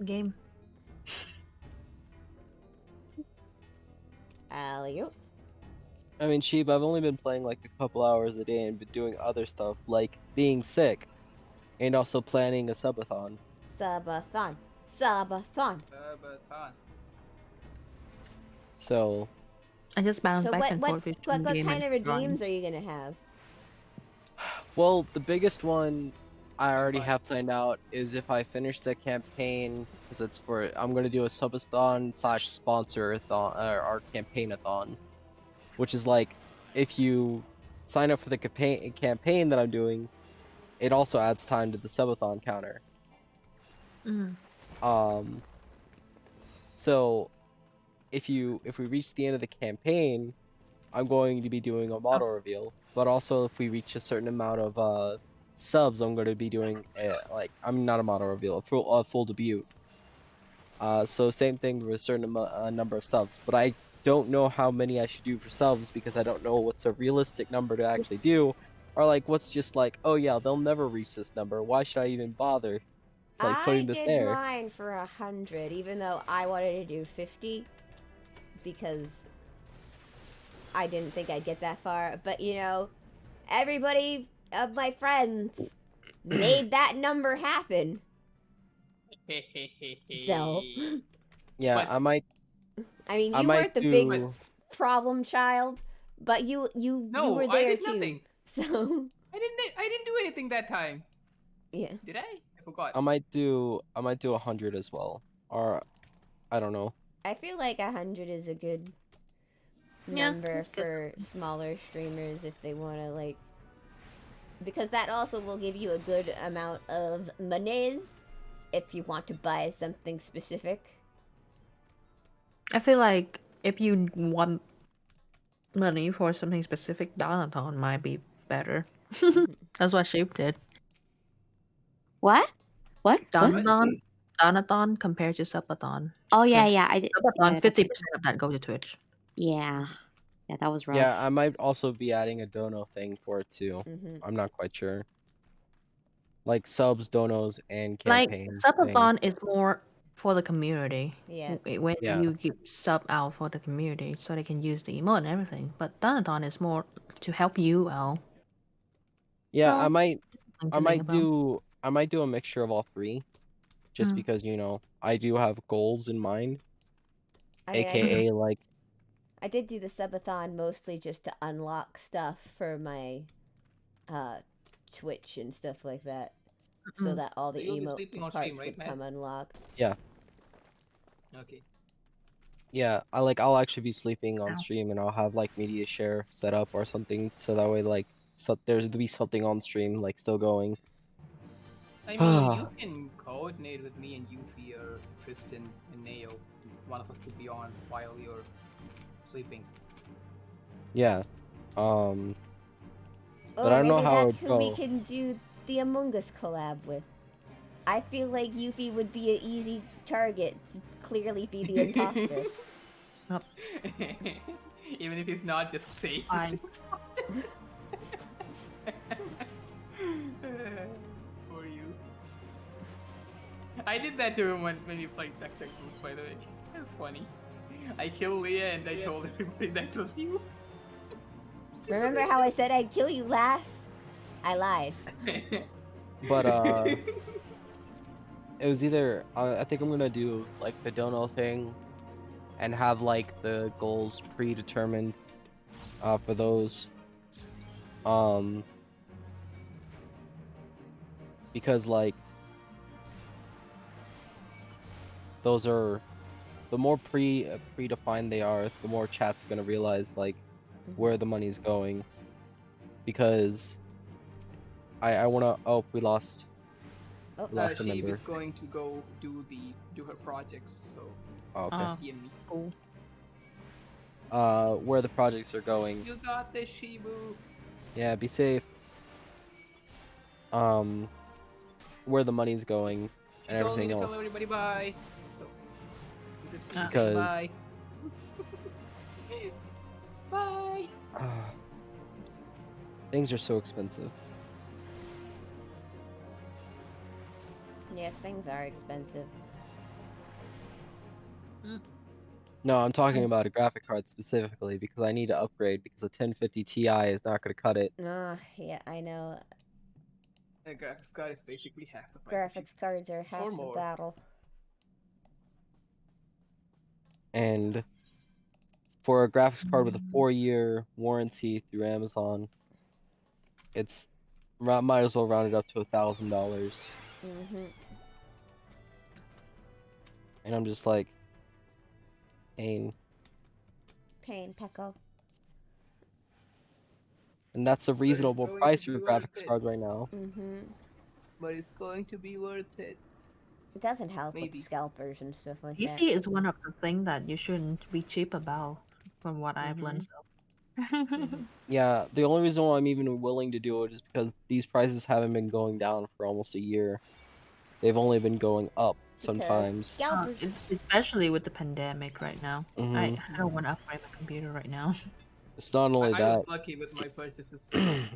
game. Alley-oop. I mean, Sheep, I've only been playing like a couple hours a day and been doing other stuff like being sick and also planning a subathon. Subathon. Subathon. But, So I just bounce So back what and what forth between what, what game kind of and drawing. redeems are you gonna have? well, the biggest one I already have planned out is if I finish the campaign, because it's for I'm gonna do a subathon / sponsor-a-thon or campaign-a-thon, which is like if you sign up for the campaign that I'm doing, it also adds time to the subathon counter. Mm. So if we reach the end of the campaign, I'm going to be doing a model reveal. But also, if we reach a certain amount of subs, I'm going to be doing I'm not a model reveal, a full debut. So same thing with a certain number of subs. But I don't know how many I should do for subs because I don't know what's a realistic number to actually do, or like what's just like, oh yeah, they'll never reach this number. Why should I even bother like I putting this did there? mine for 100, even though I wanted to do 50 because I didn't think I'd get that far. But you know, everybody of my friends made that number happen. So, Yeah, But- I might. I mean, I you might weren't the do. big problem child, but you No, were I there did too. nothing. So, I didn't do anything that time. yeah. Did I? I forgot. I might do 100 as well, or I don't know. I feel like 100 is a good Yeah, number that's good. for smaller streamers if they want to like, because that also will give you a good amount of monies if you want to buy something specific. I feel like if you want money for something specific, Donaton might be better. That's what Shape did. What? What? Donaton compared to Subathon. Oh yeah, 'Cause yeah. I did. Subathon, Yeah, 50% of that go to Twitch. yeah, yeah. That was rough. Yeah, I might also be adding a dono thing for it too. Mm-hmm. I'm not quite sure. Like subs, donos, and Like campaign thing. Subathon is more for the community. Yeah. When Yeah. you keep sub out for the community so they can use the emote and everything. But Donaton is more to help you out. Yeah, So, I might something to think about. I might do a mixture of all three, just Mm. because I do have goals in mind, I mean, aka like I did do the subathon mostly just to unlock stuff for my Twitch and stuff like that, so Mm. that all the So you'll be emote sleeping on parts stream, right, would Matt? come unlocked. Okay. yeah, I'll actually be sleeping on Ow. stream, and I'll have like media share set up or something, so that way like there's to be something on stream like still going. I mean, you can coordinate with me and Yuffie or Tristan and Neo. One of us to be on while you're sleeping. Yeah, but Or I don't know maybe how it that's would who we go. can do the Among Us collab with. I feel like Yuffie would be an easy target to clearly be the imposter. Even if he's not, just say. Fine. For you. I did that to him when we played Tactics, by the way. It's funny. I killed Leah and I told everybody that was you. Remember how I said I'd kill you last? I lied. But it was either I think I'm gonna do like the dono thing, and have like the goals predetermined, for those, because like those are the more predefined they are, the more chat's gonna realize like where the money's going, because I wanna we lost. Oh, We lost a She member. was going to go do her projects, so Oh, okay. Oh. he and me. Cool. Where the projects are going. You got this, Shibu. Yeah, be safe. Where the money's going and She told me everything to else. tell everybody bye. So, this is me saying Because- bye. Bye. Things are so expensive. yes, things are expensive. No, I'm talking about a graphic card specifically because I need to upgrade because a 1050 Ti is not going to cut it. Yeah, I know. The graphics card is basically half the price. of Graphics cheap. cards are half Or the more. battle. And For a graphics card with a 4-year warranty through Amazon, it's might as well round it up to $1,000. Mm-hmm. And I'm just like, pain. Pain, Pecco. And that's a reasonable going to price for be worth graphics it. card right now. Mm-hmm. But it's going to be worth it. It doesn't help Maybe. with scalpers and stuff like that. PC is one of the things that you shouldn't be cheap about, from what I've learned. So. Yeah, the only reason why I'm even willing to do it is because these prices haven't been going down for almost a year. They've only been going up sometimes. Scalpers. Especially with the pandemic right now. Mhm. I don't want to upgrade my computer right now. It's not only I that. was lucky with my purchases.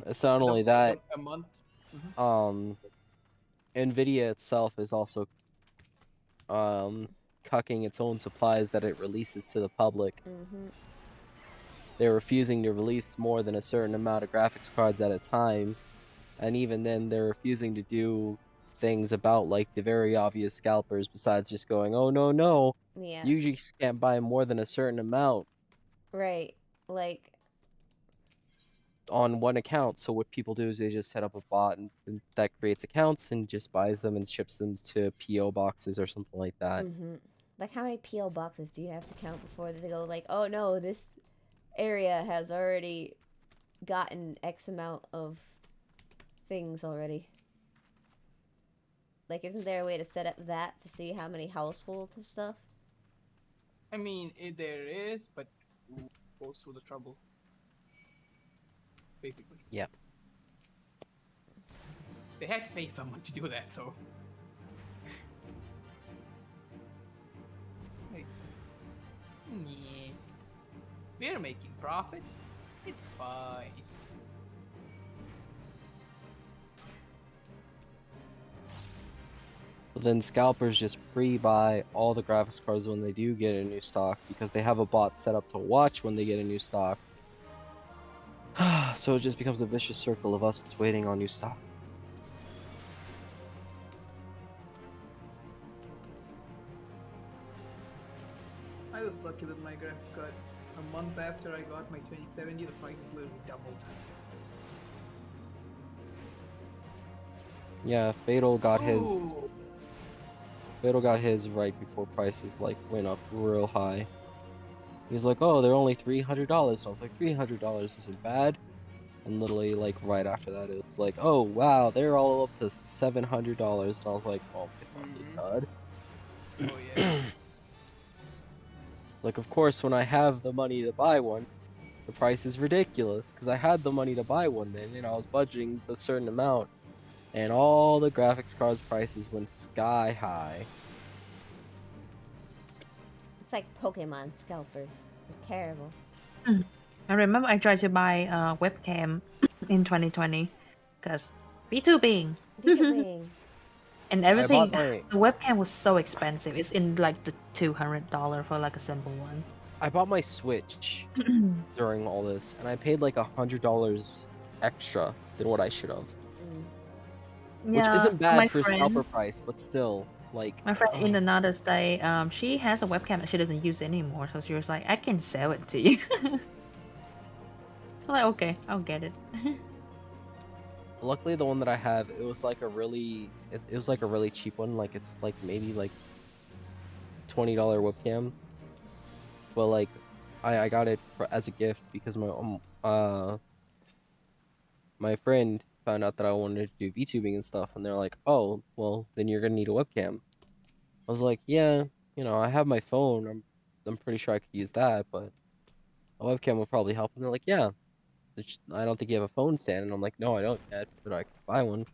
It's not only that. A month. Nvidia itself is also cucking its own supplies that it releases to the public. Mm-hmm. They're refusing to release more than a certain amount of graphics cards at a time, and even then they're refusing to do things about like the very obvious scalpers besides just going, oh no, Yeah. you just can't buy more than a certain amount Right. Like. on one account. So what people do is they just set up a bot and that creates accounts and just buys them and ships them to PO boxes or something like that. Mm-hmm. Like, how many PO boxes do you have to count before they go like, oh no, this area has already gotten X amount of things already? Like, isn't there a way to set up that to see how many households and stuff? I mean, there is, but who goes through the trouble? Basically. Yeah. They had to pay someone to do that, so. Like, yeah. We're making profits. It's fine. But then scalpers just pre-buy all the graphics cards when they do get a new stock because they have a bot set up to watch when they get a new stock. So it just becomes a vicious circle of us waiting on new stock. I was lucky with my graphics card. A month after I got my 2070, the price is literally doubled. Yeah, Fatal got his. Ooh. Fatal got his right before prices like went up real high. He's like, "Oh, they're only $300." I was like, "$300 isn't bad." And literally, like right after that, it was like, "Oh wow, they're all up to $700." And I was like, "Oh my fucking god!" Oh yeah. Like, of course, when I have the money to buy one, the price is ridiculous because I had the money to buy one then, and I was budgeting a certain amount, and all the graphics cards prices went sky high. It's like Pokemon scalpers. They're terrible. I remember I tried to buy a webcam in 2020 because B2B. And everything, my- the webcam was so expensive. It's in like the $200 for like a simple one. I bought my Switch during all this, and I paid like $100 extra than what I should have. Which isn't bad for scalper price, but still, like... My friend in another state, she has a webcam that she doesn't use anymore, so she was like, I can sell it to you. I'm like, okay, I'll get it. Luckily, the one that I have, it was like a really... It was like a really cheap one, like it's like maybe like $20 webcam. But like, I got it as a gift because my friend found out that I wanted to do VTubing and stuff, and they're like, "Oh, well, then you're gonna need a webcam." I was like, "Yeah, you know, I have my phone. I'm pretty sure I could use that, but a webcam would probably help." And they're like, "Yeah, I don't think you have a phone stand." And I'm like, "No, I don't yet, but I could buy one."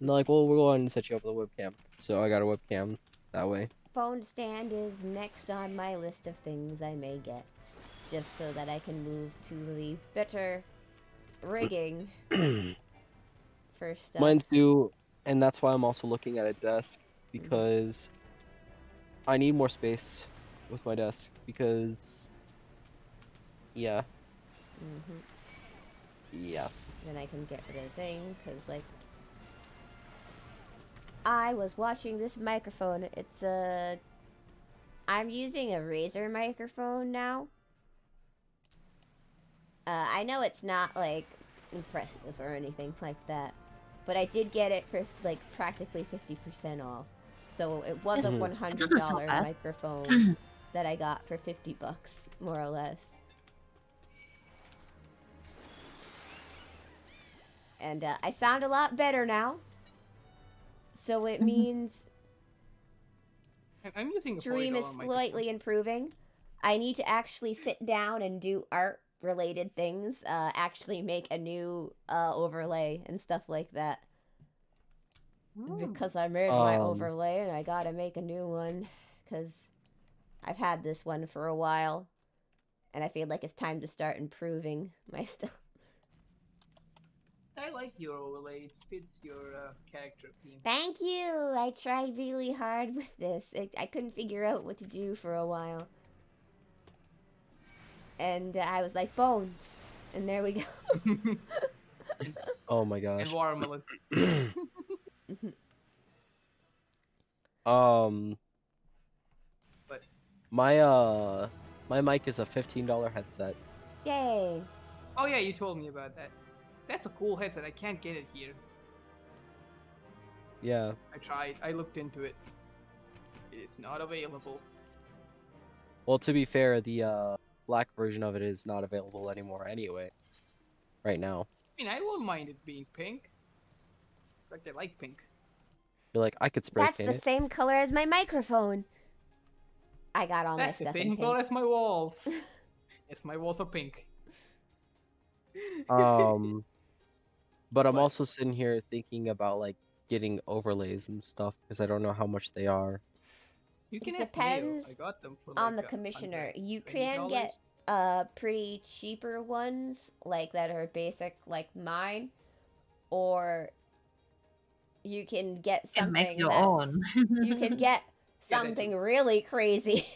And they're like, "Well, we'll go ahead and set you up with a webcam." So I got a webcam that way. Phone stand is next on my list of things I may get, just so that I can move to the better rigging for stuff. Mine too, and that's why I'm also looking at a desk because I need more space with my desk because, yeah. Yeah. Then I can get rid of the thing, because, like, I was watching this microphone. It's I'm using a Razer microphone now, I know it's not like impressive or anything like that, but I did get it for like practically 50% off. So it was a It $100 doesn't sound bad. microphone that I got for $50, more or less. And I sound a lot better now. So it means I'm using stream a is $40 slightly improving. I need to actually sit down and do art related things, actually make a new overlay and stuff like that. microphone. Because I made my overlay and I gotta make a new one. Because I've had this one for a while. And I feel like it's time to start improving my stuff. I like your overlay. It fits your character theme. Thank you! I tried really hard with this. I couldn't figure out what to do for a while. And I was like, bones. And there we go. Oh my gosh. And watermelon. But My mic is a $15 headset. Yay. oh yeah, you told me about that. That's a cool headset. I can't get it here. Yeah. I tried. I looked into it. It is not available. Well, to be fair, the black version of it is not available anymore anyway. Right now. I mean, I won't mind it being pink. In fact, I like pink. You're like, I could spray That's paint the it. same color as my microphone. I got all That's my the stuff in same pink. color as my walls. Yes, my walls are pink. But I'm What? also sitting here thinking about like getting overlays and stuff because I don't know how much they are. You It can ask Neo. I depends got them for on like the commissioner. You $120. can get pretty cheaper ones, like that are basic like mine, or you can get And make something your that's own. you can get Yeah, that something really crazy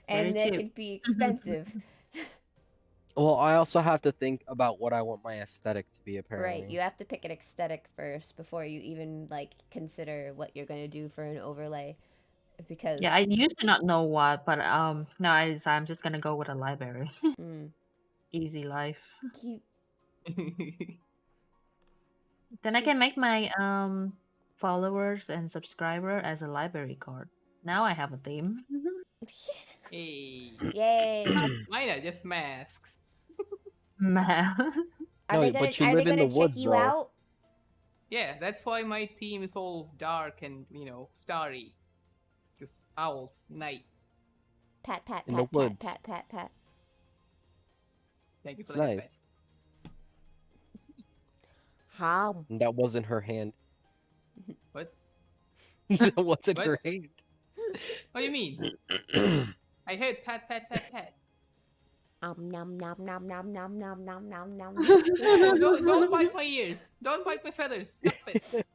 and Very it cheap. could be expensive. Well, I also have to think about what I want my aesthetic to be, apparently. Right, you have to pick an aesthetic first before you even like consider what you're going to do for an overlay, because Yeah, I used to not know what, but now I decided I'm just gonna go with a library. Easy life. cute. Then I She's- can make my followers and subscriber as a library card. Now I have a theme. Hey. Yay. Mine are just masks. Man. No, but you Are live they in the gonna check woods, you though. out? Yeah, that's why my theme is all dark and, starry. Because owls, night. Pat, pat, In the pat, pat, woods. pat, pat, pat. Thank you for It's the nice. headband. How? And that wasn't her hand. What? That wasn't What? her hand. What do you mean? I heard pat, pat, pat, pat. Nom nom nom nom nom nom nom nom nom. No, don't bite my ears. Don't bite my feathers. Stop it.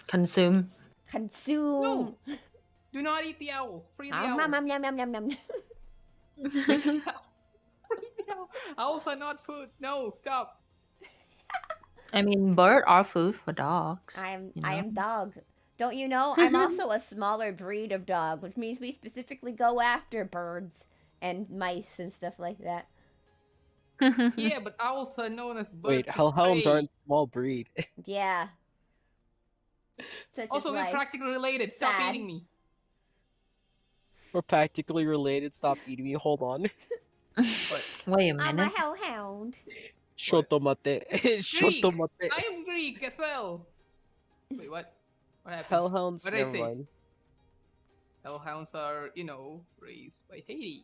Consume. Consume. No. Do not eat the owl. Free the owl. Nom nom nom nom nom nom. Free the owl. Free the owl. Owls are not food. No, stop. I mean, bird are food for dogs. I you am know? dog. Don't you know? I'm also a smaller breed of dog, which means we specifically go after birds and mice and stuff like that. Yeah, but owls are known as birds. Wait, of hellhounds prey. aren't small breed. Yeah. Such Also, is we're life. practically related. Stop Sad. eating me. We're practically related. Stop eating me. Hold on. Wait a I'm a minute. hellhound. Shotomate. Shotomate. I am Greek as well. Wait, what? What happened? Hellhounds. What did I Never say? mind. Hellhounds are, raised by Hades.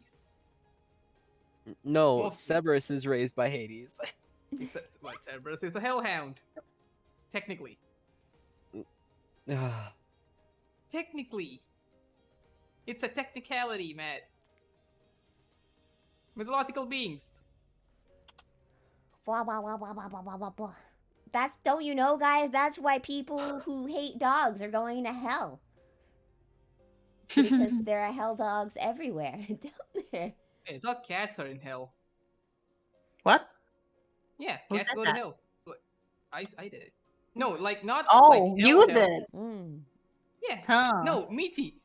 No, Mostly. Cerberus is raised by Hades. What, Cerberus is a hellhound. Technically. Technically. It's a technicality, Matt. Mythological beings. Blah, blah, blah, blah, blah, blah, blah, blah, blah. That's, don't you know, guys? That's why people who hate dogs are going to hell. Because there are hell dogs everywhere down there. I thought cats are in hell. What? Yeah, Who cats said go that? to hell. Look, I did it. No, like not. Oh, like hell, you hell. did. Yeah. Huh. No, Meaty,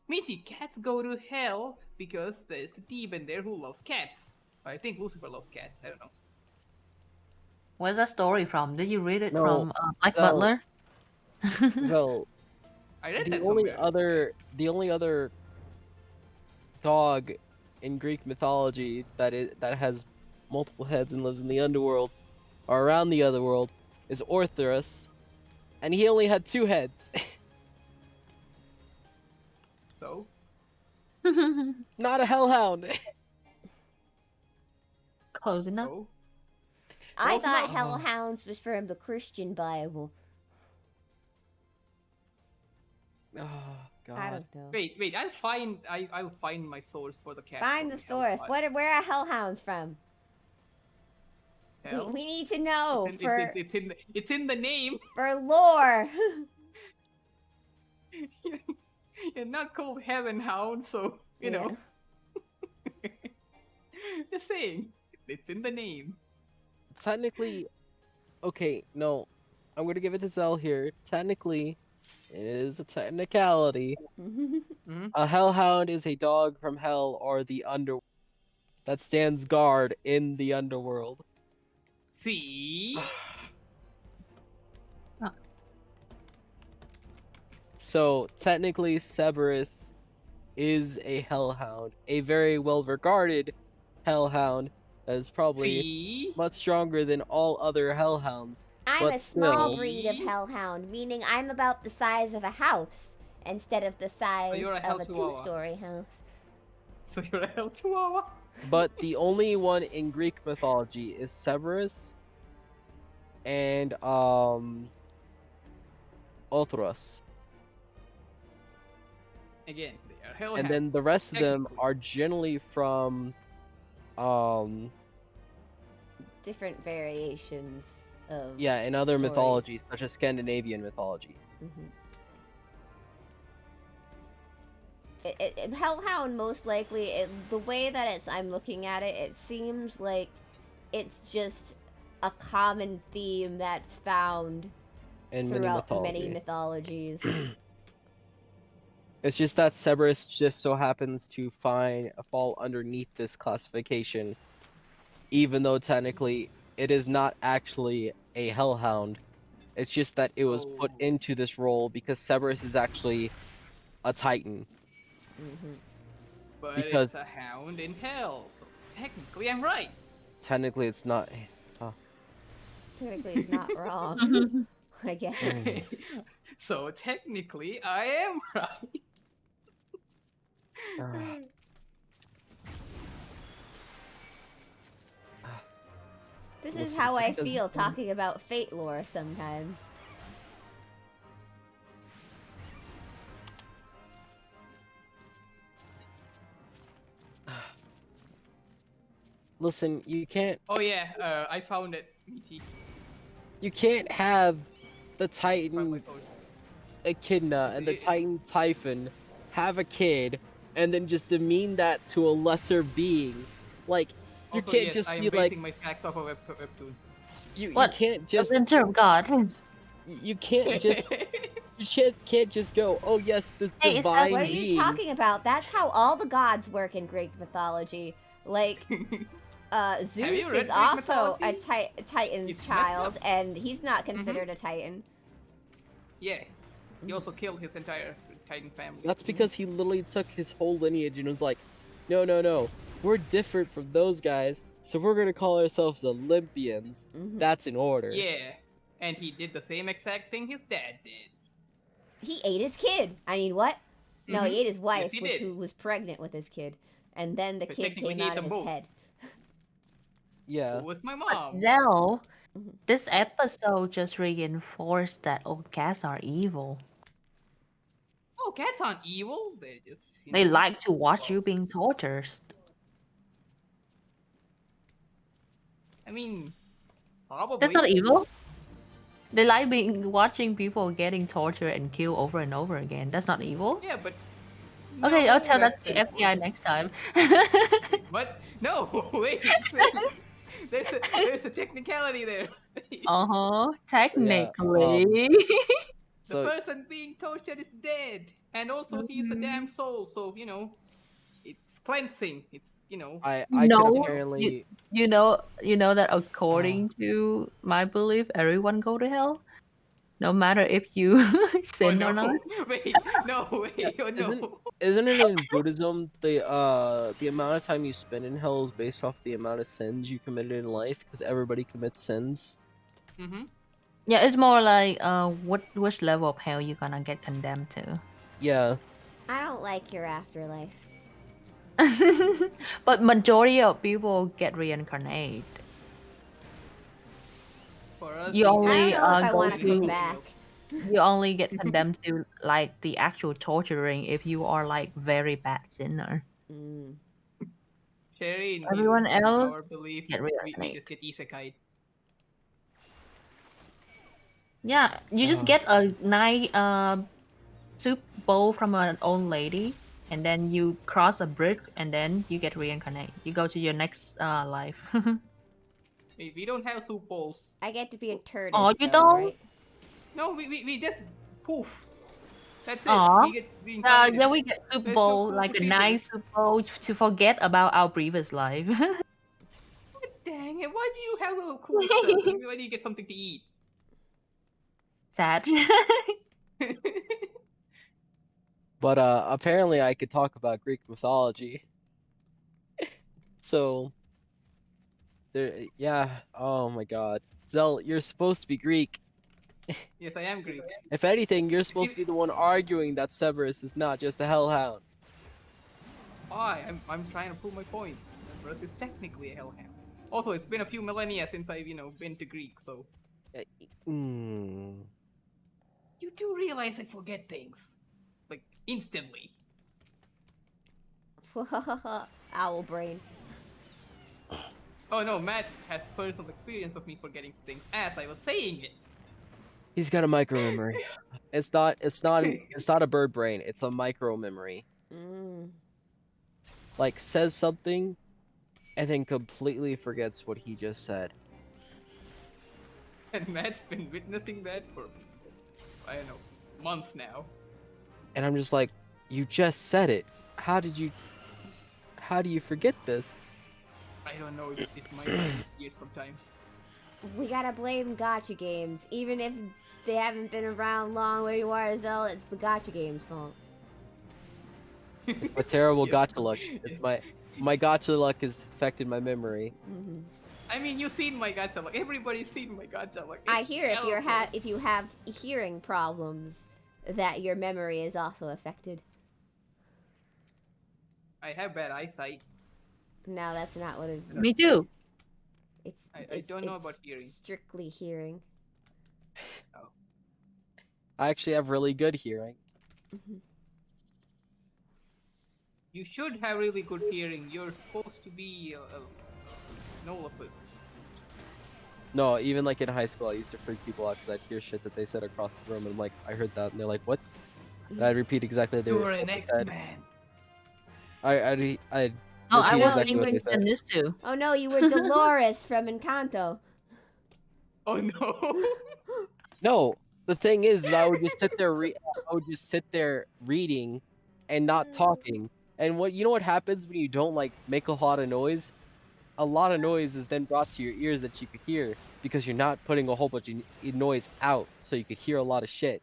cats go to hell because there's a demon there who loves cats. I think Lucifer loves cats. I don't know. Where's that story from? Did you read it No, from Black so- Butler? So I read the that only somewhere. other dog in Greek mythology that has multiple heads and lives in the underworld or around the otherworld is Orthrus, and he only had 2 heads. So Not a hellhound. Close enough. so I Close thought enough. hellhounds was from the Christian Bible. Oh God. I don't know. wait. I'll find my source for the cat. Find the source. Where are hellhounds from? Hell? We need to know It's in the name. for lore. You're not called Heaven Hound, so you know. Just saying, it's in the name. Technically, okay, no, I'm gonna give it to Zell here. Technically, it is a technicality. A hellhound is a dog from hell or the underworld that stands guard in the underworld. See? So technically, Cerberus is a hellhound, a very well regarded hellhound that is probably See? much stronger than all other hellhounds. I'm But a small still- breed of hellhound, meaning I'm about the size of a house instead of the size you're a of hell a chihuahua. two-story house. So you're a hell chihuahua? But the only one in Greek mythology is Cerberus and Orthrus. Again, they are hell And then the rest of them technically. are generally from Different variations of in other stories. mythologies such as Scandinavian mythology. Hellhound most likely, the way that I'm looking at it, it seems like it's just a common theme that's found In many throughout mythology. many mythologies. It's just that Cerberus just so happens to fall underneath this classification, even though technically it is not actually a hellhound. It's just that it was put into this role because Cerberus is actually a titan. But because- it's a hound in hell, so technically I'm right. Technically, it's not. Technically, it's not wrong, I guess. So technically I am right. This We'll is see how if I he does feel this thing. talking about fate lore sometimes. Listen, you can't. Oh yeah, I found it. E.T. You can't have the Find my Titan source. Echidna and the Titan Typhon have a kid and then just demean that to a lesser being. Like, you Also, can't yes, just I'm be like, basing my facts off of webtoon. you What? can't The just, center of God. you can't just, can't just go, oh yes, this Hey, it's like, divine What are you being. talking about? That's how all the gods work in Greek mythology. Like, Zeus you read is Greek also a mythology? Titan's It's messed child, up. and he's not considered a Titan. Yeah, he also killed his entire Titan family. That's because he literally took his whole lineage and was like, no, we're different from those guys, so we're gonna call ourselves Olympians. That's in order. Yeah, and he did the same exact thing his dad did. He ate his kid. I mean, what? No, he ate his wife, he which did. who was pregnant with his kid, and then the So kid technically came he ate out of them his both. head. Yeah. Who was my mom? Zell, this episode just reinforced that old cats are evil. Oh, cats aren't evil. They just They know, like to watch well, you being tortured. I mean, probably. That's not evil. They like watching people getting tortured and killed over and over again. That's not evil. Yeah, but. Okay, no, I'll tell that to the that's FBI next time. What? No, wait. There's a technicality there. Uh-huh. Technically. The So person being tortured is dead, and also he's a damn soul. So you know, it's cleansing. It's you know. I could No, apparently you know that according to my belief, everyone go to hell, no matter if you Oh sin or not. no! Wait, no, yeah, wait, oh no. isn't it in Buddhism the amount of time you spend in hell is based off the amount of sins you committed in life because everybody commits sins. Mm-hmm. Yeah, it's more like which level of hell you gonna get condemned to. Yeah, I don't like your afterlife. But majority of people get reincarnate. For us, You we I only don't know if I go want to get come to back. you only get condemned to like the actual torturing if you are like very bad sinner. Mm. Sherry, Everyone in else our belief, get we reincarnate. just get isekai. Yeah, you just get a nice soup bowl from an old lady, and then you cross a bridge, and then you get reincarnate. You go to your next life. We don't have soup bowls. I get to be a turtle, Oh, you though, don't? right? No, we just poof. That's it. Aw. We get reincarnated. Yeah, we get soup There's no bowl, cool like a procedure. nice soup bowl to forget about our previous life. Dang it! Why do you have a cool stuff? Why do you get something to eat? Sad. but apparently I could talk about Greek mythology. So there, yeah. Oh my God, Zell, you're supposed to be Greek. Yes, I am Greek. If anything, you're supposed to be the one arguing that Severus is not just a hellhound. Why? I'm trying to prove my point. Cerberus is technically a hellhound. Also, it's been a few millennia since I've been to Greek, so Mm. you do realize I forget things, like instantly. Owl brain. Oh no, Matt has personal experience of me forgetting things as I was saying it. He's got a micro memory. It's not a bird brain. It's a micro memory. Mm. Like says something, and then completely forgets what he just said. And Matt's been witnessing that for, I don't know, months now. And I'm just like, you just said it. How do you forget this? I don't know, it might be weird sometimes. We gotta blame gacha games. Even if they haven't been around long where you are, Zell, it's the gacha game's fault. It's my terrible Yes. gacha luck. It's my gacha luck has affected my memory. Mm-hmm. I mean, you've seen my gacha luck. Everybody's seen my gacha luck. I It's hear terrible. if you have hearing problems, that your memory is also affected. I have bad eyesight. No, that's not what it. Me too. I don't know about hearing. Strictly hearing. I actually have really good hearing. Mhm. You should have really good hearing. You're supposed to be no. No, even like in high school, I used to freak people out because I'd hear shit that they said across the room, and I'm like, I heard that, and they're like, what? And I'd repeat exactly You're what an they said. X-Man. I'd Oh, I repeat was exactly what they thinking said. this too. Oh no, you were Dolores from Encanto. Oh no. No, the thing is I would just sit there reading and not talking. And what happens when you don't like make a lot of noise? A lot of noise is then brought to your ears that you could hear because you're not putting a whole bunch of noise out, so you could hear a lot of shit.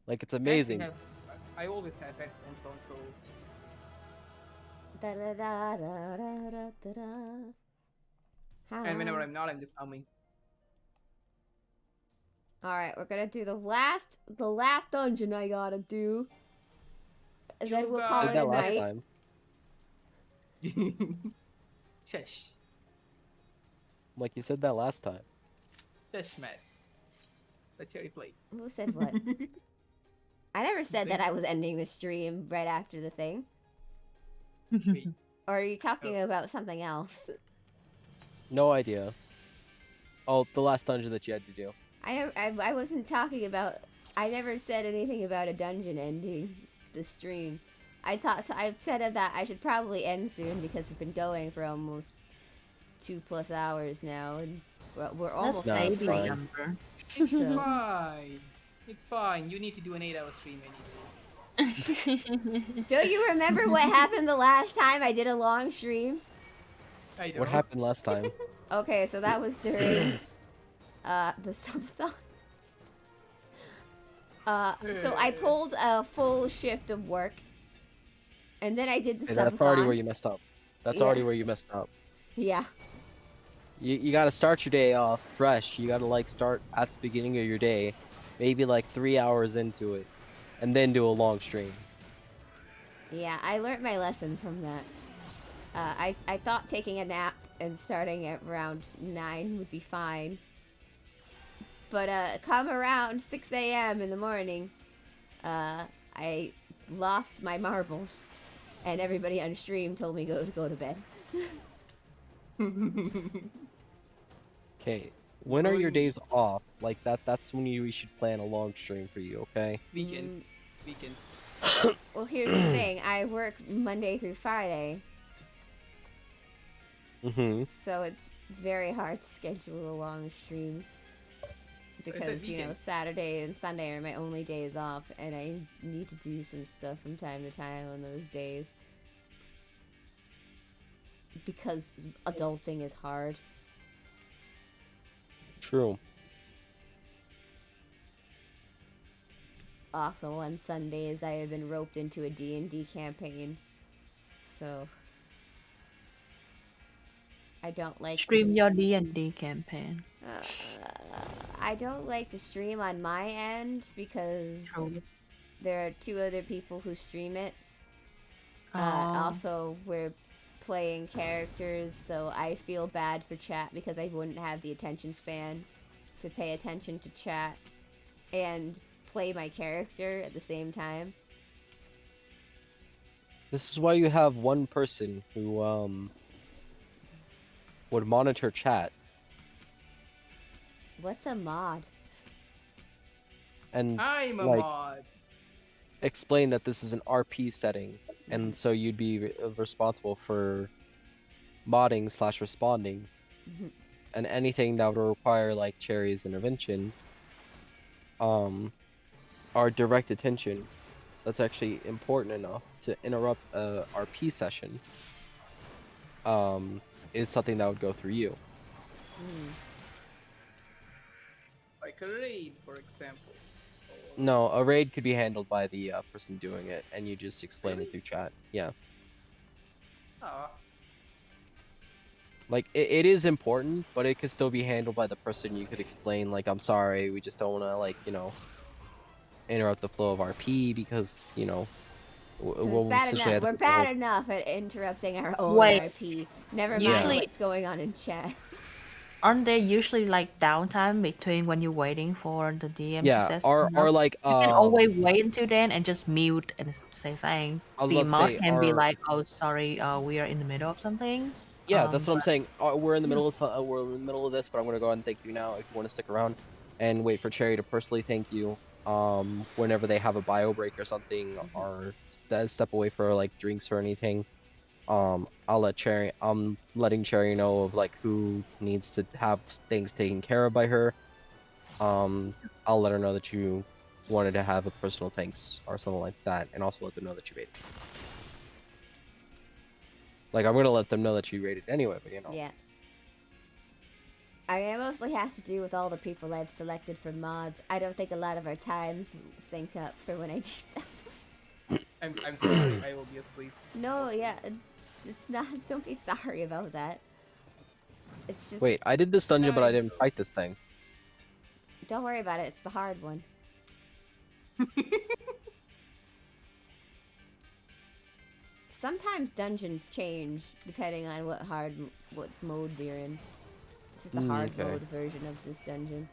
Like it's amazing. I always have headphones on, so Da da da da da da da da. and whenever I'm not, I'm just humming. All right, we're gonna do the last dungeon I gotta do. And then we'll You call Said it that a last night. time. Shush. Like you said that last time. Shush, Matt. Let Cherry play. Who said what? I never said that I was ending the stream right after the thing. Wait. Or are you talking about something else? No idea. Oh, the last dungeon that you had to do. I wasn't talking about. I never said anything about a dungeon ending the stream. I said that I should probably end soon because we've been going for almost 2+ hours now, and we're almost not at Baby fine. frame. number. So Why? It's fine. You need to do an 8-hour stream anyway. Do you remember what happened the last time I did a long stream? I don't. What happened last time? Okay, so that was during the subathon. So I pulled a full shift of work, and then I did the Hey, subathon. that's already where you messed up. That's Yeah. already where you messed up. Yeah. You gotta start your day off fresh. You gotta like start at the beginning of your day, maybe like 3 hours into it, and then do a long stream. Yeah, I learned my lesson from that. I thought taking a nap and starting at around 9 would be fine. But come around 6 a.m. in the morning, I lost my marbles, and everybody on stream told me to go to bed. Okay, when are your days off? Like that's when we should plan a long stream for you, okay? Weekends. Weekends. Well, here's the thing. I work Monday through Friday, Mm-hmm. so it's very hard to schedule a long stream. Because, you know, weekend. Saturday and Sunday are my only days off, and I need to do some stuff from time to time on those days. Because adulting is hard. True. Also, on Sundays, I have been roped into a D&D campaign. So... I don't like... Stream your D&D campaign. I don't like to stream on my end because there are 2 other people who stream it. Also, we're playing characters, so I feel bad for chat because I wouldn't have the attention span to pay attention to chat and play my character at the same time. This is why you have one person who would monitor chat What's a mod? and I'm a like mod. explain that this is an RP setting, and so you'd be responsible for modding / responding, Mhm. and anything that would require like Cherry's intervention, our direct attention. That's actually important enough to interrupt a RP session. Is something that would go through you. Like a raid, for example. No, a raid could be handled by the person doing it, and you just explain it through chat. Yeah. Ah, Like, it is important, but it could still be handled by the person. You could explain, like, I'm sorry, we just don't want to, like, you know, interrupt the flow of RP because, you know, we'll bad essentially enough. have to We're put the whole- bad enough at interrupting our own Wait. RP. Never mind Usually- what's going on in chat. Aren't there usually like downtime between when you're waiting for the DM to Yeah, say or something? like, You can always wait until then and just mute and say thing. I was The about to mod say, can be our- like, "Oh, sorry, we are in the middle of something." Yeah, that's what I'm but- saying. We're in the middle of we're in the middle of this, but I'm gonna go ahead and thank you now. If you want to stick around and wait for Cherry to personally thank you, whenever they have a bio break or something, or step away for like drinks or anything, I'll let Cherry. I'm letting Cherry know of like who needs to have things taken care of by her. I'll let her know that you wanted to have a personal thanks or something like that, and also let them know that you rated. Like, I'm gonna let them know that you rated anyway, but you know. Yeah. I mean, it mostly has to do with all the people I've selected for mods. I don't think a lot of our times sync up for when I do stuff. I'm sorry, I will be asleep. No, yeah, it's not. Don't be sorry about that. It's just. Wait, I did this dungeon, but I didn't fight this thing. Don't worry about it. It's the hard one. Sometimes dungeons change depending on what mode we're in. This is the hard okay. mode version of this dungeon.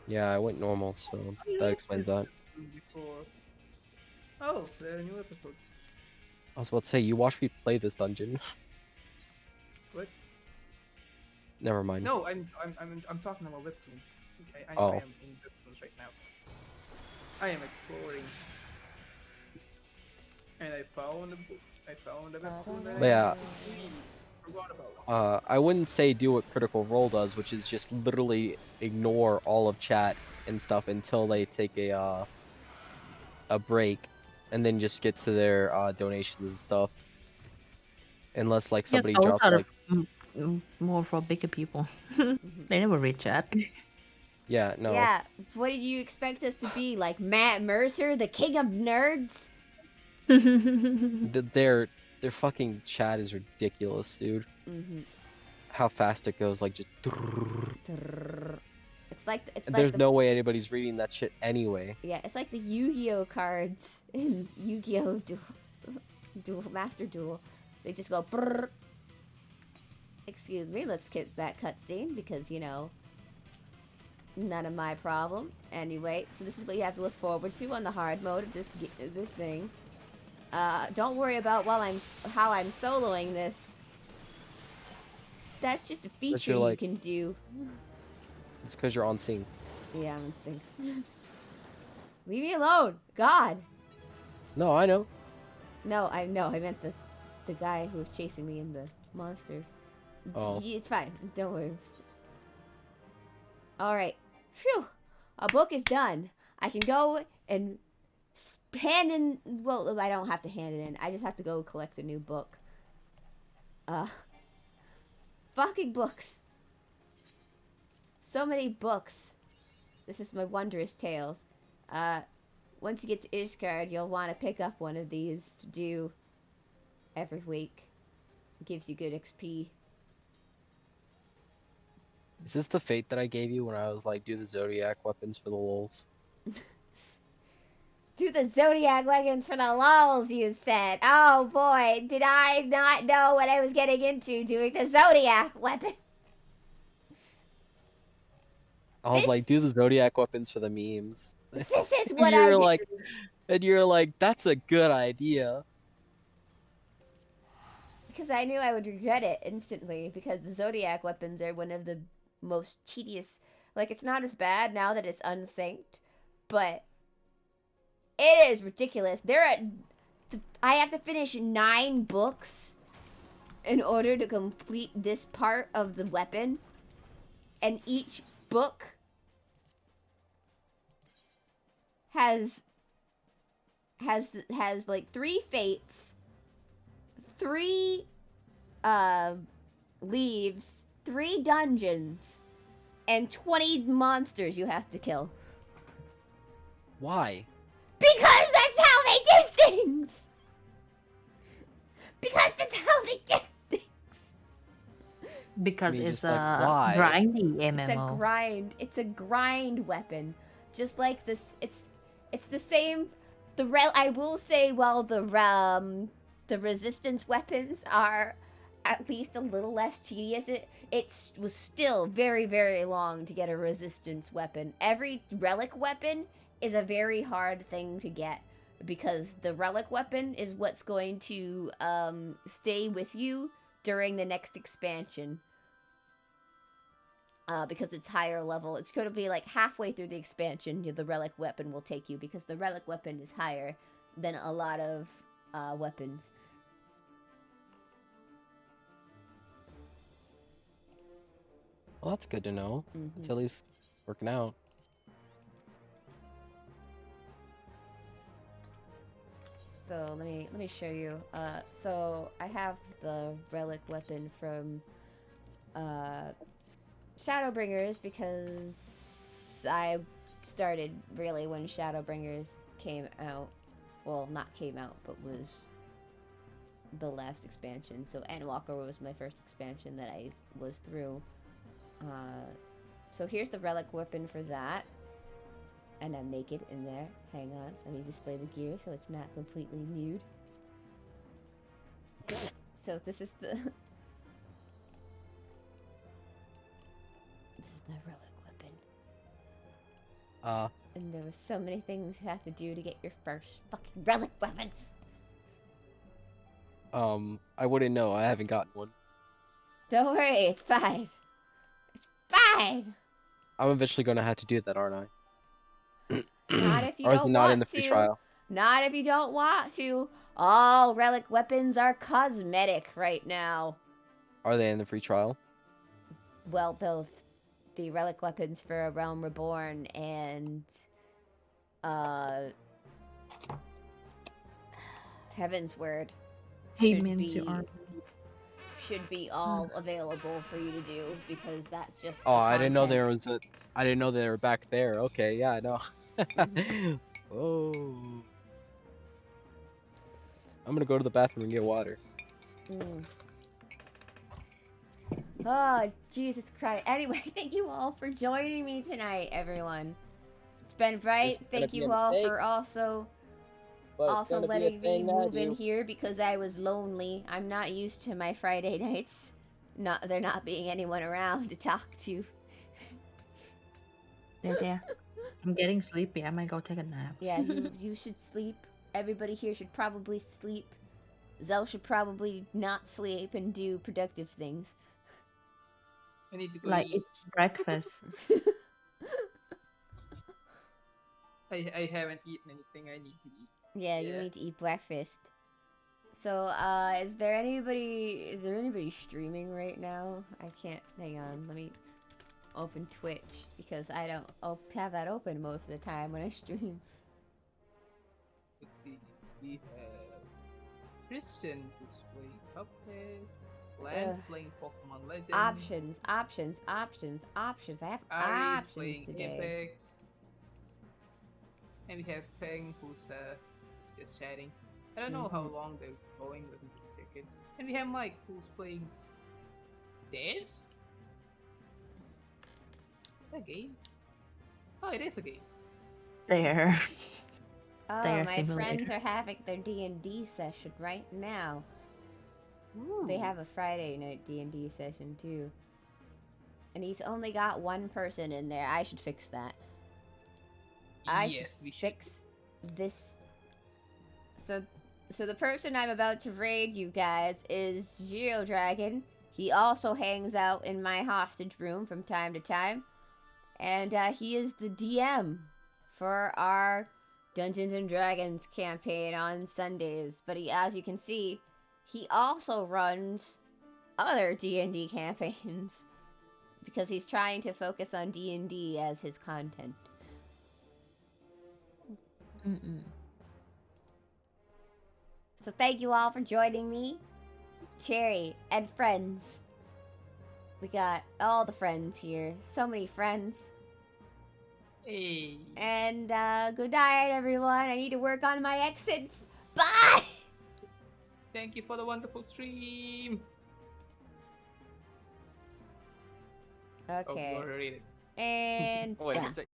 Yeah, I went normal, so that explains that. Before. Oh, there are new episodes. I was about to say, you watched me play this dungeon. What? Never mind. No, I'm talking about Webtoon. I Oh. am in Webtoons right now. I am exploring. And I found a book. I found a Webtoon that Yeah. I forgot about. I wouldn't say do what Critical Role does, which is just literally ignore all of chat and stuff until they take a break, and then just get to their donations and stuff. Unless like Yeah, somebody those drops are like more for bigger people. Mhm. They never read chat. yeah no Yeah, what did you expect us to be? Like Matt Mercer, the king of nerds? their fucking chat is ridiculous, dude. Mm-hmm. How fast it goes, like just. It's like And there's no way anybody's reading that shit anyway. Yeah, it's like the Yu-Gi-Oh cards in Yu-Gi-Oh! Duel Master Duel. They just go brrr. Excuse me, let's get that cutscene because, you know, none of my problem. Anyway, so this is what you have to look forward to on the hard mode of this thing. Don't worry about how I'm soloing this. That's just a feature you can do. It's because you're on sync. Yeah, I'm in sync. Leave me alone! God! No, I know. No, I meant the guy who was chasing me in the monster. Oh. It's fine. Don't worry. Alright. Phew! A book is done. I can go and hand in... Well, I don't have to hand it in. I just have to go collect a new book. Fucking books. So many books. This is my wondrous tales. Once you get to Ishgard, you'll want to pick up one of these to do every week. It gives you good XP. Is this the fate that I gave you when I was like, do the Zodiac weapons for the lols? Do the Zodiac weapons for the lols, you said. Oh boy, did I not know what I was getting into doing the Zodiac weapon. I was like, do the Zodiac weapons for the memes. This is what you're like, and you're like, that's a good idea. Because I knew I would regret it instantly, because the Zodiac weapons are one of the most tedious. Like, it's not as bad now that it's unsynced, but it is ridiculous. I have to finish 9 books in order to complete this part of the weapon, and each book has like 3 fates, 3 leaves, 3 dungeons, and 20 monsters you have to kill. Why? Because that's how they did things! Because that's how they did things! Because I mean, it's just, like, a why? grindy MMO. It's a grind. It's a grind weapon. Just like this, it's the same. I will say, while the resistance weapons are at least a little less tedious, it was still very, very long to get a resistance weapon. Every relic weapon is a very hard thing to get, because the relic weapon is what's going to stay with you during the next expansion. Because it's higher level. It's going to be like halfway through the expansion, the relic weapon will take you, because the relic weapon is higher than a lot of weapons. Well, that's good to know. Mm-hmm. It's at least working out. So let me show you. So I have the relic weapon from Shadowbringers, because I started really when Shadowbringers came out. Well, not came out, but was the last expansion. So Endwalker was my first expansion that I was through. So here's the relic weapon for that. And I'm naked in there. Hang on, let me display the gear so it's not completely nude. So this is the... This is the relic weapon. And there were so many things you have to do to get your first fucking relic weapon. I wouldn't know. I haven't gotten one. Don't worry, it's fine. It's fine! I'm eventually gonna have to do that, aren't I? Not if you Or is don't it not want in the free to. trial? Not if you don't want to. All relic weapons are cosmetic right now. Are they in the free trial? Well, the relic weapons for A Realm Reborn and Heaven's Word Payment to our should be all available for you to do because that's just Oh, the I didn't know content. there was a. I didn't know they were back there. Okay, yeah, no. Oh. I'm gonna go to the bathroom and get water. Oh, Jesus Christ. Anyway, thank you all for joining me tonight, everyone. It's been bright. It's gonna Thank be you a all mistake, for also but it's gonna be a letting me thing I move in do. here because I was lonely. I'm not used to my Friday nights. There not being anyone around to talk to. there. I'm getting sleepy. I might go take a nap. Yeah, you should sleep. Everybody here should probably sleep. Zell should probably not sleep and do productive things. I need to go Like eat. eat breakfast. I haven't eaten anything. I need to eat. Yeah, you need to eat breakfast. So, is there anybody streaming right now? I can't, hang on, let me open Twitch, because I don't have that open most of the time when I stream. We have Christian who's playing Cuphead. Lance playing Pokemon Legends. Options. I have Ari is options playing today. Apex. And we have Peng who's just chatting. I don't know how long they're going, but just check it. And we have Mike who's playing Stairs? Is that a game? Oh, it is a game. There. Oh, Their my simulator. friends are having their D&D session right now. They have a Friday night D&D session too. And he's only got one person in there. I should fix that. I should fix this. So the person I'm about to raid, you guys, is Geodragon. He also hangs out in my hostage room from time to time. And he is the DM for our Dungeons and Dragons campaign on Sundays. But as you can see, he also runs other D&D campaigns because he's trying to focus on D&D as his content. So thank you all for joining me, Cherry, and friends. We got all the friends here. So many friends. Hey. And good night, everyone. I need to work on my exits. Bye! Thank you for the wonderful stream. Okay. Oh, you already read it. And Wait a done. sec.